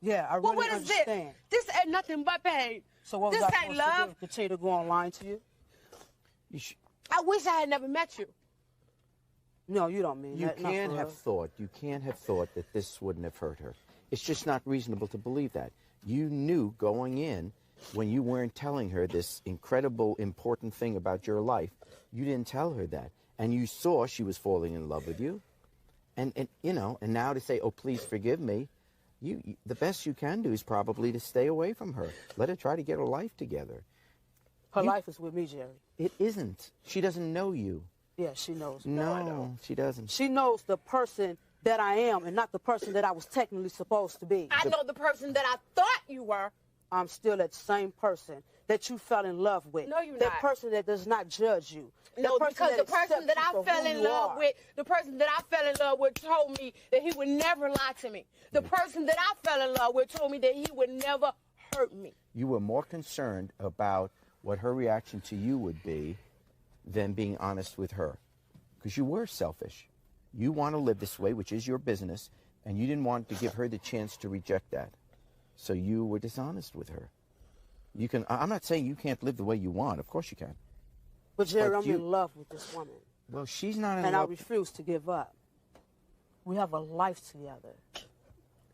S3: Yeah, I
S7: Well,
S3: really
S7: what is
S3: understand.
S7: this? This ain't nothing but pain.
S3: So what
S7: this
S3: was I
S7: ain't
S3: supposed to
S7: love.
S3: do? Continue to go online to you?
S7: I wish I had never met you.
S3: No, you don't mean
S2: You
S3: that. Not
S2: can't
S3: for
S2: have
S3: real.
S2: thought. You can't have thought that this wouldn't have hurt her. It's just not reasonable to believe that. You knew going in, when you weren't telling her this incredible, important thing about your life, you didn't tell her that. And you saw she was falling in love with you. And you know, and now to say, oh, please forgive me, the best you can do is probably to stay away from her. Let her try to get her life together.
S3: Her life is with me, Jerry.
S2: It isn't. She doesn't know you.
S3: Yeah, she knows.
S2: No, she doesn't.
S3: She knows the person that I am and not the person that I was technically supposed to be.
S7: I know the person that I thought you were.
S3: I'm still that same person that you fell in love with.
S7: No, you're
S3: that
S7: not.
S3: person that does not judge you.
S7: No,
S3: That
S7: because the
S3: accepts
S7: person that
S3: you
S7: I
S3: for
S7: fell
S3: who
S7: in
S3: you
S7: love
S3: are.
S7: with, the person that I fell in love with told me that he would never lie to me. The person that I fell in love with told me that he would never hurt me.
S2: You were more concerned about what her reaction to you would be than being honest with her. Because you were selfish. You want to live this way, which is your business, and you didn't want to give her the chance to reject that. So you were dishonest with her. You can. I'm not saying you can't live the way you want. Of course you can.
S3: But Jerry,
S2: But
S3: I'm in love with this woman.
S2: Well, she's not in
S3: And I
S2: love.
S3: refuse to give up. We have a life together.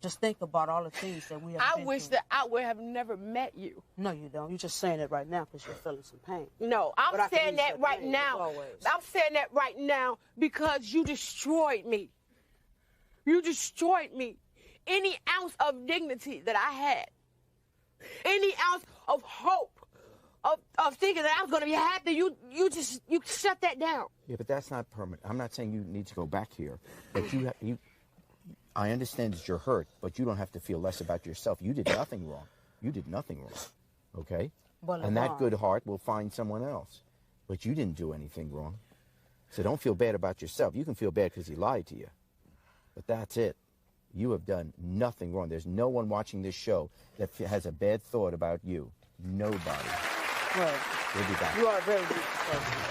S3: Just think about all the things that we have
S7: I
S3: been
S7: wish
S3: through.
S7: that I would have never met you.
S3: No, you don't. You're just saying it right now because you're feeling some pain.
S7: No,
S3: But I
S7: I'm
S3: can
S7: saying
S3: use
S7: that right
S3: pain, as
S7: now.
S3: always.
S7: I'm saying that right now because you destroyed me. You destroyed me. Any ounce of dignity that I had, any ounce of hope, of thinking that I was going to be happy, you shut that down.
S2: Yeah, but that's not permanent. I'm not saying you need to go back here, but I understand that you're hurt, but you don't have to feel less about yourself. You did nothing wrong. You did nothing wrong. Okay?
S3: But
S2: And that
S3: LeBron-
S2: good heart will find someone else. But you didn't do anything wrong. So don't feel bad about yourself. You can feel bad because he lied to you. But that's it. You have done nothing wrong. There's no one watching this show that has a bad thought about you. Nobody.
S3: Well,
S2: We'll be back.
S3: you are very good person.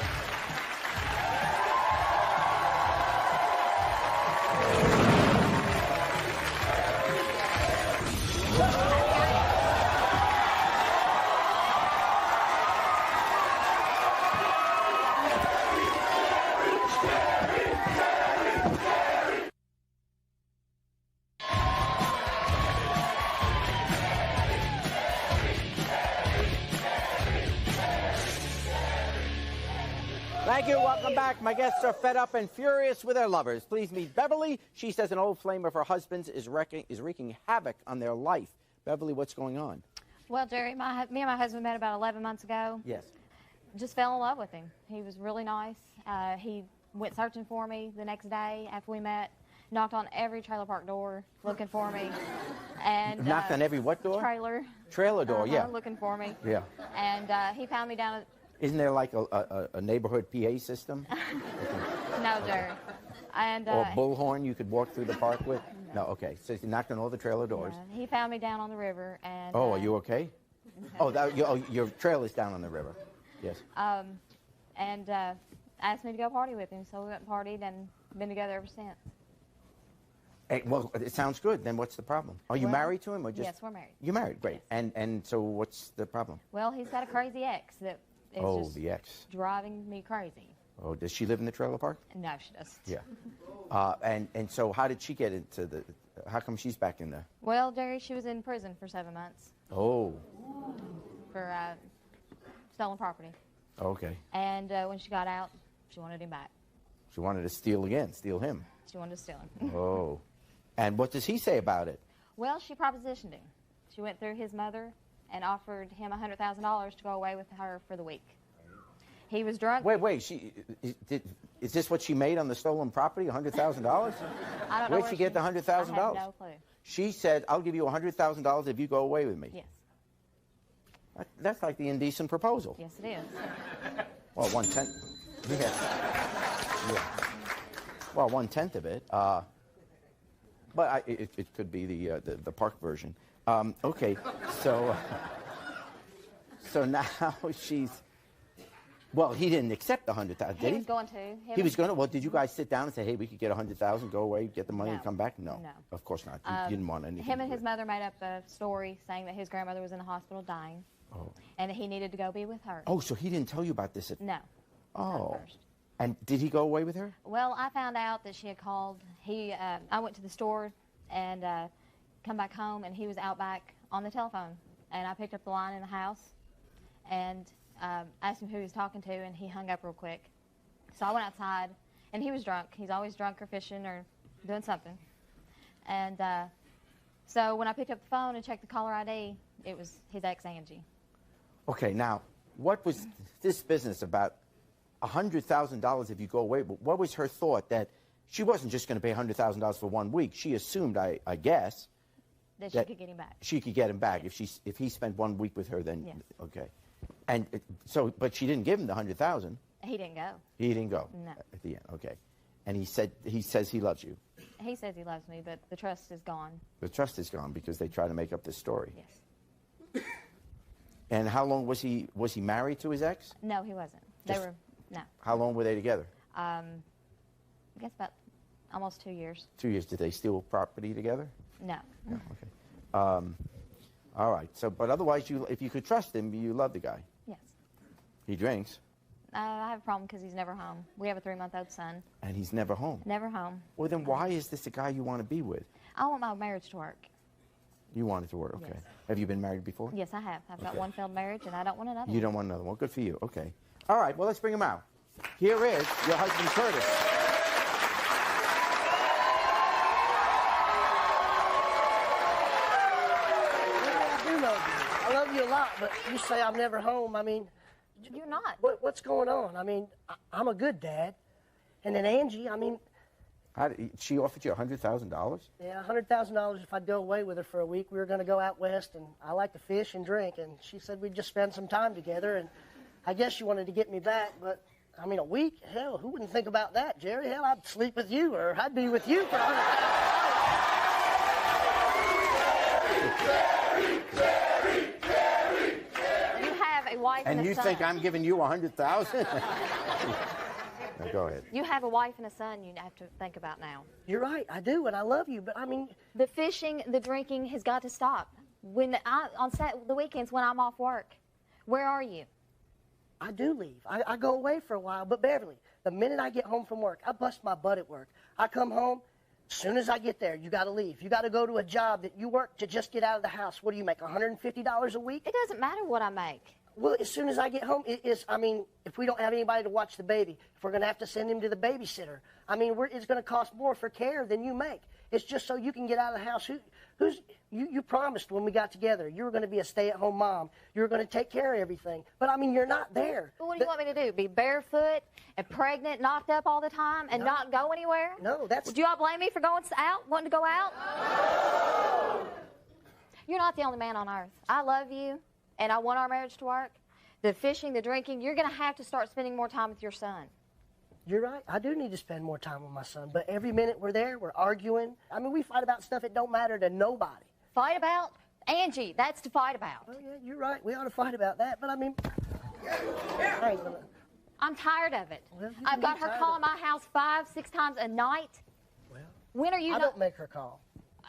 S2: Thank you. Welcome back. My guests are fed up and furious with their lovers. Please meet Beverly. She says an old flame of her husband's is wreaking havoc on their life. Beverly, what's going on?
S12: Well, Jerry, me and my husband met about 11 months ago.
S2: Yes.
S12: Just fell in love with him. He was really nice. He went searching for me the next day after we met, knocked on every trailer park door looking for me. And
S2: Knocked on every what door?
S12: Trailer
S2: door, yeah.
S12: Looking for me.
S2: Yeah.
S12: And he found me down at...
S2: Isn't there like a neighborhood PA system?
S12: No, Jerry. And
S2: Or a bullhorn you could walk through the park with? No, okay. So he knocked on all the trailer doors.
S12: he found me down on the river. And
S2: Oh, are you okay? Oh, your trailer's down on the river. Yes.
S12: and asked me to go party with him. So we went and partied and been together ever since.
S2: Hey, well, it sounds good. Then what's the problem? Are you
S12: Well,
S2: married to him or just?
S12: yes, we're married.
S2: You're married, great. And so what's the problem?
S12: Well, he's got a crazy ex that is
S2: Oh,
S12: just
S2: the ex.
S12: driving me crazy.
S2: Oh, does she live in the trailer park?
S12: No, she doesn't.
S2: Yeah. And so how did she get into the? How come she's back in there?
S12: Well, Jerry, she was in prison for 7 months
S2: Oh,
S12: for stolen property.
S2: okay.
S12: And when she got out, she wanted him back.
S2: She wanted to steal him.
S12: She wanted to steal him.
S2: Oh, and what does he say about it?
S12: Well, she propositioned him. She went through his mother and offered him $100,000 to go away with her for the week. He was drunk.
S2: Wait. Is this what she made on the stolen property? $100,000?
S12: I don't know.
S2: Where'd she get the $100,000?
S12: I have no clue.
S2: She said, "I'll give you $100,000 if you go away with me."
S12: Yes.
S2: That's like the indecent proposal.
S12: Yes, it is.
S2: Well, 1/10. Yeah. Well, 1/10 of it. But it could be the park version. Okay, so now she's. Well, he didn't accept the $100,000, did he?
S12: He was going to.
S2: He was going to. Well, did you guys sit down and say, "Hey, we could get $100,000, go away, get the money, and
S12: No.
S2: come back"? No.
S12: No.
S2: Of course not. You didn't want anything.
S12: Him and
S2: to
S12: his
S2: do
S12: mother made up a story saying that his grandmother was in the hospital dying,
S2: Oh.
S12: and that he needed to go be with her.
S2: Oh, so he didn't tell you about this at
S12: No.
S2: Oh. And did he go away with her?
S12: Well, I found out that she had called. I went to the store and come back home, and he was out back on the telephone. And I picked up the line in the house and asked him who he was talking to, and he hung up real quick. So I went outside, and he was drunk. He's always drunk or fishing or doing something. And so when I picked up the phone and checked the caller ID, it was his ex, Angie.
S2: Okay, now, what was this business about $100,000 if you go away? What was her thought that she wasn't just going to pay $100,000 for 1 week? She assumed, I guess,
S12: That she could get him back.
S2: She could get him back if he spent 1 week with her. Then
S12: Yes.
S2: okay, and but she didn't give him the $100,000.
S12: He didn't go.
S2: He didn't go.
S12: No.
S2: At the end, okay, and he says he loves you.
S12: He says he loves me, but the trust is gone.
S2: The trust is gone because they try to make up this story.
S12: Yes.
S2: And how long was he married to his ex?
S12: No, he wasn't. No.
S2: How long were they together?
S12: I guess about almost 2 years.
S2: 2 years. Did they steal property together?
S12: No.
S2: No. Okay. All right. So, but otherwise, if you could trust him, you love the guy.
S12: Yes.
S2: He drinks.
S12: I have a problem because he's never home. We have a 3-month-old son.
S2: And he's never home.
S12: Never home.
S2: Well, then why is this the guy you want to be with?
S12: I want my marriage to work.
S2: You want it to work, okay.
S12: Yes.
S2: Have you been married before?
S12: Yes, I have. I've got
S2: Okay.
S12: one failed marriage, and I don't want another
S2: You
S12: one.
S2: don't want another one. Good for you. Okay. All right. Well, let's bring him out. Here is your husband, Curtis.
S14: I do love you. I love you a lot, but you say I'm never home. I mean,
S12: you're not.
S14: What's going on? I mean, I'm a good dad. And then Angie, I mean,
S2: She offered you $100,000?
S14: Yeah, $100,000 if I'd go away with her for a week. We were going to go out west, and I like to fish and drink, and she said we'd just spend some time together, and I guess she wanted to get me back, but, I mean, a week? Hell, who wouldn't think about that, Jerry? Hell, I'd sleep with you, or I'd be with you for
S12: You have a wife and a son.
S2: And you think I'm giving you $100,000? No, go ahead.
S12: You have a wife and a son you have to think about now.
S14: You're right, I do, and I love you, but I mean...
S12: The fishing, the drinking has got to stop. On the weekends when I'm off work, where are you?
S14: I do leave. I go away for a while, but Beverly, the minute I get home from work, I bust my butt at work. I come home, as soon as I get there, you got to leave. You got to go to a job that you work to just get out of the house. What do you make, $150 a week?
S12: It doesn't matter what I make.
S14: Well, as soon as I get home, I mean, if we don't have anybody to watch the baby, if we're going to have to send him to the babysitter, I mean, it's going to cost more for care than you make. It's just so you can get out of the house. You promised when we got together you were going to be a stay-at-home mom. You were going to take care of everything. But, I mean, you're not there.
S12: Well, what do you want me to do? Be barefoot and pregnant, knocked up all the time, and not go anywhere?
S14: No, that's...
S12: Would you all blame me for going out, wanting to go out? You're not the only man on earth. I love you, and I want our marriage to work. The fishing, the drinking, you're going to have to start spending more time with your son.
S14: You're right. I do need to spend more time with my son. But every minute we're there, we're arguing. I mean, we fight about stuff that don't matter to nobody.
S12: Fight about? Angie, that's to fight about.
S14: Oh, yeah, you're right. We ought to fight about that. But, I mean, I ain't gonna...
S12: I'm tired of it.
S14: Well,
S12: I've got her calling my house 5-6 times a night.
S14: Well,
S12: when are you
S14: I don't make her call.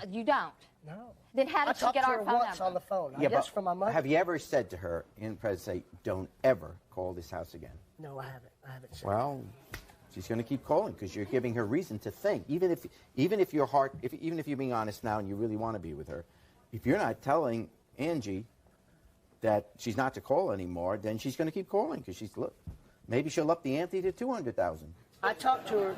S12: You don't?
S14: No.
S12: Then how did she get our phone number?
S14: I talked to her once on the phone. I guess from my mother.
S2: Have you ever said to her in presence, say, don't ever call this house again?
S14: No, I haven't. I haven't said
S2: Well, she's going to keep calling because you're giving her reason to think. Even if your heart, even if you're being honest now and you really want to be with her, if you're not telling Angie that she's not to call anymore, then she's going to keep calling because maybe she'll up the ante to $200,000.
S14: I talked to her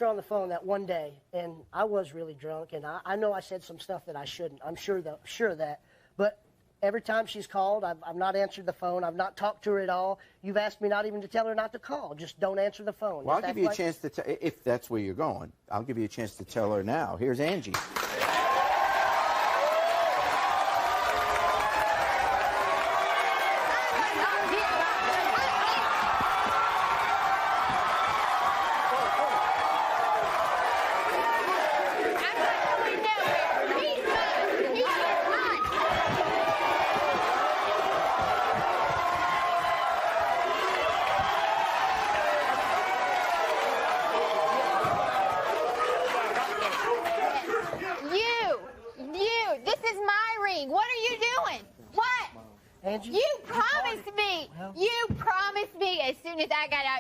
S14: on the phone that one day, and I was really drunk, and I know I said some stuff that I shouldn't. I'm sure of that. But every time she's called, I've not answered the phone. I've not talked to her at all. You've asked me not even to tell her not to call. Just don't answer the phone.
S2: Well, I'll give you a chance to if that's where you're going. I'll give you a chance to tell her now. Here's Angie.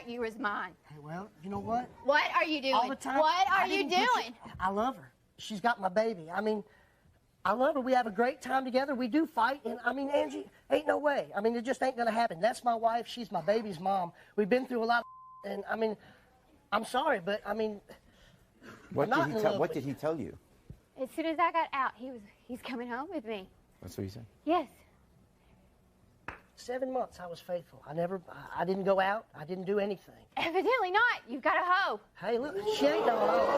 S22: You was mine.
S14: Hey, well, you know what?
S22: What are you doing?
S14: All the time.
S22: What are you doing?
S14: I love her. She's got my baby. I mean, I love her. We have a great time together. We do fight. And, I mean, Angie, ain't no way. I mean, it just ain't going to happen. That's my wife. She's my baby's mom. We've been through a lot of and, I mean, I'm sorry, but, I mean,
S2: what did he tell you?
S22: As soon as I got out, he's coming home with me.
S2: That's what he said?
S22: Yes.
S14: 7 months I was faithful. I didn't go out. I didn't do anything.
S22: Evidently not. You've got a hoe.
S14: Hey, look, she ain't no hoe.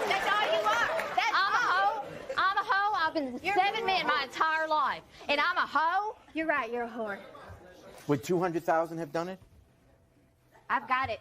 S22: That's all you are. I'm a hoe. I'm a hoe. I've been 7 men my entire life. And I'm a hoe? You're right. You're a whore.
S2: Would 200,000 have done it?
S22: I've got it.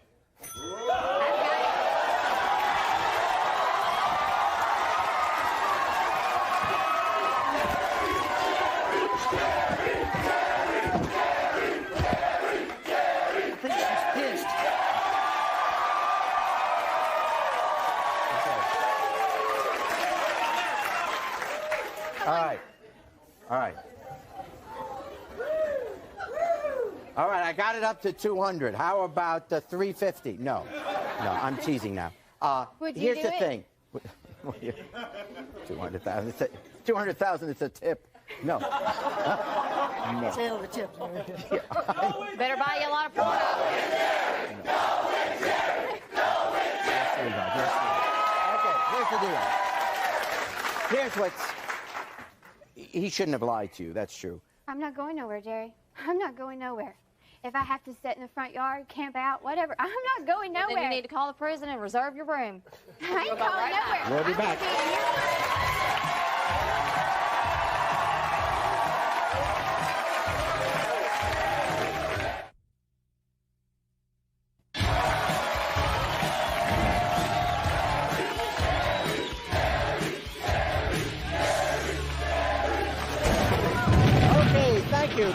S2: All right, I got it up to 200. How about 350? No, I'm teasing now. Here's the thing. 200,000. 200,000 is a tip. No.
S14: It's a hell of a tip.
S12: Better buy you a lot of product.
S2: Okay, here's the deal. Here's what's... he shouldn't have lied to you. That's true.
S22: I'm not going nowhere, Jerry. I'm not going nowhere. If I have to sit in the front yard, camp out, whatever, I'm not going nowhere.
S12: Then you need to call the prison and reserve your room.
S22: I ain't going nowhere.
S2: We'll be back.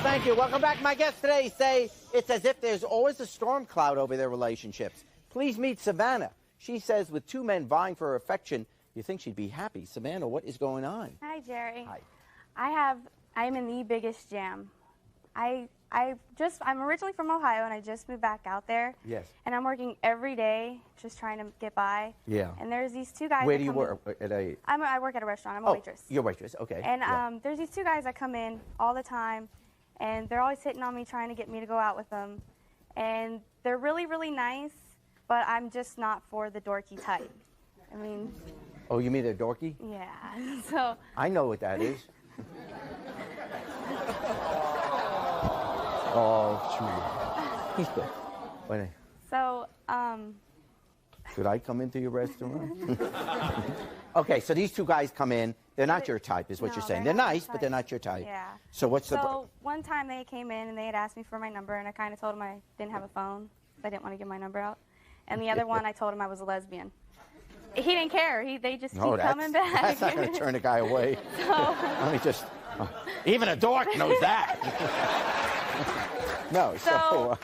S2: Thank you. Welcome back. My guests today say it's as if there's always a storm cloud over their relationships. Please meet Savannah. She says with two men vying for her affection, you think she'd be happy. Savannah, what is going on?
S1: Hi, Jerry.
S2: Hi.
S1: I'm in the biggest jam. I'm originally from Ohio, and I just moved back out there.
S2: Yes.
S1: And I'm working every day, just trying to get by.
S2: Yeah.
S1: And there's these two guys.
S2: Where do you work?
S1: I work at a restaurant. I'm a waitress.
S2: You're a waitress. Okay.
S1: And there's these two guys that come in all the time, and they're always hitting on me, trying to get me to go out with them. And they're really, really nice, but I'm just not for the dorky type. I mean.
S2: Oh, you mean they're dorky?
S1: Yeah. So.
S2: I know what that is. Oh, true. Wait.
S1: So,
S2: should I come into your restaurant? Okay, so these two guys come in. They're not your type, is what you're saying. They're nice, but they're not your type.
S1: Yeah.
S2: So what's the...
S1: So one time they came in and they had asked me for my number, and I kind of told them I didn't have a phone. I didn't want to give my number out. And the other one, I told him I was a lesbian. He didn't care. They just keep coming back.
S2: That's not going to turn a guy away.
S1: So,
S2: Let me just... even a dork knows that. No, so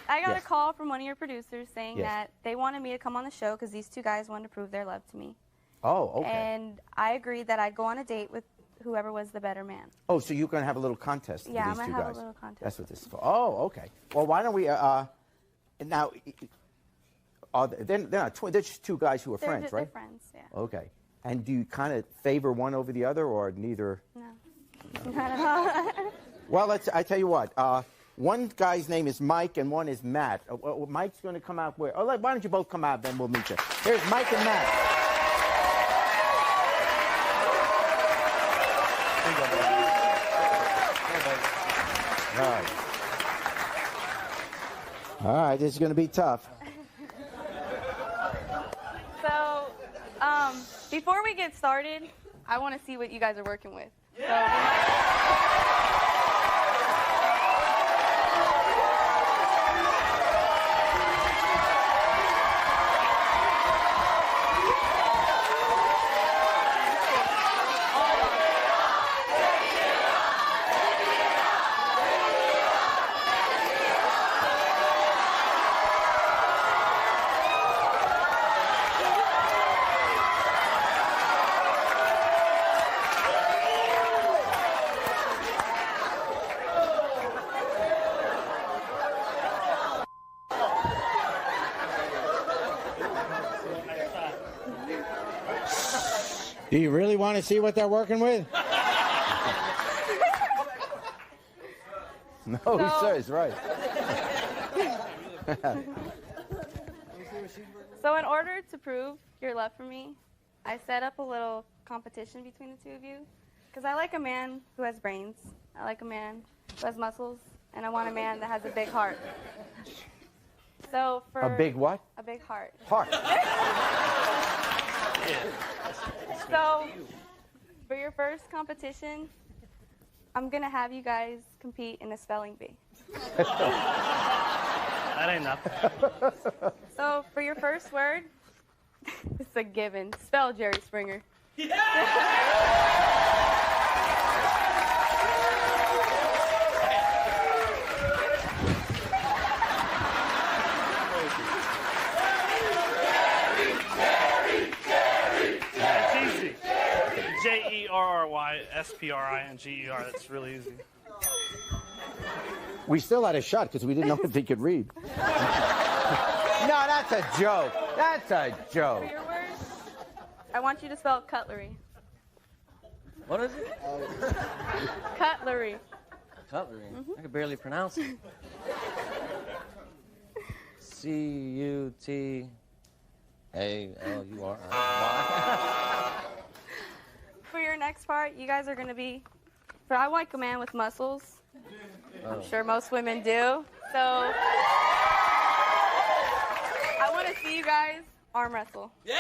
S1: I got
S2: yes.
S1: a call from one of your producers saying
S2: Yes.
S1: that they wanted me to come on the show because these two guys wanted to prove their love to me.
S2: Oh, okay.
S1: And I agreed that I'd go on a date with whoever was the better man.
S2: Oh, so you're going to have a little contest for
S1: Yeah,
S2: these
S1: I'm
S2: two
S1: gonna
S2: guys.
S1: have a little contest.
S2: That's what this is for. Oh, okay. Well, why don't we... now, they're not twins. They're just two guys who are friends, right?
S1: They're friends, yeah.
S2: Okay. And do you kind of favor one over the other, or neither?
S1: No. Not at all.
S2: Well, I tell you what. One guy's name is Mike, and one is Matt. Mike's going to come out where? Oh, why don't you both come out, then we'll meet you. Here's Mike and Matt. All right. All right, this is going to be tough.
S1: So, before we get started, I want to see what you guys are working with. So,
S2: Do you really want to see what they're working with? No, he says, right.
S1: So in order to prove your love for me, I set up a little competition between the two of you. Because I like a man who has brains. I like a man who has muscles. And I want a man that has a big heart. So for...
S2: A big what?
S1: A big heart.
S2: Heart.
S1: So for your first competition, I'm going to have you guys compete in a spelling bee.
S10: That ain't nothing.
S1: So for your first word, it's a given. Spell Jerry Springer.
S10: It's easy. Jerryspриnger. That's really easy.
S2: We still had a shot because we didn't know if he could read. No, that's a joke. That's a joke.
S1: For your word, I want you to spell cutlery.
S5: What is it?
S1: Cutlery.
S5: Cutlery. I could barely pronounce it. C-U-T-A-L-U-R.
S1: For your next part, you guys are going to be but I like a man with muscles. I'm sure most women do. So I want to see you guys arm wrestle.
S5: Yeah!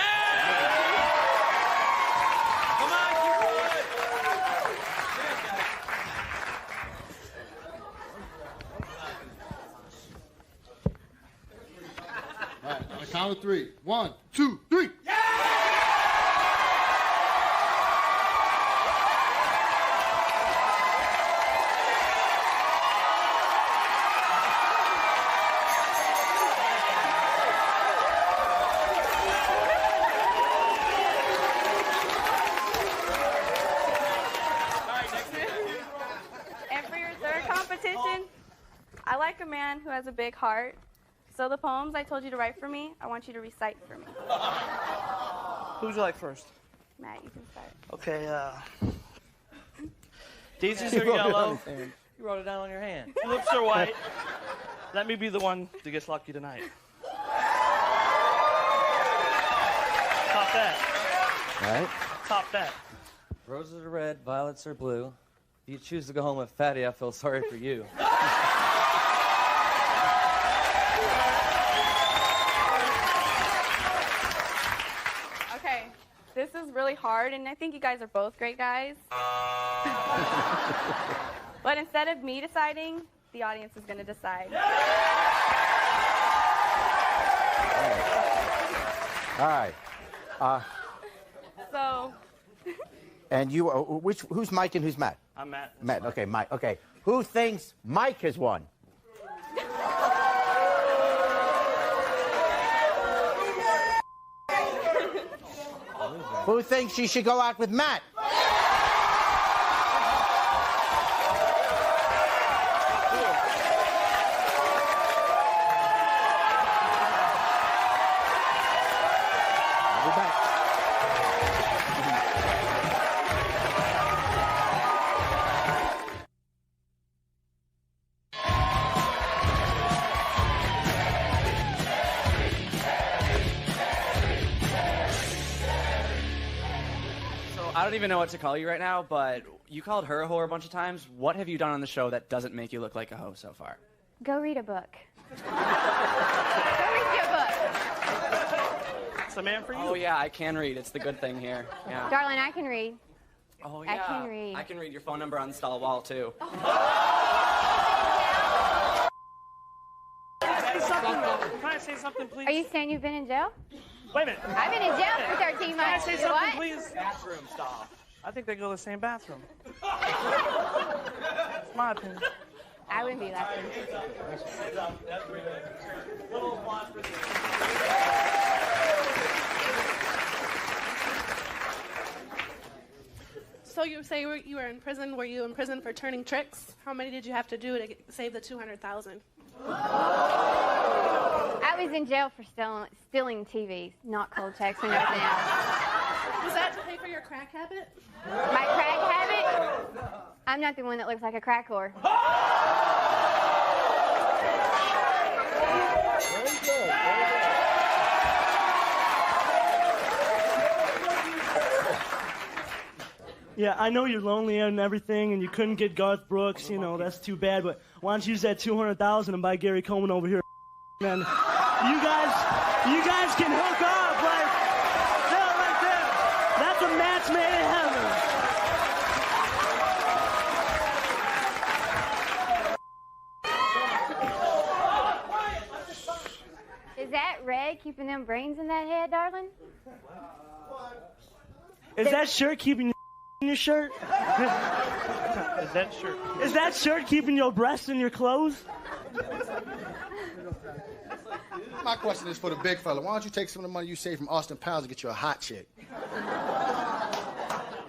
S5: Come on,
S15: All right, on the count of 3. 1, 2, 3.
S1: And for your third competition, I like a man who has a big heart. So the poems I told you to write for me, I want you to recite for me.
S4: Who would you like first?
S1: Matt, you can start.
S4: Okay, daisies are yellow.
S5: You wrote it down on your hand.
S4: Tulips are white. Let me be the one that gets lucky tonight. Top that.
S2: Right.
S4: Top that.
S5: Roses are red, violets are blue. If you choose to go home with Fatty, I feel sorry for you.
S1: Okay, this is really hard, and I think you guys are both great guys. But instead of me deciding, the audience is going to decide.
S2: All right.
S1: So,
S2: And you, who's Mike and who's Matt?
S4: I'm Matt.
S2: Matt, okay, Mike. Okay. Who thinks Mike has won? Who thinks she should go out with Matt? We'll be back.
S16: I don't even know what to call you right now, but you called her a whore a bunch of times. What have you done on the show that doesn't make you look like a hoe so far?
S12: Go read a book.
S4: It's a man for you.
S16: Oh, yeah, I can read. It's the good thing here. Yeah.
S12: Darling, I can read.
S16: Oh,
S12: I
S16: yeah.
S12: can read.
S16: I can read your phone number on the stall wall, too.
S4: Can I say something, please?
S12: Are you saying you've been in jail?
S4: Wait a minute.
S12: I've been in jail for 13
S4: Can I
S12: months.
S4: say
S12: You
S4: something,
S12: what?
S4: please?
S16: Bathroom stall.
S4: I think they go to the same bathroom. It's my opinion.
S12: I wouldn't be laughing.
S23: So you say you were in prison. Were you in prison for turning tricks? How many did you have to do to save the 200,000?
S12: I was in jail for stealing TVs, not cold checks and everything else.
S23: Was that to pay for your crack habit?
S12: My crack habit? I'm not the one that looks like a crack whore.
S24: Yeah, I know you're lonely and everything, and you couldn't get Garth Brooks. You know, that's too bad. But why don't you use that 200,000 and buy Gary Coleman over here? Man, you guys can hook up like that right there. That's a match made in heaven.
S12: Is that red keeping them brains in that head, darling?
S24: Is that shirt keeping you in your shirt? Is that shirt keeping your breasts in your clothes?
S15: My question is for the big fella. Why don't you take some of the money you saved from Austin Powers and get you a hot chick?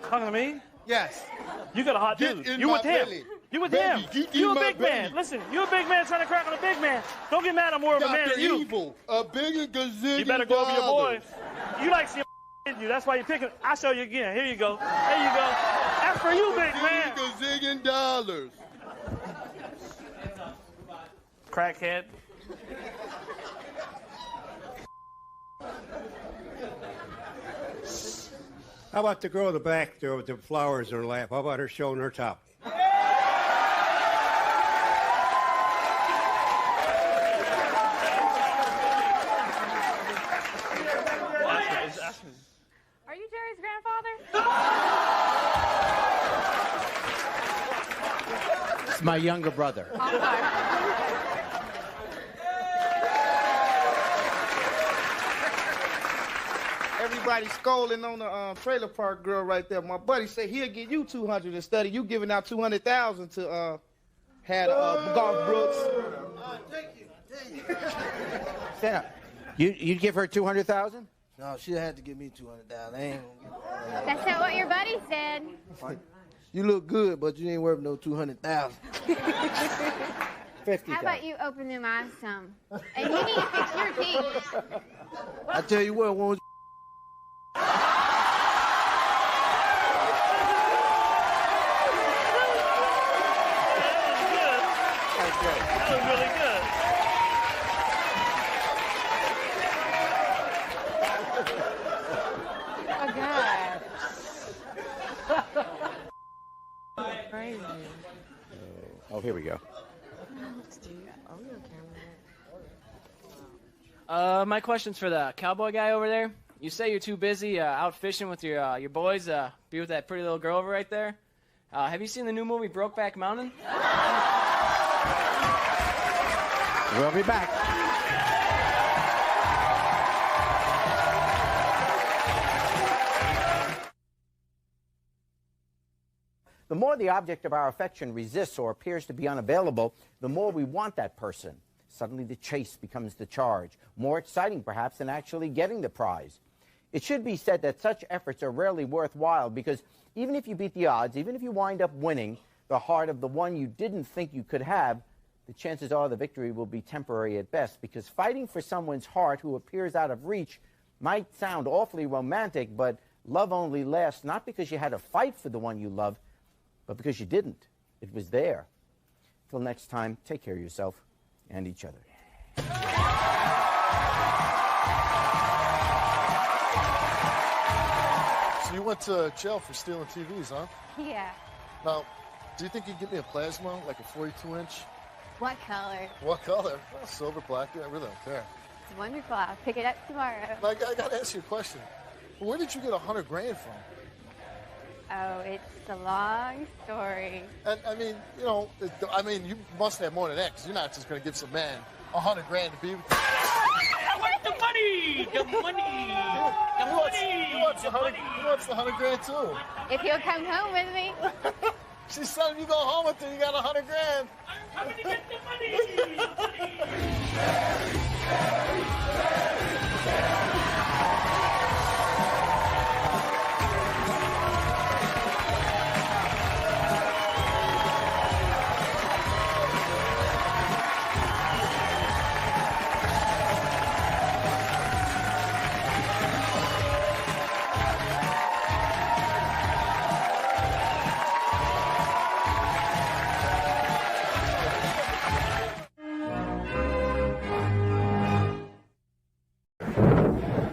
S4: Talking to me?
S15: Yes.
S4: You got a hot dude.
S15: in
S4: You
S15: my
S4: with him.
S15: belly.
S4: You with
S15: Baby,
S4: him.
S15: get
S4: You
S15: in
S4: a
S15: my
S4: big man.
S15: belly.
S4: Listen, you a big man trying to crack on a big man. Don't get mad. I'm more of a man than you.
S15: Evil, a bigger gazillion.
S4: You better go over your
S15: dollars.
S4: boys. You like seeing you. That's why you pick it. I'll show you again. Here you go. There you go. That's for you, big man.
S15: Gazillion dollars.
S4: Crackhead.
S25: How about the girl in the back there with the flowers in her lap? How about her showing her top?
S1: Are you Jerry's grandfather?
S2: It's my younger brother.
S8: Everybody scolding on the trailer park girl right there. My buddy said he'll give you 200 instead of you giving out 200,000 to have Garth Brooks.
S6: Thank you.
S2: Stand up. You'd give her 200,000?
S6: No, she had to give me 200,000.
S22: That's not what your buddy said.
S6: You look good, but you ain't worth no 200,000.
S2: 50,000.
S22: How about you open them eyes some? And you need to fix your teeth.
S6: I tell you what, won't
S24: That was really good.
S7: Oh, God. Crazy.
S2: Oh, here we go.
S9: My question's for the cowboy guy over there. You say you're too busy out fishing with your boys, be with that pretty little girl over right there. Have you seen the new movie Brokeback Mountain?
S2: We'll be back. The more the object of our affection resists or appears to be unavailable, the more we want that person. Suddenly the chase becomes the charge, more exciting perhaps than actually getting the prize. It should be said that such efforts are rarely worthwhile because even if you beat the odds, even if you wind up winning the heart of the one you didn't think you could have, the chances are the victory will be temporary at best, because fighting for someone's heart who appears out of reach might sound awfully romantic, but love only lasts not because you had to fight for the one you love, but because you didn't. It was there. Till next time, take care of yourself and each other.
S15: So you went to jail for stealing TVs, huh?
S22: Yeah.
S15: Now, do you think you'd give me a plasma, like a 42-inch?
S22: What color?
S15: What color? Silver, black, I really don't care.
S22: It's wonderful. I'll pick it up tomorrow.
S15: I got to ask you a question. Where did you get $100 grand from?
S22: Oh, it's a long story.
S15: And, I mean, you know, you must have more than that, because you're not just going to give some man $100 grand to be with you.
S9: I want the money! The money! The money!
S15: He wants the $100 grand, too.
S22: If you'll come home with me.
S15: She's telling you go home with her, you got $100 grand.
S9: I'm going to get the money!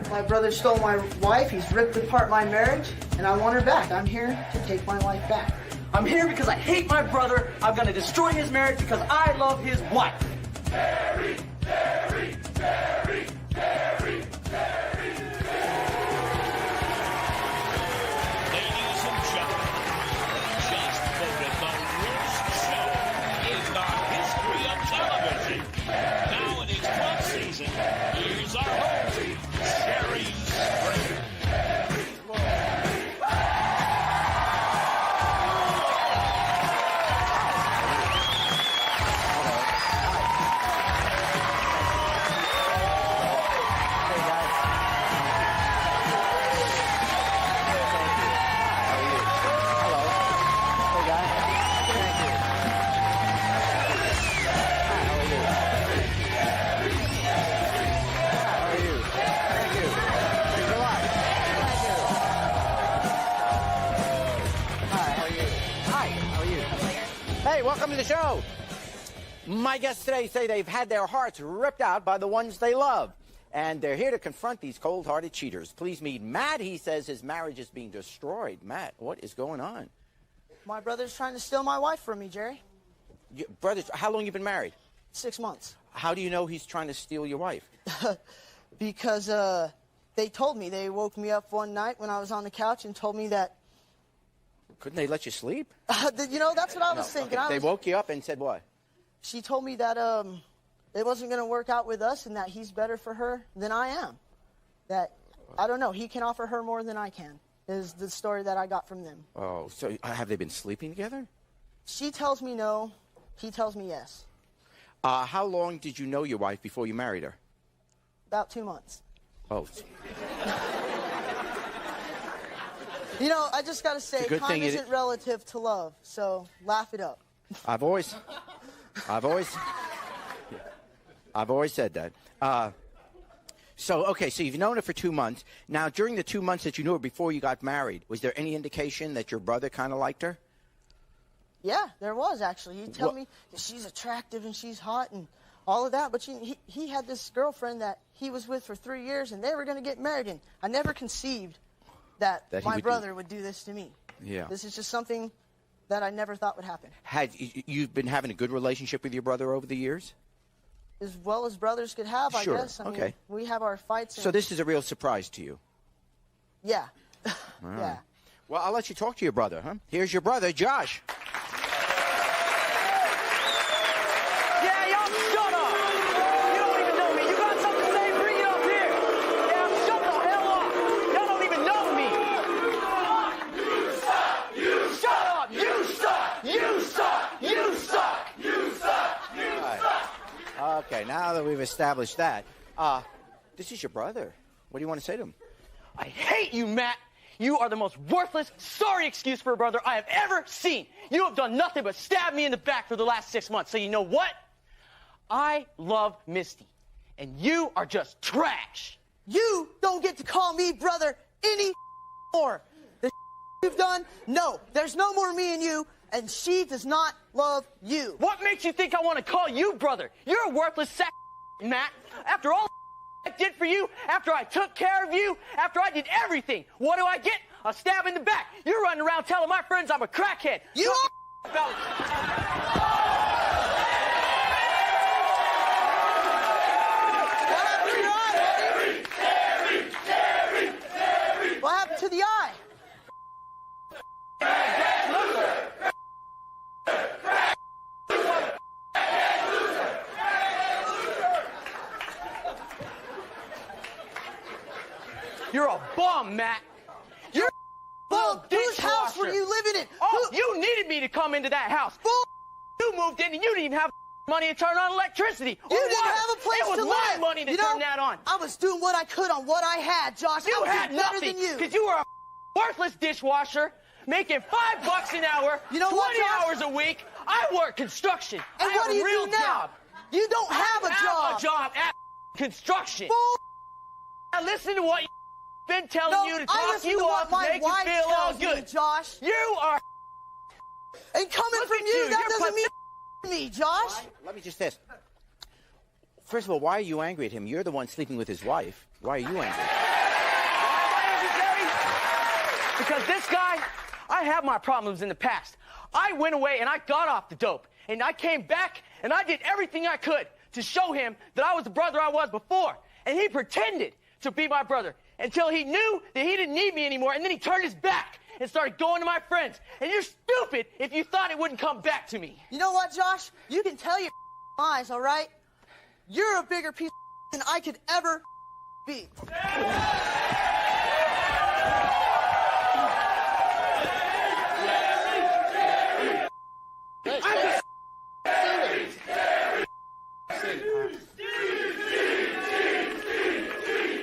S11: My brother stole my wife, he's ripped apart my marriage, and I want her back. I'm here to take my wife back.
S9: I'm here because I hate my brother. I'm going to destroy his marriage because I love his wife.
S17: Jerry, Jerry, Jerry, Jerry, Jerry.
S25: Ladies and gentlemen, just voted the worst show in the history of television. Now in its 12th season, here's our host, Jerry Springer.
S2: Hey, welcome to the show. My guests today say they've had their hearts ripped out by the ones they love, and they're here to confront these cold-hearted cheaters. Please meet Matt. He says his marriage is being destroyed. Matt, what is going on?
S11: My brother's trying to steal my wife from me, Jerry.
S2: Brothers, how long you been married?
S11: 6 months.
S2: How do you know he's trying to steal your wife?
S11: Because they told me. They woke me up one night when I was on the couch and told me that.
S2: Couldn't they let you sleep?
S11: You know, that's what I was thinking.
S2: Okay. They woke you up and said what?
S11: She told me that it wasn't going to work out with us and that he's better for her than I am. That, I don't know, he can offer her more than I can, is the story that I got from them.
S2: Oh, so have they been sleeping together?
S11: She tells me no. He tells me yes.
S2: How long did you know your wife before you married her?
S11: About 2 months.
S2: Oh.
S11: You know, I just got to say, time isn't relative to love, so laugh it up.
S2: I've always said that. So you've known her for 2 months. Now, during the 2 months that you knew her before you got married, was there any indication that your brother kind of liked her?
S11: Yeah, there was, actually. He'd tell me that she's attractive and she's hot and all of that, but he had this girlfriend that he was with for 3 years, and they were going to get married, and I never conceived that my brother would do this to me.
S2: Yeah.
S11: This is just something that I never thought would happen.
S2: Had you been having a good relationship with your brother over the years?
S11: As well as brothers could have, I guess. I mean, we have our fights.
S2: So this is a real surprise to you?
S11: Yeah.
S2: Yeah. Well, I'll let you talk to your brother, huh? Here's your brother, Josh.
S13: Yeah, y'all shut up. You don't even know me. You got something to say? Bring it up here. Yeah, shut the hell up. Y'all don't even know me. You suck. You shut up. You suck. You suck. You suck. You suck. You suck.
S2: Okay, now that we've established that, this is your brother. What do you want to say to him?
S13: I hate you, Matt. You are the most worthless, sorry excuse for a brother I have ever seen. You have done nothing but stab me in the back for the last 6 months. So you know what? I love Misty, and you are just trash.
S11: You don't get to call me brother any more. The you've done, no. There's no more me and you, and she does not love you.
S13: What makes you think I want to call you brother? You're a worthless sack, Matt. After all I did for you, after I took care of you, after I did everything, what do I get? A stab in the back. You're running around telling my friends I'm a crackhead.
S11: You are. What happened to the eye?
S13: You're a bum, Matt. You're a
S11: bum. Whose house were you living in?
S13: Oh, you needed me to come into that house. You moved in and you didn't even have money to turn on electricity.
S11: You didn't have a place to live.
S13: It was my money to turn that on.
S11: I was doing what I could on what I had, Josh.
S13: You had nothing because you were a worthless dishwasher making $5 an hour, 20 hours a week. I work construction.
S11: And
S13: I have
S11: what do
S13: a
S11: you
S13: real
S11: do now?
S13: job.
S11: You don't have a job.
S13: I have a job at construction. Now listen to what been telling you to talk you up and make you feel all good.
S11: Josh.
S13: You are.
S11: And coming from you, that doesn't mean me, Josh.
S2: Let me just ask. First of all, why are you angry at him? You're the one sleeping with his wife. Why are you angry?
S13: Because this guy, I have my problems in the past. I went away and I got off the dope. And I came back and I did everything I could to show him that I was the brother I was before. And he pretended to be my brother until he knew that he didn't need me anymore, and then he turned his back and started going to my friends. And you're stupid if you thought it wouldn't come back to me.
S11: You know what, Josh? You can tell your lies, all right? You're a bigger piece of than I could ever be.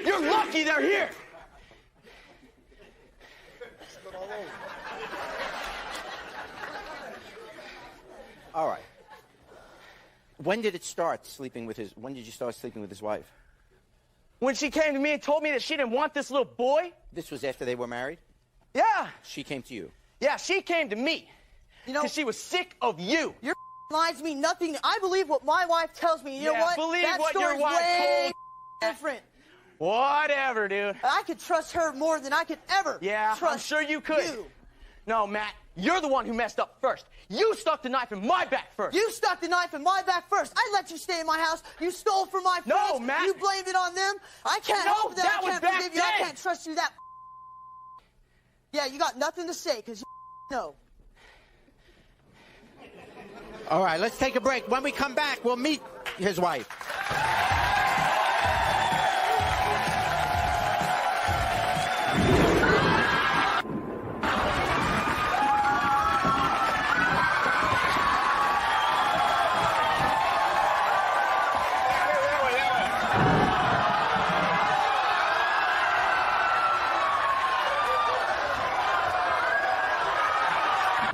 S13: You're lucky they're here.
S2: All right. When did it start sleeping with his? When did you start sleeping with his wife?
S13: When she came to me and told me that she didn't want this little boy.
S2: This was after they were married?
S13: Yeah.
S2: She came to you?
S13: Yeah, she came to me. You know, because she was sick of you.
S11: Your lies mean nothing. I believe what my wife tells me. You know what?
S13: Believe
S11: that
S13: what your wife
S11: way
S13: told.
S11: Different.
S13: Whatever, dude.
S11: I could trust her more than I could ever.
S13: Yeah,
S11: trust
S13: I'm sure you could.
S11: You.
S13: No, Matt, you're the one who messed up first. You stuck the knife in my back first.
S11: You stuck the knife in my back first. I let you stay in my house. You stole from my friends.
S13: No, Matt.
S11: You blamed it on them. I can't
S13: No,
S11: help that.
S13: that
S11: I
S13: was
S11: can't
S13: back
S11: forgive you. I
S13: then.
S11: can't trust you that. Yeah, you got nothing to say because you know.
S2: All right, let's take a break. When we come back, we'll meet his wife.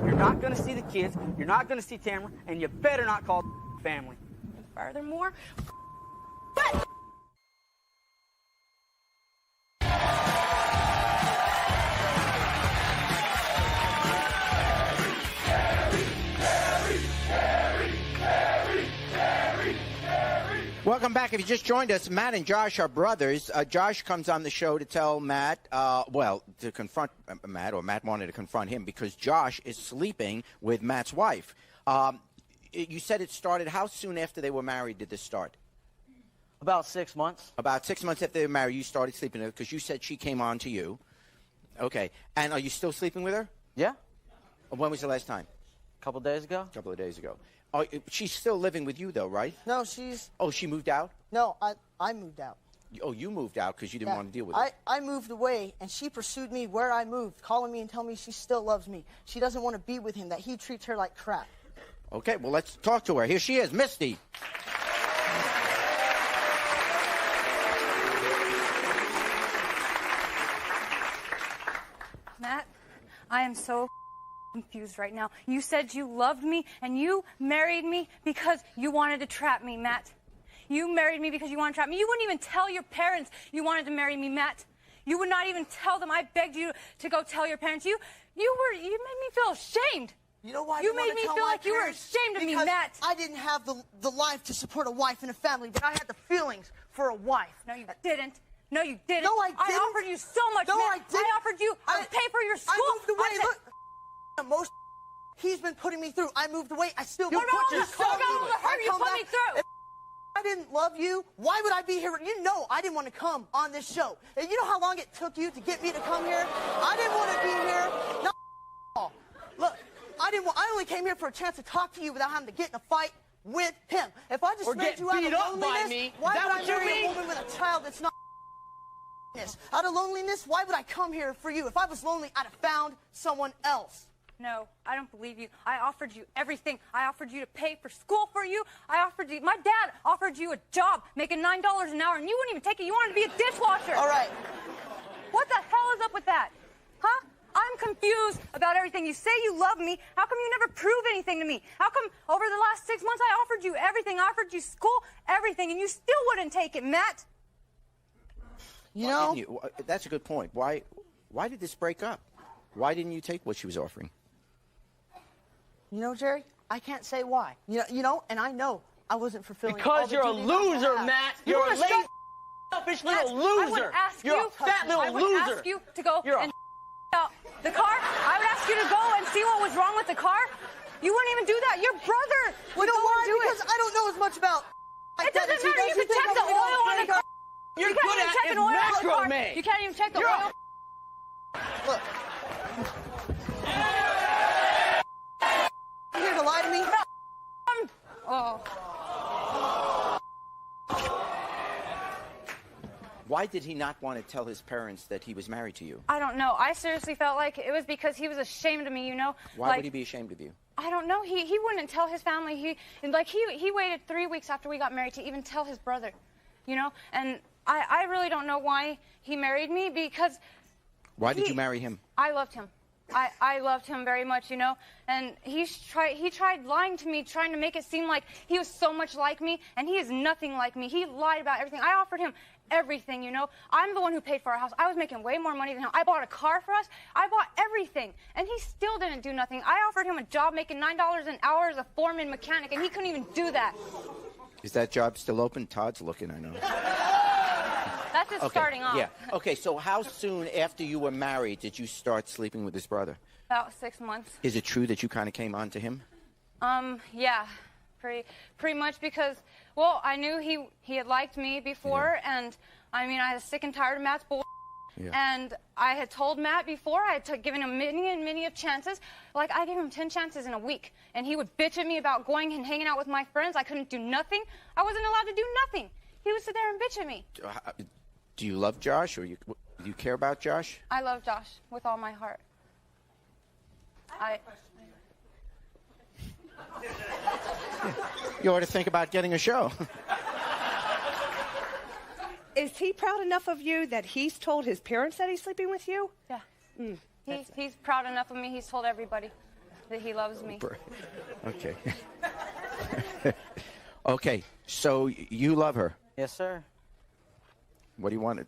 S4: You're not going to see the kids. You're not going to see Tamara, and you better not call family.
S22: Furthermore,
S2: Welcome back. If you just joined us, Matt and Josh are brothers. Josh comes on the show to tell Matt, to confront Matt, or Matt wanted to confront him because Josh is sleeping with Matt's wife. You said it started, how soon after they were married did this start?
S4: About 6 months.
S2: About 6 months after they were married, you started sleeping with her because you said she came on to you. Okay. And are you still sleeping with her?
S4: Yeah.
S2: When was the last time?
S4: A couple days ago.
S2: A couple of days ago. Oh, she's still living with you, though, right?
S11: No, she's.
S2: Oh, she moved out?
S11: No, I moved out.
S2: Oh, you moved out because you didn't
S11: Yeah.
S2: want to deal with it.
S11: I moved away, and she pursued me where I moved, calling me and telling me she still loves me. She doesn't want to be with him, that he treats her like crap.
S2: Okay, well, let's talk to her. Here she is, Misty.
S3: Matt, I am so confused right now. You said you loved me and you married me because you wanted to trap me, Matt. You married me because you wanted to trap me. You wouldn't even tell your parents you wanted to marry me, Matt. You would not even tell them. I begged you to go tell your parents. You made me feel ashamed.
S11: You know why?
S3: You made me feel like you were ashamed of me, Matt.
S11: I didn't have the life to support a wife and a family, but I had the feelings for a wife.
S3: No, you didn't. No, you didn't.
S11: No, I didn't.
S3: I offered you so much,
S11: No,
S3: Matt.
S11: I didn't.
S3: I offered you to pay for your school.
S11: I moved away. Look, most he's been putting me through. I moved away. I still.
S3: What about all the stuff all the hurt you put me through?
S11: If I didn't love you, why would I be here? You know I didn't want to come on this show. And you know how long it took you to get me to come here? I didn't want to be here. No, look, I only came here for a chance to talk to you without having to get in a fight with him. If I just
S13: Or
S11: married
S13: get
S11: you out of
S13: beat up by
S11: loneliness,
S13: me.
S11: why
S13: Is that
S11: would
S13: what
S11: I
S13: you
S11: marry
S13: mean?
S11: a woman with a child that's not out of loneliness? Why would I come here for you? If I was lonely, I'd have found someone else.
S3: No, I don't believe you. I offered you everything. I offered you to pay for school for you. My dad offered you a job making $9 an hour, and you wouldn't even take it. You wanted to be a dishwasher.
S11: All right.
S3: What the hell is up with that? Huh? I'm confused about everything. You say you love me. How come you never prove anything to me? How come over the last 6 months I offered you everything? I offered you school, everything, and you still wouldn't take it, Matt?
S11: You know?
S2: That's a good point. Why did this break up? Why didn't you take what she was offering?
S11: You know, Jerry, I can't say why. You know, and I know I wasn't fulfilling all
S13: Because
S11: the
S13: you're a
S11: duties I
S13: loser,
S11: have.
S13: Matt.
S11: You
S13: You're a
S11: wanna
S13: lazy,
S11: stop-
S13: selfish
S3: Matt,
S13: little loser.
S3: I would ask
S13: You're
S3: you,
S13: a fat little
S3: I would
S13: loser.
S3: ask you to go
S13: You're a
S3: and out the car. I would ask you to go and see what was wrong with the car. You wouldn't even do that. Your brother would
S11: You know
S3: go
S11: why?
S3: and do
S11: Because
S3: it.
S11: I don't know as much about.
S3: It doesn't
S11: as he
S3: matter.
S11: does.
S3: You can
S11: think
S3: check
S11: I'm
S3: the
S11: gonna go
S3: oil on the
S11: crank
S3: car.
S11: up-
S13: You're
S3: You can't
S13: good
S3: even
S13: at
S3: check
S13: is
S3: an oil on the car.
S13: macrame.
S3: You can't even check the
S13: You're a
S3: oil.
S11: Look. You here to lie to me?
S3: Oh.
S2: Why did he not want to tell his parents that he was married to you?
S3: I don't know. I seriously felt like it was because he was ashamed of me, you know?
S2: Why would he be ashamed of you?
S3: I don't know. He wouldn't tell his family. He waited 3 weeks after we got married to even tell his brother, you know? And I really don't know why he married me because...
S2: Why did you marry him?
S3: I loved him. I loved him very much, you know? And he tried lying to me, trying to make it seem like he was so much like me, and he is nothing like me. He lied about everything. I offered him everything, you know? I'm the one who paid for our house. I was making way more money than him. I bought a car for us. I bought everything. And he still didn't do nothing. I offered him a job making $9 an hour as a foreman mechanic, and he couldn't even do that.
S2: Is that job still open? Todd's looking, I know.
S3: That's just
S2: Okay,
S3: starting off.
S2: yeah. Okay, so how soon after you were married did you start sleeping with his brother?
S3: About 6 months.
S2: Is it true that you kind of came on to him?
S3: Yeah, pretty much because, well, I knew he had liked me before, and I mean, I was sick and tired of Matt's bull.
S2: Yeah.
S3: And I had told Matt before, I had given him many and many of chances. Like, I gave him 10 chances in a week. And he would bitch at me about going and hanging out with my friends. I couldn't do nothing. I wasn't allowed to do nothing. He would sit there and bitch at me.
S2: Do you love Josh, or do you care about Josh?
S3: I love Josh with all my heart.
S2: You ought to think about getting a show.
S14: Is he proud enough of you that he's told his parents that he's sleeping with you?
S3: Yeah. He's proud enough of me. He's told everybody that he loves me.
S2: Okay. Okay, so you love her.
S4: Yes, sir.
S2: What do you want?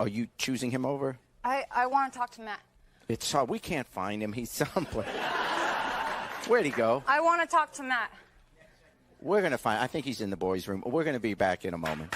S2: Are you choosing him over?
S3: I want to talk to Matt.
S2: It's hard. We can't find him. He's someplace. Where'd he go?
S3: I want to talk to Matt.
S2: We're going to find. I think he's in the boys' room. We're going to be back in a moment.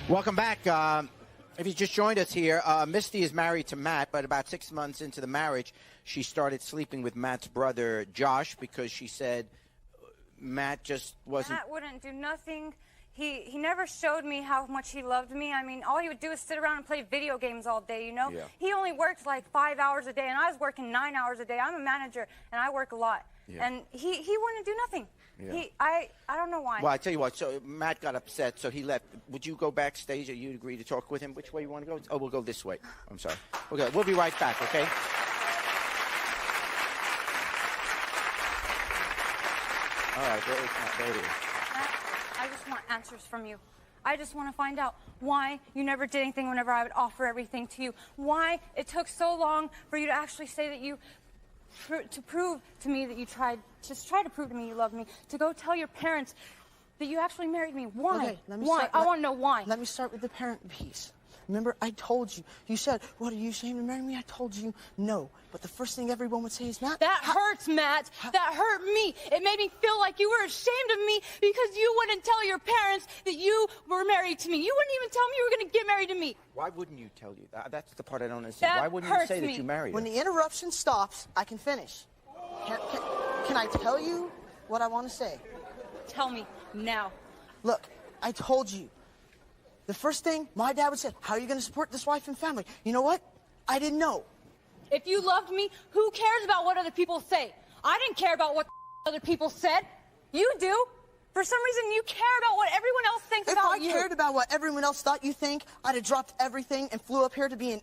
S2: Welcome back. If you just joined us here, Misty is married to Matt, but about 6 months into the marriage, she started sleeping with Matt's brother, Josh, because she said Matt just wasn't...
S3: Matt wouldn't do nothing. He never showed me how much he loved me. I mean, all he would do is sit around and play video games all day, you know?
S2: Yeah.
S3: He only worked like 5 hours a day, and I was working 9 hours a day. I'm a manager, and I work a lot.
S2: Yeah.
S3: And he wouldn't do nothing.
S2: Yeah.
S3: I don't know why.
S2: Well, I tell you what, so Matt got upset, so he left. Would you go backstage, or you'd agree to talk with him? Which way you want to go? Oh, we'll go this way. I'm sorry. Okay, we'll be right back, okay? All right, there it is.
S3: I just want answers from you. I just want to find out why you never did anything whenever I would offer everything to you. Why it took so long for you to actually say that you... to prove to me that you tried, just try to prove to me you love me, to go tell your parents that you actually married me. Why?
S11: Okay, let me
S3: why?
S11: start-
S3: I want to know why.
S11: Let me start with the parent piece. Remember, I told you. You said, what, are you ashamed to marry me? I told you no. But the first thing everyone would say is, Matt...
S3: That hurts, Matt. That hurt me. It made me feel like you were ashamed of me because you wouldn't tell your parents that you were married to me. You wouldn't even tell me you were going to get married to me.
S2: Why wouldn't you tell you? That's the part I don't understand.
S3: That
S2: Why wouldn't you
S3: hurts
S2: say
S3: me.
S2: that you married her?
S11: When the interruption stops, I can finish. Can I tell you what I want to say?
S3: Tell me now.
S11: Look, I told you. The first thing my dad would say, how are you going to support this wife and family? You know what? I didn't know.
S3: If you loved me, who cares about what other people say? I didn't care about what other people said. You do. For some reason, you care about what everyone else thinks about you.
S11: If I cared about what everyone else thought you think, I'd have dropped everything and flew up here to be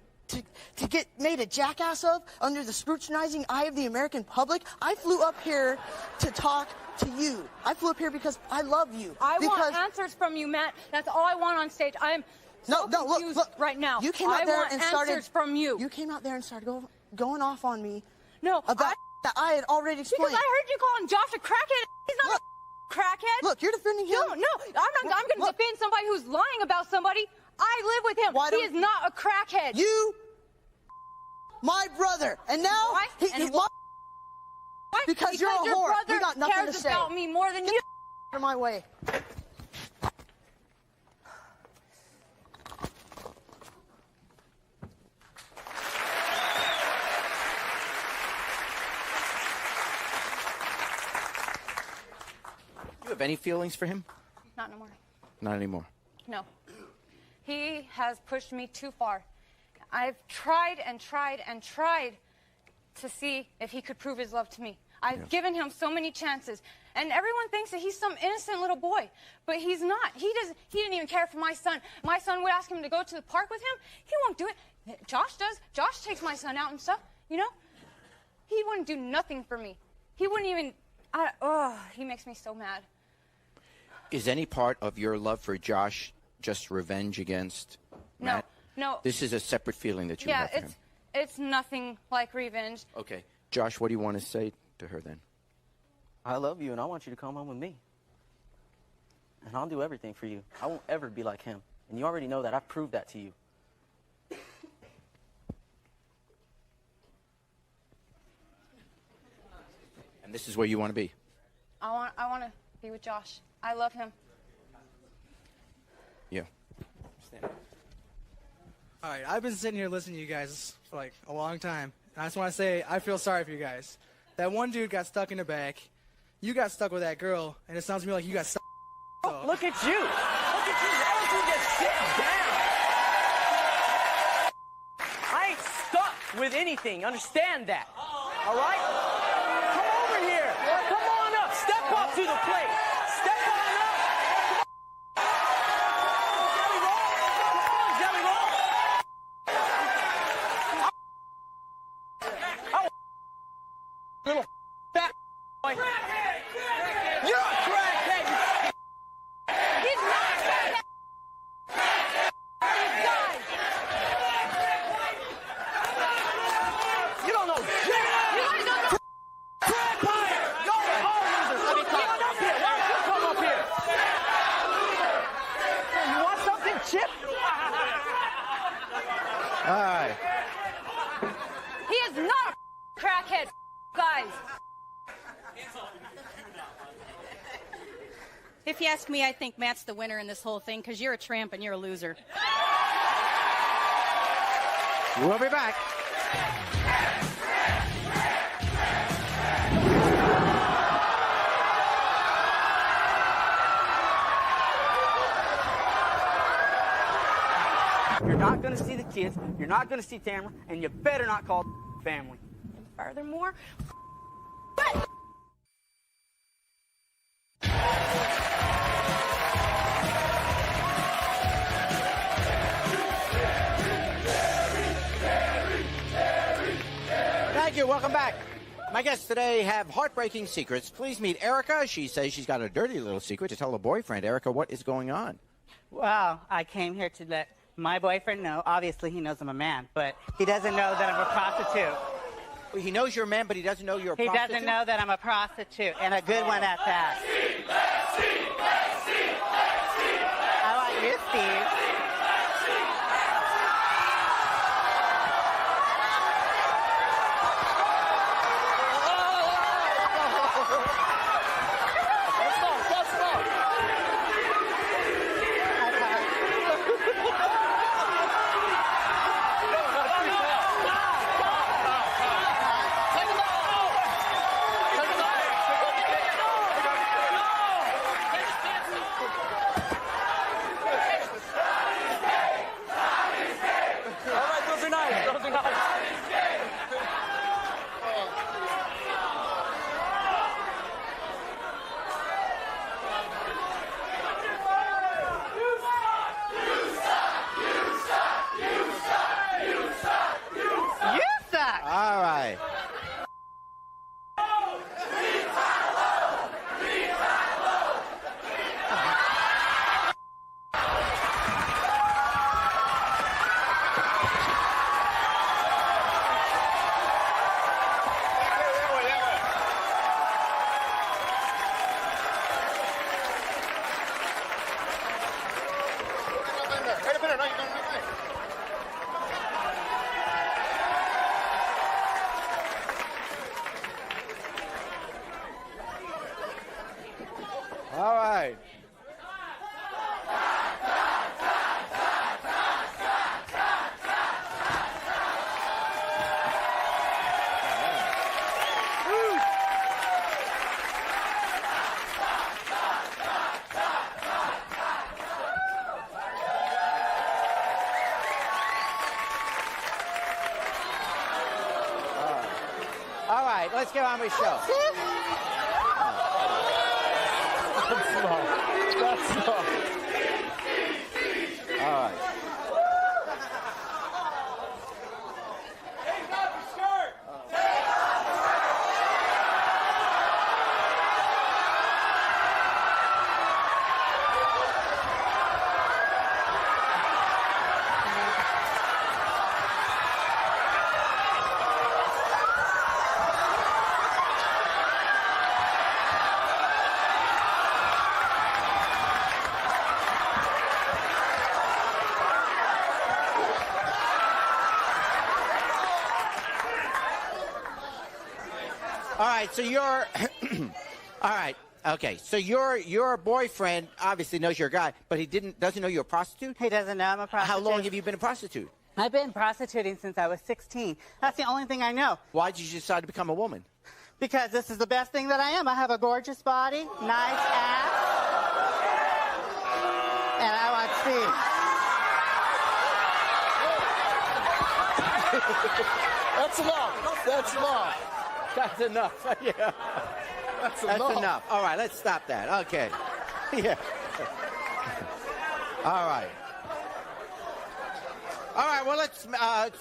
S11: to get made a jackass of under the scrutinizing eye of the American public. I flew up here to talk to you. I flew up here because I love you.
S3: I want answers from you, Matt. That's all I want on stage. I am so confused right now.
S11: You came out there and started.
S3: Answers from you.
S11: You came out there and started going off on me.
S3: No,
S11: about that I had already explained.
S3: Because I heard you calling Josh a crackhead. He's not a crackhead.
S11: Look, you're defending him.
S3: No, I'm going to defend somebody who's lying about somebody. I live with him. He is not a crackhead.
S11: You, my brother, and now because you're a
S3: your
S11: whore.
S3: brother
S11: You got nothing
S3: cares
S11: to say.
S3: about me more than you.
S11: Out of my way.
S2: You have any feelings for him?
S3: Not no more.
S2: Not anymore.
S3: No. He has pushed me too far. I've tried and tried and tried to see if he could prove his love to me. I've given him so many chances. And everyone thinks that he's some innocent little boy. But he's not. He didn't even care for my son. My son would ask him to go to the park with him. He won't do it. Josh does. Josh takes my son out and stuff, you know? He wouldn't do nothing for me. He wouldn't even He makes me so mad.
S2: Is any part of your love for Josh just revenge against Matt?
S3: No.
S2: This is a separate feeling that you have for him.
S3: It's nothing like revenge.
S2: Okay. Josh, what do you want to say to her then?
S4: I love you, and I want you to come home with me. And I'll do everything for you. I won't ever be like him. And you already know that. I've proved that to you.
S2: And this is where you want to be?
S3: I want to be with Josh. I love him.
S2: Yeah.
S10: All right, I've been sitting here listening to you guys for like a long time. And I just want to say I feel sorry for you guys. That one dude got stuck in the back. You got stuck with that girl, and it sounds to me like you got stuck. So.
S13: Look at you. Look at you. Why don't you just sit down? I ain't stuck with anything. Understand that. All right? Come over here. Come on up. Step up to the plate. Step on up. Jelly roll. Come on, Jelly roll. Little fat boy. You're a crackhead. He's not a crackhead. He's done. You don't know shit. You guys don't know. Crack fire. Go home, losers. Let me come up here. Why don't you come up here? You want something, Chip?
S2: All right.
S3: He is not a crackhead, guys.
S18: If you ask me, I think Matt's the winner in this whole thing because you're a tramp and you're a loser.
S2: We'll be back.
S4: You're not going to see the kids. You're not going to see Tamara. And you better not call family.
S18: Furthermore,
S2: Thank you. Welcome back. My guests today have heartbreaking secrets. Please meet Erica. She says she's got a dirty little secret to tell her boyfriend. Erica, what is going on?
S19: Well, I came here to let my boyfriend know. Obviously, he knows I'm a man, but he doesn't know that I'm a prostitute.
S2: He knows you're a man, but he doesn't know you're a
S19: He
S2: prostitute?
S19: doesn't know that I'm a prostitute, and a good one at that. How about you, Steve?
S2: All right. All right. All right, let's get on with the show. That's all. All right. right, so you're all right. Okay, so your boyfriend obviously knows you're a guy, but he doesn't know you're a prostitute?
S19: He doesn't know I'm a prostitute.
S2: How long have you been a prostitute?
S19: I've been prostituting since I was 16. That's the only thing I know.
S2: Why did you decide to become a woman?
S19: Because this is the best thing that I am. I have a gorgeous body, nice ass, and I want
S2: That's enough. That's enough. That's enough. Yeah. That's enough. All right, let's stop that. Okay. Yeah. All right. All right, well, let's,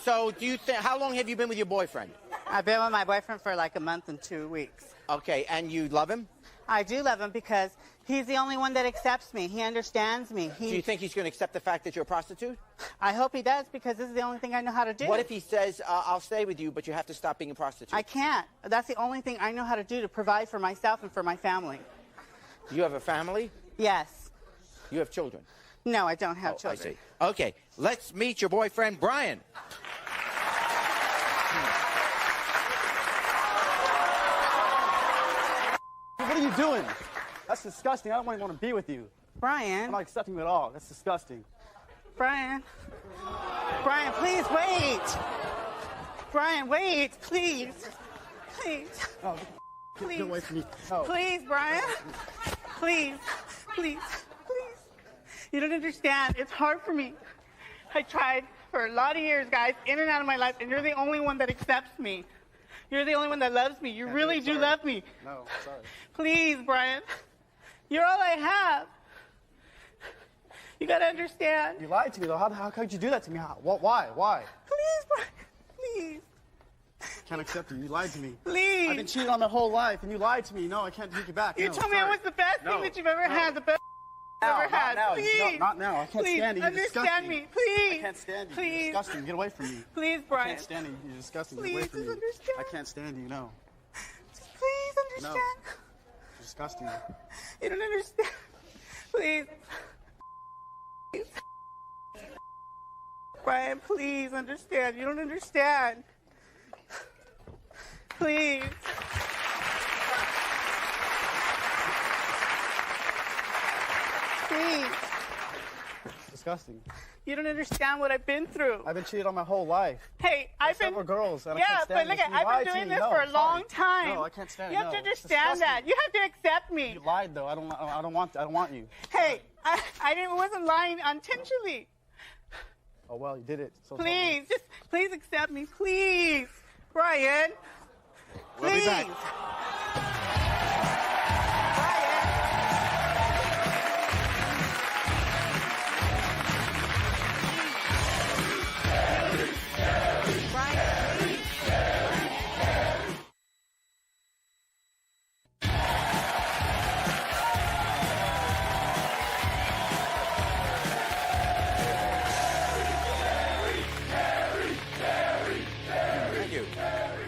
S2: so do you think, how long have you been with your boyfriend?
S19: I've been with my boyfriend for like a month and 2 weeks.
S2: Okay, and you love him?
S19: I do love him because he's the only one that accepts me. He understands me.
S2: Do you think he's going to accept the fact that you're a prostitute?
S19: I hope he does because this is the only thing I know how to do.
S2: What if he says, I'll stay with you, but you have to stop being a prostitute?
S19: I can't. That's the only thing I know how to do to provide for myself and for my family.
S2: You have a family?
S19: Yes.
S2: You have children?
S19: No, I don't have children.
S2: I see. Okay, let's meet your boyfriend, Brian.
S5: What are you doing? That's disgusting. I don't even want to be with you.
S19: Brian.
S5: I'm not accepting you at all. That's disgusting.
S19: Brian. Brian, please wait. Brian, wait, please. Please.
S5: Oh,
S19: please.
S5: Get away from me. No.
S19: Please, Brian. Please. Please. Please. You don't understand. It's hard for me. I tried for a lot of years, guys, in and out of my life, and you're the only one that accepts me. You're the only one that loves me. You really do love me.
S5: No, sorry.
S19: Please, Brian. You're all I have. You gotta understand.
S5: You lied to me, though. How could you do that to me? Why? Why?
S19: Please, Brian. Please.
S5: Can't accept you. You lied to me.
S19: Please.
S5: I've been cheating on my whole life, and you lied to me. No, I can't take you back.
S19: You
S5: No,
S19: told me I
S5: sorry.
S19: was the best thing that you've ever had. The best
S5: Now,
S19: ever had.
S5: not now.
S19: Please.
S5: Not now. I can't
S19: Please,
S5: stand you. You're
S19: understand
S5: disgusting.
S19: me. Please.
S5: I can't stand you.
S19: Please.
S5: You're disgusting. Get away from me.
S19: Please,
S5: I
S19: Brian.
S5: can't stand you. You're disgusting. Get
S19: Please,
S5: away from
S19: just
S5: me.
S19: understand.
S5: I can't stand you. No.
S19: Please understand.
S5: No. You're disgusting.
S19: You don't understand. Please. Please. Brian, please understand. You don't understand. Please. Please.
S5: Disgusting.
S19: You don't understand what I've been through.
S5: I've been cheated on my whole life.
S19: Hey, I've been
S5: several girls, and I
S19: yeah,
S5: can't stand
S19: but look
S5: this.
S19: at
S5: You
S19: I've
S5: lied
S19: been
S5: to
S19: doing
S5: me.
S19: this
S5: No,
S19: for a
S5: sorry.
S19: long time.
S5: No, I can't stand it.
S19: You have
S5: No,
S19: to
S5: it's
S19: understand that.
S5: disgusting.
S19: You have to accept me.
S5: You lied though. I don't want you.
S19: Hey, I wasn't lying intentionally.
S5: Oh well, you did it. So
S19: Please, just please accept me, please, Brian.
S2: We'll be
S19: Please.
S2: back. Thank you.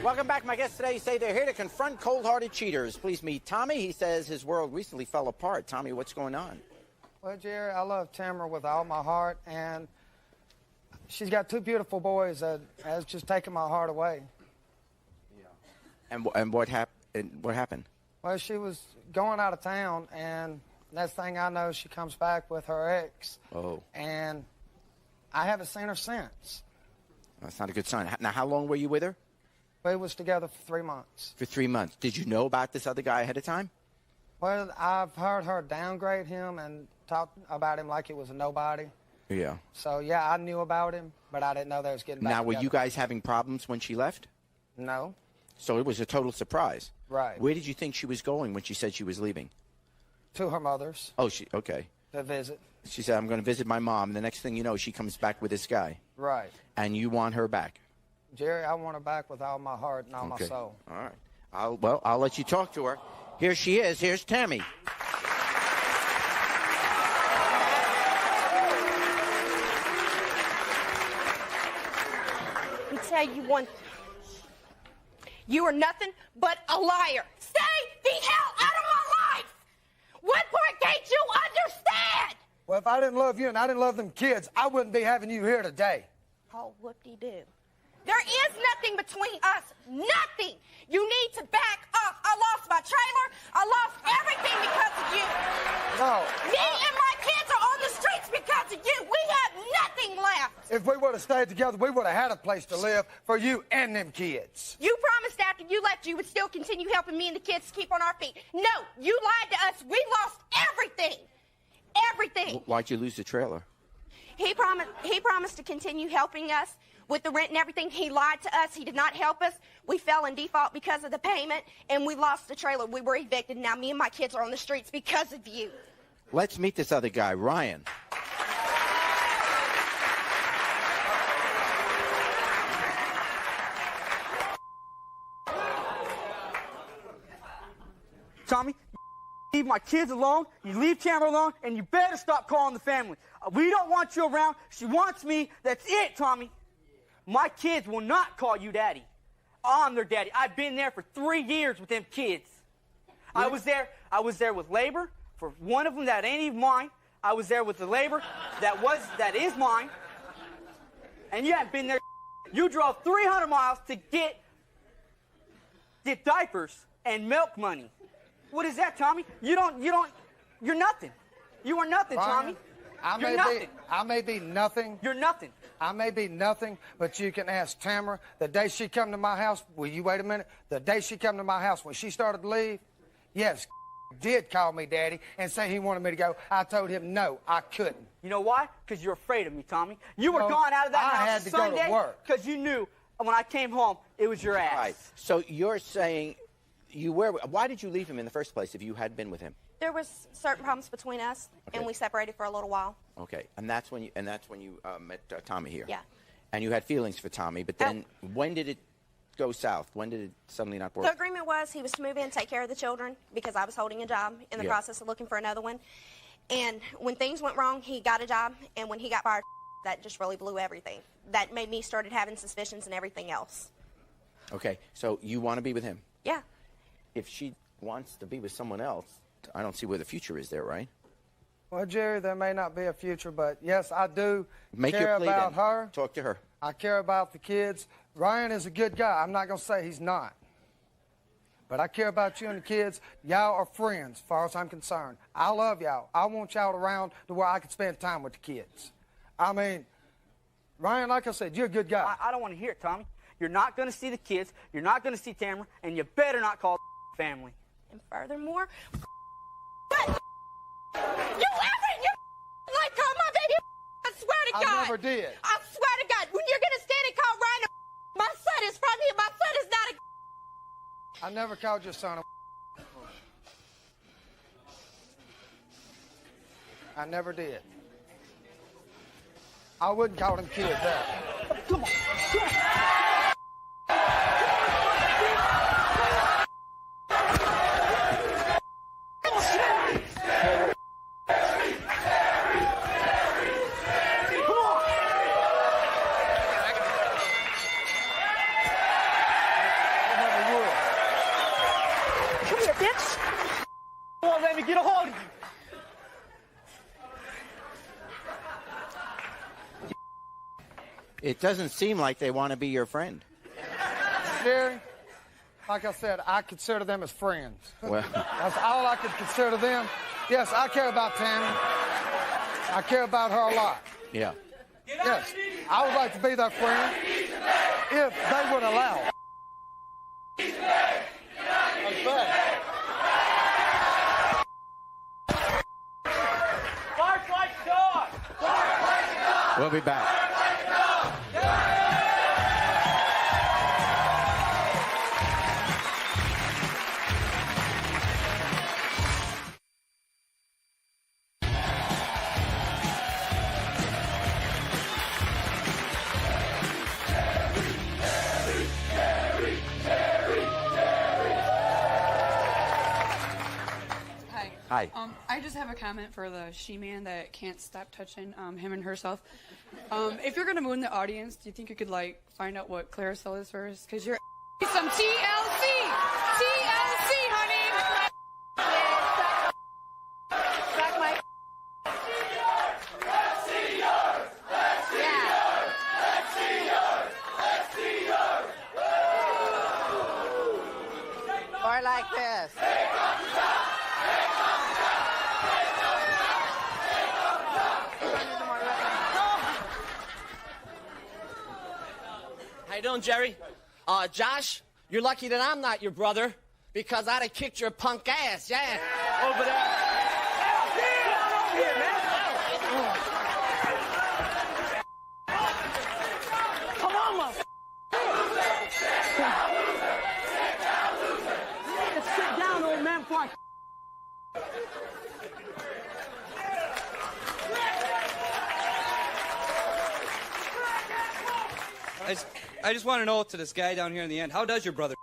S2: Welcome back. My guests today say they're here to confront cold-hearted cheaters. Please meet Tommy. He says his world recently fell apart. Tommy, what's going on?
S16: Well, Jerry, I love Tamara with all my heart, and she's got two beautiful boys that has just taken my heart away.
S2: And what happened?
S16: Well, she was going out of town, and next thing I know, she comes back with her ex,
S2: Oh,
S16: and I haven't seen her since.
S2: that's not a good sign. Now, how long were you with her?
S16: We was together for 3 months.
S2: For 3 months. Did you know about this other guy ahead of time?
S16: Well, I've heard her downgrade him and talk about him like he was a nobody.
S2: Yeah.
S16: So, yeah, I knew about him, but I didn't know they was getting back
S2: Now, were
S16: together.
S2: you guys having problems when she left?
S16: No.
S2: So it was a total surprise.
S16: Right.
S2: Where did you think she was going when she said she was leaving?
S16: To her mother's
S2: Oh, okay.
S16: to visit.
S2: She said, I'm going to visit my mom. And the next thing you know, she comes back with this guy.
S16: Right.
S2: And you want her back.
S16: Jerry, I want her back with all my heart and all my soul.
S2: All right. I'll let you talk to her. Here she is. Here's Tammy.
S20: Let me tell you one. You are nothing but a liar. Stay the hell out of my life! What part can't you understand?
S16: Well, if I didn't love you and I didn't love them kids, I wouldn't be having you here today.
S20: Oh, whoop-de-doo. There is nothing between us. Nothing. You need to back off. I lost my trailer. I lost everything because of you.
S16: No.
S20: Me and my kids are on the streets because of you. We have nothing left.
S16: If we would have stayed together, we would have had a place to live for you and them kids.
S20: You promised after you left you would still continue helping me and the kids to keep on our feet. No, you lied to us. We lost everything. Everything.
S2: Why'd you lose the trailer?
S20: He promised to continue helping us with the rent and everything. He lied to us. He did not help us. We fell in default because of the payment, and we lost the trailer. We were evicted. Now me and my kids are on the streets because of you.
S2: Let's meet this other guy, Ryan.
S4: Tommy, you leave my kids alone, you leave Tamara alone, and you better stop calling the family. We don't want you around. She wants me. That's it, Tommy. My kids will not call you daddy. I'm their daddy. I've been there for 3 years with them kids. I was there with labor for one of them that ain't even mine. I was there with the labor that is mine. And you haven't been there. You drove 300 miles to get diapers and milk money. What is that, Tommy? You're nothing. You are nothing, Tommy. You're nothing.
S16: I may be nothing.
S4: You're nothing.
S16: I may be nothing, but you can ask Tamara. The day she come to my house, will you wait a minute? The day she come to my house, when she started to leave, yes, did call me daddy and say he wanted me to go. I told him no, I couldn't.
S4: You know why? Because you're afraid of me, Tommy. You were gone out of that house
S16: I had to
S4: Sunday
S16: go to work.
S4: because you knew when I came home, it was your ass.
S2: Right. So you're saying why did you leave him in the first place if you had been with him?
S20: There was certain problems between us, and we separated for a little while.
S2: Okay, and that's when you met Tommy here.
S20: Yeah.
S2: And you had feelings for Tommy, but then when did it go south? When did it suddenly not work?
S20: The agreement was he was to move in, take care of the children, because I was holding a job in the process of looking for another one. And when things went wrong, he got a job, and when he got fired, that just really blew everything. That made me started having suspicions and everything else.
S2: Okay, so you want to be with him?
S20: Yeah.
S2: If she wants to be with someone else, I don't see where the future is there, right?
S16: Well, Jerry, there may not be a future, but yes, I do
S2: Make
S16: care
S2: your plea
S16: about
S2: then.
S16: her.
S2: Talk to her.
S16: I care about the kids. Ryan is a good guy. I'm not going to say he's not. But I care about you and the kids. Y'all are friends, as far as I'm concerned. I love y'all. I want y'all around to where I can spend time with the kids. I mean, Ryan, like I said, you're a good guy.
S4: I don't want to hear it, Tommy. You're not going to see the kids. You're not going to see Tamara, and you better not call the family.
S20: And furthermore, you like call my baby? I swear to God.
S16: I never did.
S20: I swear to God, when you're gonna stand and call Ryan my son is from here. My son is not a.
S16: I never called your son a. I never did. I wouldn't call them kids that.
S4: Come on. Come on. Get a hold of you.
S2: It doesn't seem like they want to be your friend.
S16: Jerry, like I said, I consider them as friends.
S2: Well,
S16: that's all I could consider them. Yes, I care about Tammy. I care about her a lot.
S2: Yeah.
S16: Yes, I would like to be their friend if they would allow it.
S2: We'll be back. Hi.
S1: I just have a comment for the she-man that can't stop touching him and herself. If you're going to move in the audience, do you think you could, like, find out what Claricel is first? Because you're some TLC! TLC, honey!
S20: Suck my.
S17: Let's see yours! Let's see yours! Let's see yours! Let's see
S13: you doing, Jerry? Josh, you're lucky that I'm not your brother because I'd have kicked your punk ass, yeah. Over there. Come on, mother. Sit down, old man, before
S6: I just want to know to this guy down here in the end, how does your brother?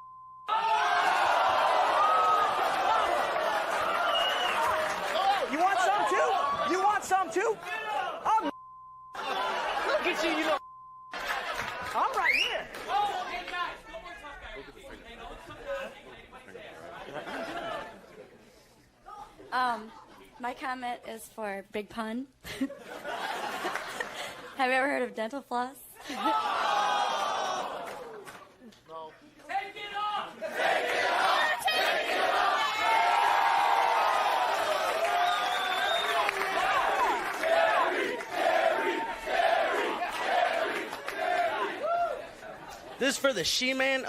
S13: You want some too? You want some too? Oh, look at you, you little. I'm right here.
S8: My comment is for Big Pun. Have you ever heard of dental floss?
S13: This is for the she-man.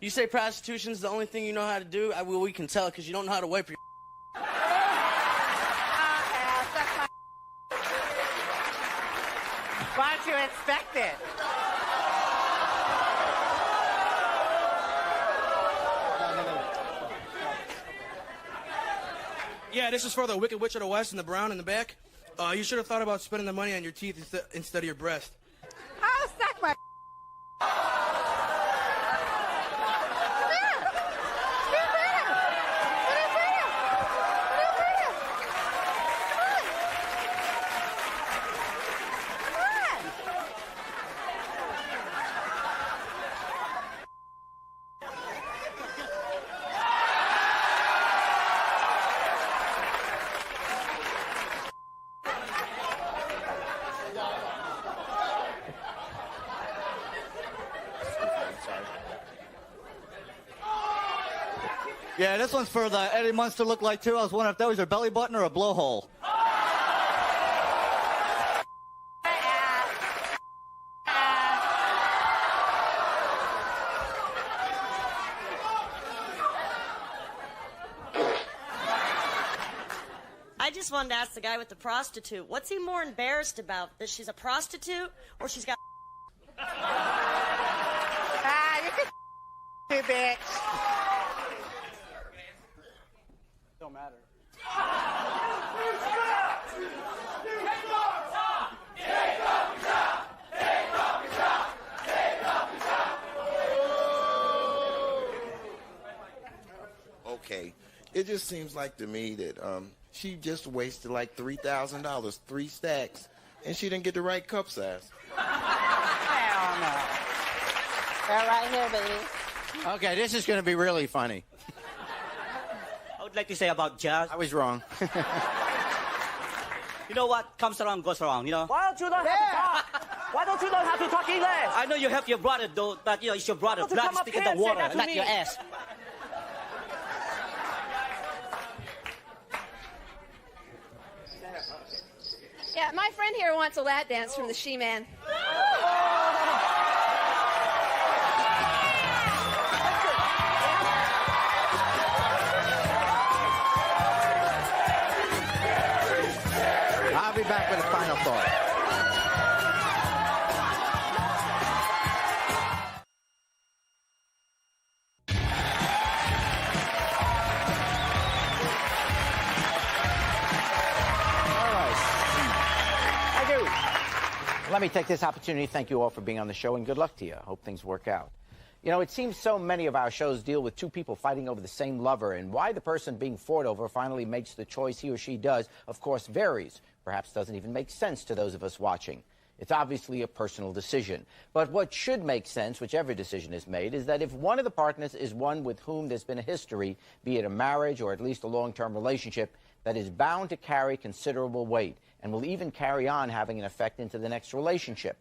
S13: You say prostitution's the only thing you know how to do? We can tell because you don't know how to wipe your.
S12: Why don't you inspect it?
S10: Yeah, this is for the Wicked Witch of the West and the brown in the back. You should have thought about spending the money on your teeth instead of your breast.
S12: I'll suck my.
S21: Yeah, this one's for the Eddie Munster look like too. I was wondering if that was your belly button or a blowhole.
S23: I just wanted to ask the guy with the prostitute, what's he more embarrassed about? That she's a prostitute or she's got
S12: You can bitch.
S10: Don't matter.
S26: Okay, it just seems like to me that she just wasted like $3,000, 3 stacks, and she didn't get the right cup size.
S12: Hell no. They're right here, baby.
S2: Okay, this is going to be really funny.
S21: I would like to say about jazz.
S2: I was wrong.
S21: You know what comes around goes around, you know?
S13: Why don't you learn how to talk? Why don't you learn how to talk English?
S21: I know you help your brother, though, but you know, it's your brother.
S13: Why don't you
S21: Blood
S13: come up
S21: stick in
S13: here
S21: the
S13: and say
S21: water,
S13: that to
S21: not
S13: me?
S21: your ass.
S27: Yeah, my friend here wants a lap dance from the She-Man.
S2: I'll be back with a final thought. Let me take this opportunity to thank you all for being on the show, and good luck to you. I hope things work out. You know, it seems so many of our shows deal with two people fighting over the same lover, and why the person being fought over finally makes the choice he or she does, of course, varies. Perhaps doesn't even make sense to those of us watching. It's obviously a personal decision. But what should make sense, whichever decision is made, is that if one of the partners is one with whom there's been a history, be it a marriage or at least a long-term relationship, that is bound to carry considerable weight and will even carry on having an effect into the next relationship.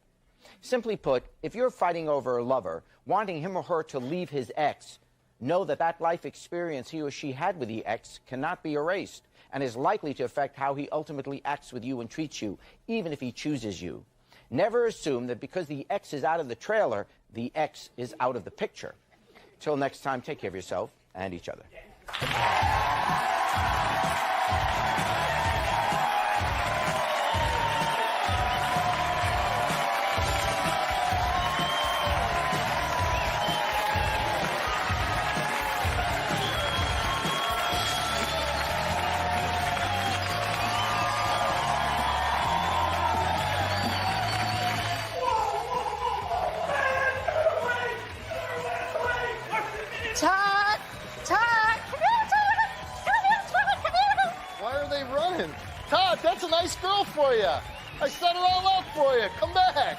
S2: Simply put, if you're fighting over a lover, wanting him or her to leave his ex, know that that life experience he or she had with the ex cannot be erased and is likely to affect how he ultimately acts with you and treats you, even if he chooses you. Never assume that because the X is out of the trailer, the X is out of the picture. Till next time, take care of yourself and each other.
S11: Todd! Todd! Come here, Todd! Come here, Todd! Come here!
S7: Why are they running? Todd, that's a nice girl for you. I set her all up for you. Come back.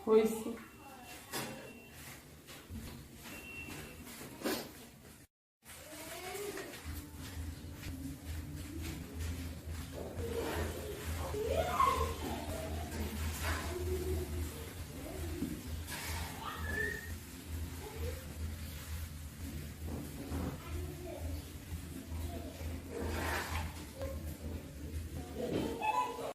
S1: Oi, sim.